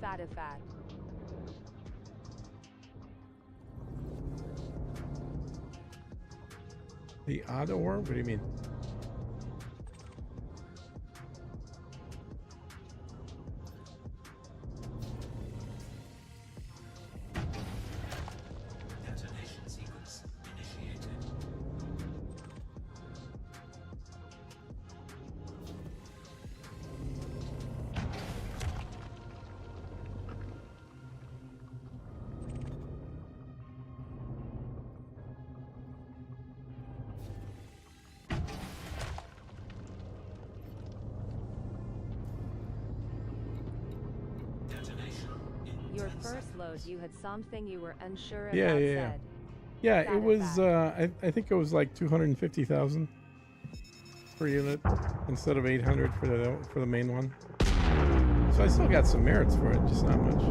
Fatifat. The odd ore? What do you mean? Detonation sequence initiated. Detonation in Your 10 first seconds. load you had something you were unsure about Yeah, yeah, yeah. said. Yeah, it was, Fatifat. I think it was like 250,000 per unit instead of 800 for the main one. So I still got some merits for it, just not much.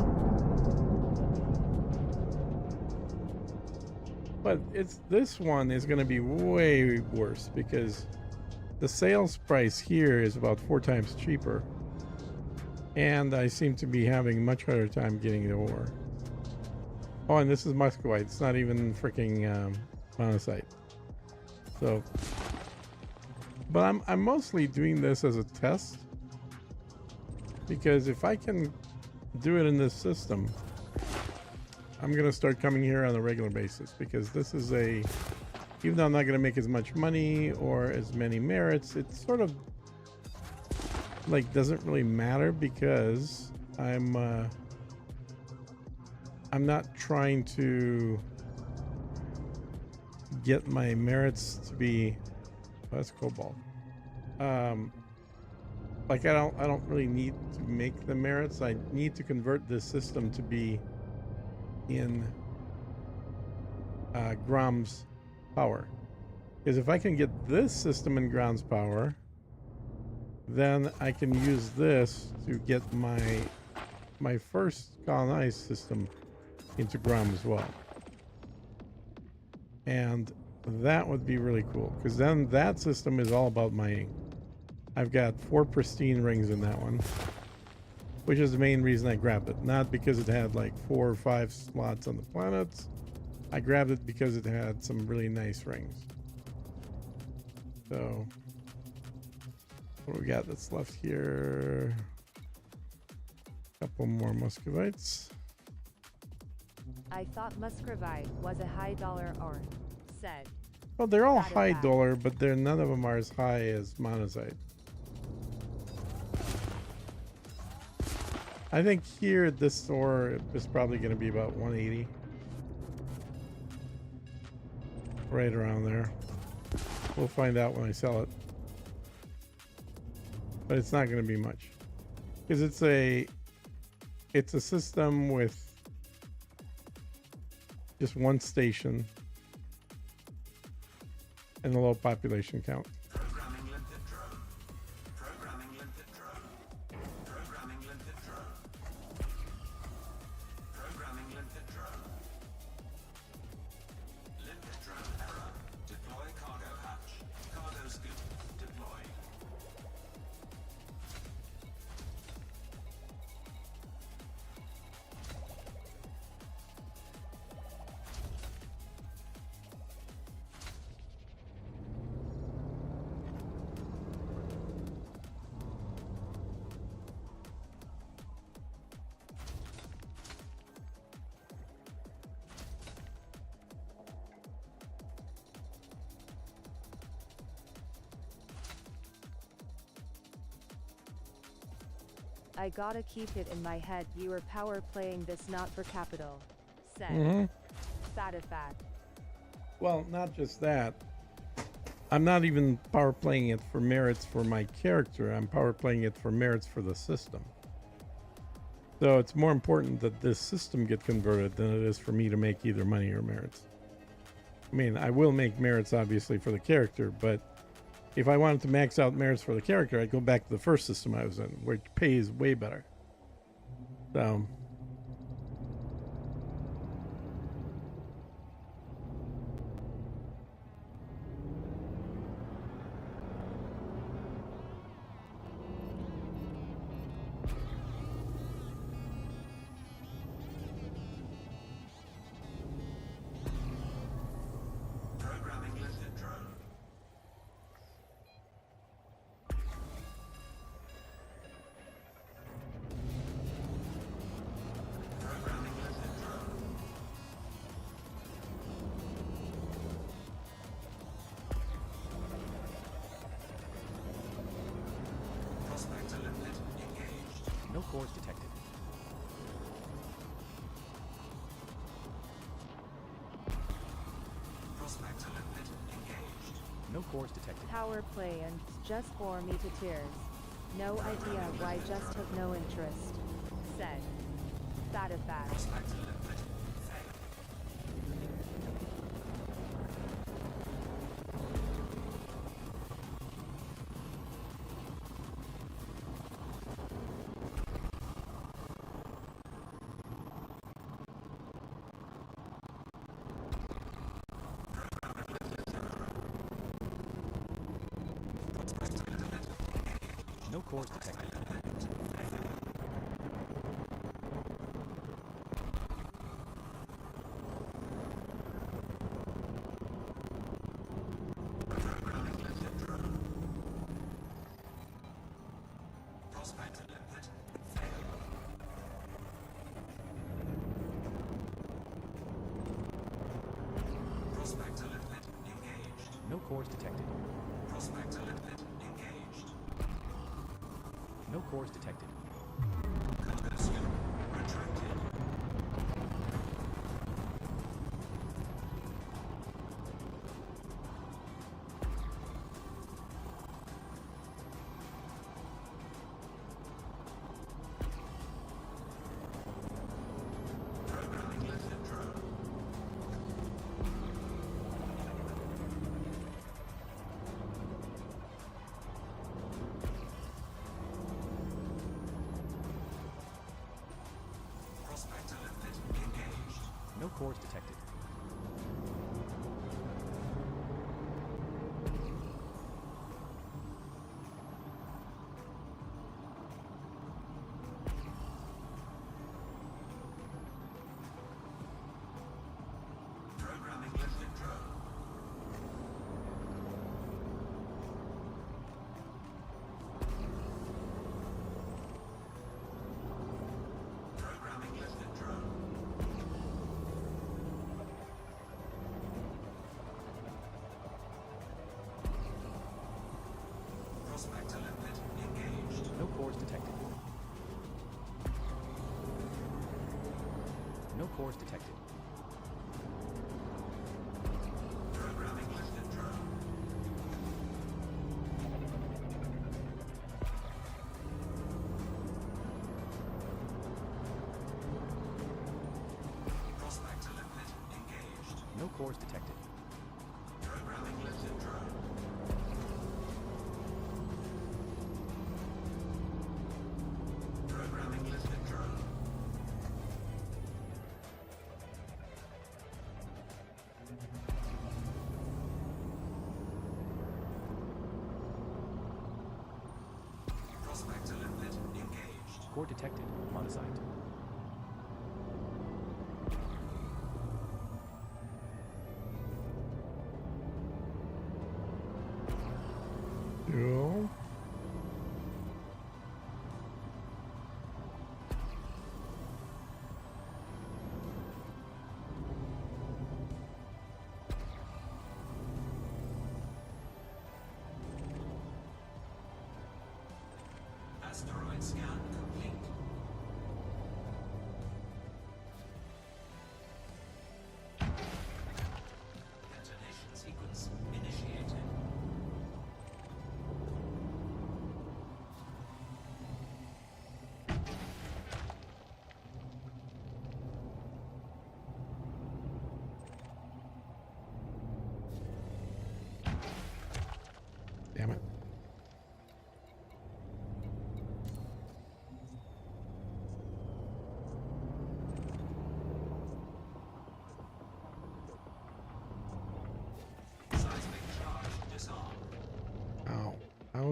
But this one is going to be way worse because the sales price here is about 4 times cheaper. And I seem to be having much harder time getting the ore. Oh, and this is muscovite. It's not even freaking monazite. So, but I'm mostly doing this as a test because if I can do it in this system, I'm gonna start coming here on a regular basis because this is even though I'm not gonna make as much money or as many merits, it's sort of like doesn't really matter because I'm not trying to get my merits to be that's cobalt. Like I don't really need to make the merits. I need to convert this system to be in Grom's power. Because if I can get this system in Grom's power, then I can use this to get my first colonized system into Grom as well. And that would be really cool because then that system is all about mining. I've got 4 pristine rings in that one, which is the main reason I grabbed it. Not because it had like 4 or 5 slots on the planets. I grabbed it because it had some really nice rings. So what do we got that's left here? A couple more muscovites. I thought muscovite was a high dollar ore. Said. Well, they're all Fatifat. high dollar, but none of them are as high as monazite. I think here this store is probably going to be about 180. Right around there. We'll find out when I sell it. But it's not going to be much. Because it's a system with just one station and a low population count. Programming limpet drone. Programming limpet drone. Programming limpet drone. Programming limpet drone. Limpet drone error. Deploy cargo hatch. Cargo scoop. Deploy. I gotta keep it in my head you were power playing this not for capital. Said. Mm-hmm. Fatifat. Well, not just that. I'm not even power playing it for merits for my character. I'm power playing it for merits for the system. So it's more important that this system get converted than it is for me to make either money or merits. I mean, I will make merits obviously for the character, but if I wanted to max out merits for the character, I'd go back to the first system I was in, which pays way better. So Programming lifted drone. Programming lifted drone. Prospector limit engaged. No cores detected. Prospector limit engaged. No cores detected. Power play and just bore me to tears. No idea why just have no interest. Said. Fatifat. Prospector limit failed. No cores detected. Programming lifted drone. Prospector limit failed. Prospector limit engaged. No cores detected. Prospector limit engaged. No cores detected. Cargo scoop retracted. Programming lifted drone. Prospector limit engaged. No cores detected. Programming lifted drone. Programming lifted drone. Prospector limit engaged. No cores detected. No cores detected. Programming lifted drone. Prospector limit engaged. No cores detected. Programming lifted drone. Programming lifted drone. Prospector limit engaged. Core detected. Monocyte. cool. Asteroid scan complete.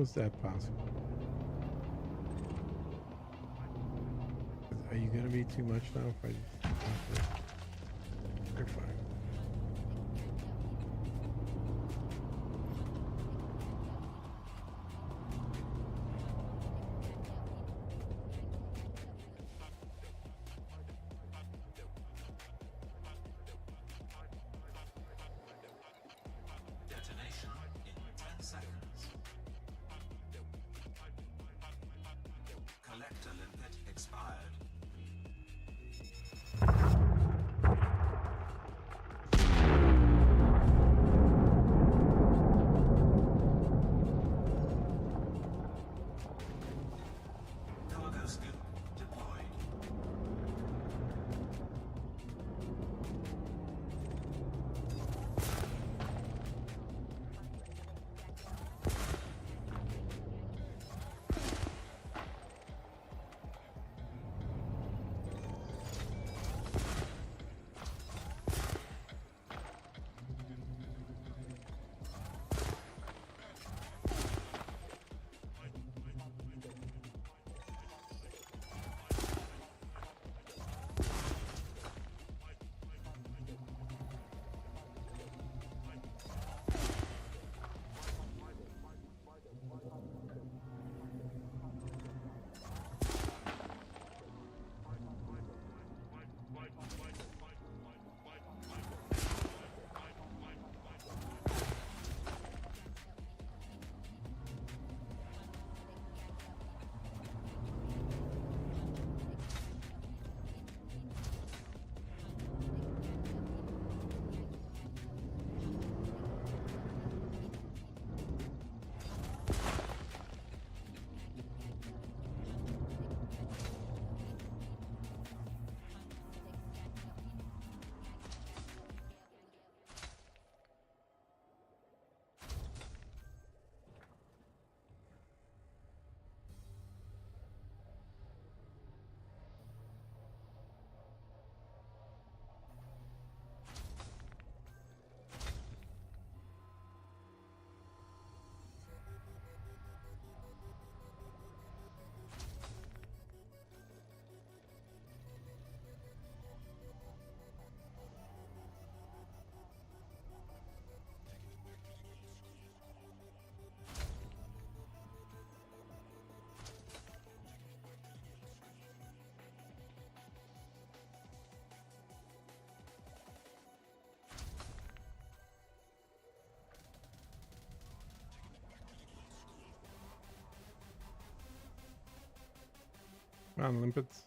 How is that possible? Are you gonna be too much now if I just... You're fine. Detonation in 10 seconds. Collector limpet expired. Cargo scoop deployed. Come on, limpets.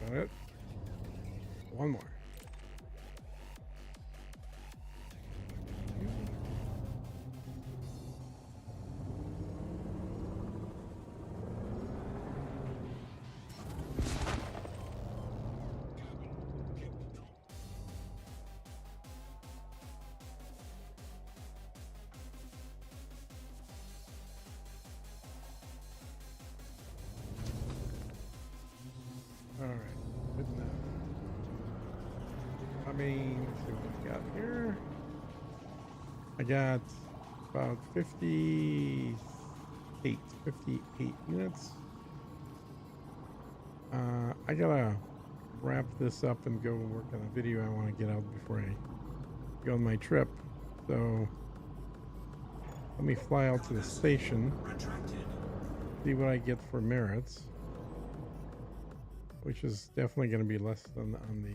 Got it. One more. Alright, good enough. I mean, let's see what we got here. I got about 58 units. I gotta wrap this up and go work on a video I want to get out before I go on my trip. So let me fly out to the station, see what I get for merits, which is definitely going to be less than on the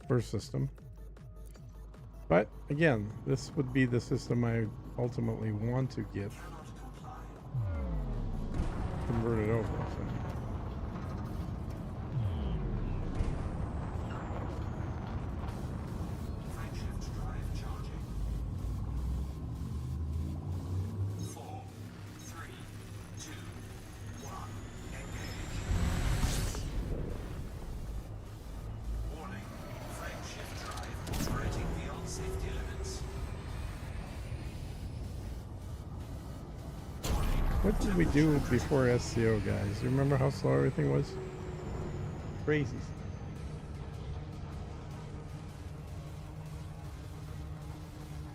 first system. But again, this would be the system I ultimately want to get converted over. So. What did we do before SCO, guys? You remember how slow everything was? Crazy.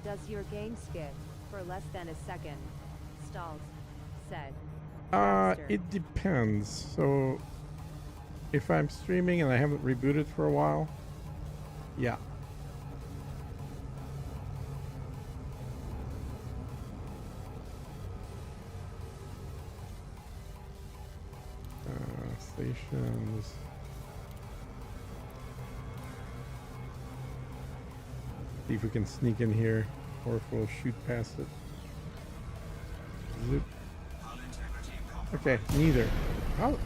Does your game skip for less than a second? Stalls said. It depends. So, if I'm streaming and I haven't rebooted for a while, yeah. Stations. See if we can sneak in here, or if we'll shoot past it. Zoop. Okay, neither.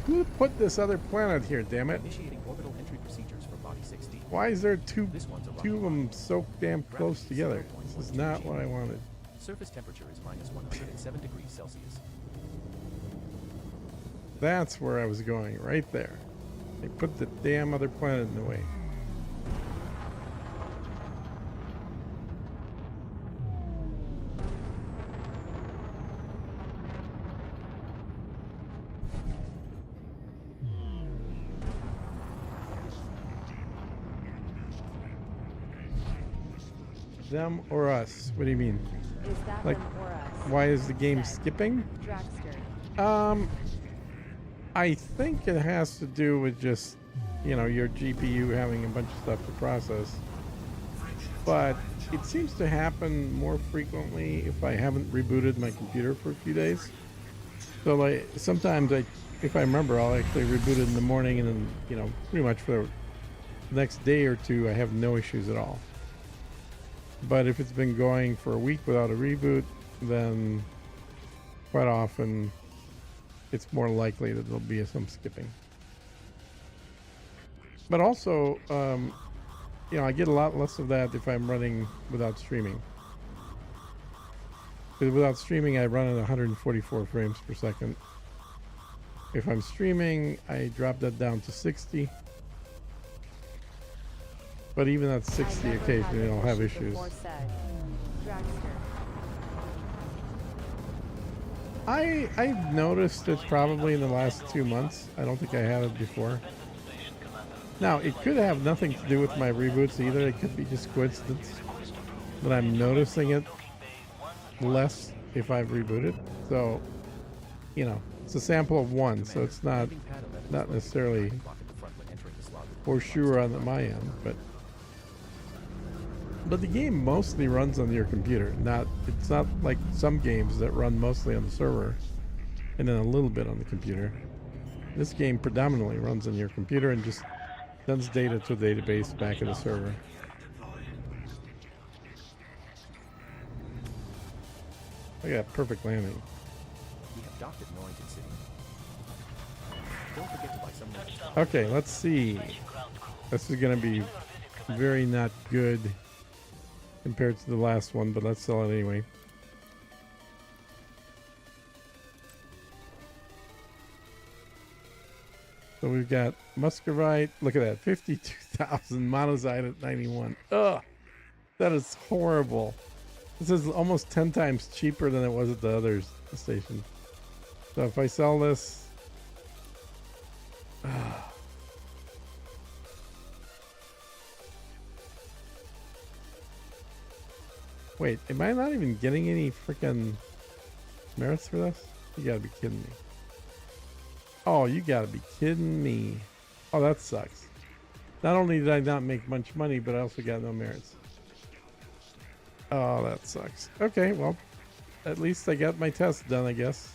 Who put this other planet here, damn it? Initiating orbital entry procedures for Body 6D. Why is there two of them so damn close together? This is not what I wanted. Surface temperature is minus 107 degrees Celsius. That's where I was going, right there. They put the damn other planet in the way. Them or us? What do you mean? Is that Like, them or us? why is the game skipping? Dragster. I think it has to do with just, you know, your GPU having a bunch of stuff to process. But it seems to happen more frequently if I haven't rebooted my computer for a few days. So like sometimes if I remember, I'll actually reboot it in the morning, and then, you know, pretty much for the next day or two, I have no issues at all. But if it's been going for a week without a reboot, then quite often it's more likely that there'll be some skipping. But also, you know, I get a lot less of that if I'm running without streaming. Because without streaming, I run at 144 frames per second. If I'm streaming, I drop that down to 60. But even at 60, occasionally I'll have issues. I've noticed it probably in the last 2 months. I don't think I had it before. Now, it could have nothing to do with my reboots either. It could be just coincidence that I'm noticing it less if I've rebooted. So, you know, it's a sample of one, so it's not necessarily for sure on my end, but the game mostly runs on your computer. It's not like some games that run mostly on the server and then a little bit on the computer. This game predominantly runs on your computer and just sends data to the database back in the server. I got perfect landing. We have docked at Norrington City. Don't forget to buy some. Okay, let's see. This is gonna be very not good compared to the last one, but let's sell it anyway. So we've got Muscovite. Look at that, 52,000 monazite at 91. Ugh, that is horrible. This is almost 10 times cheaper than it was at the other station. So if I sell this, wait, am I not even getting any freaking merits for this? You gotta be kidding me. Oh, you gotta be kidding me. Oh, that sucks. Not only did I not make much money, but I also got no merits. Oh, that sucks. Okay, well, at least I got my test done, I guess.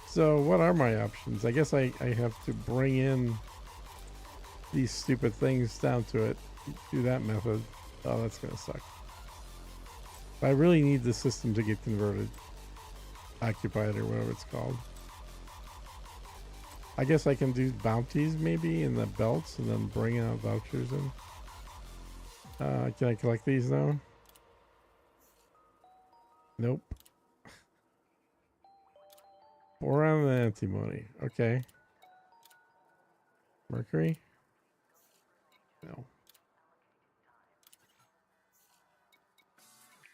So what are my options? I guess I have to bring in these stupid things down to it. Do that method. Oh, that's gonna suck. I really need the system to get converted. Occupied or whatever it's called. I guess I can do bounties maybe in the belts and then bring out vouchers in. Can I collect these now? Nope. Boron and antimony. Okay. Mercury? No.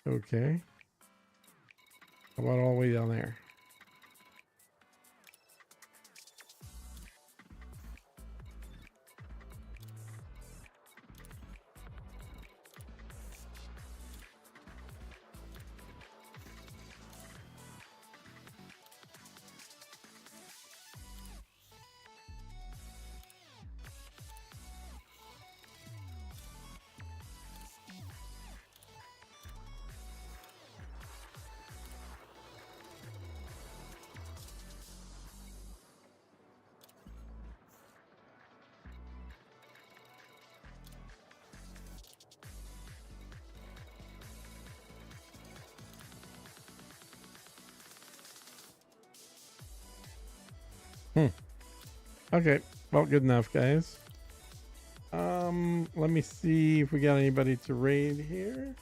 Okay. How about all the way down there? Okay, well, good enough, guys. Let me see if we got anybody to raid here.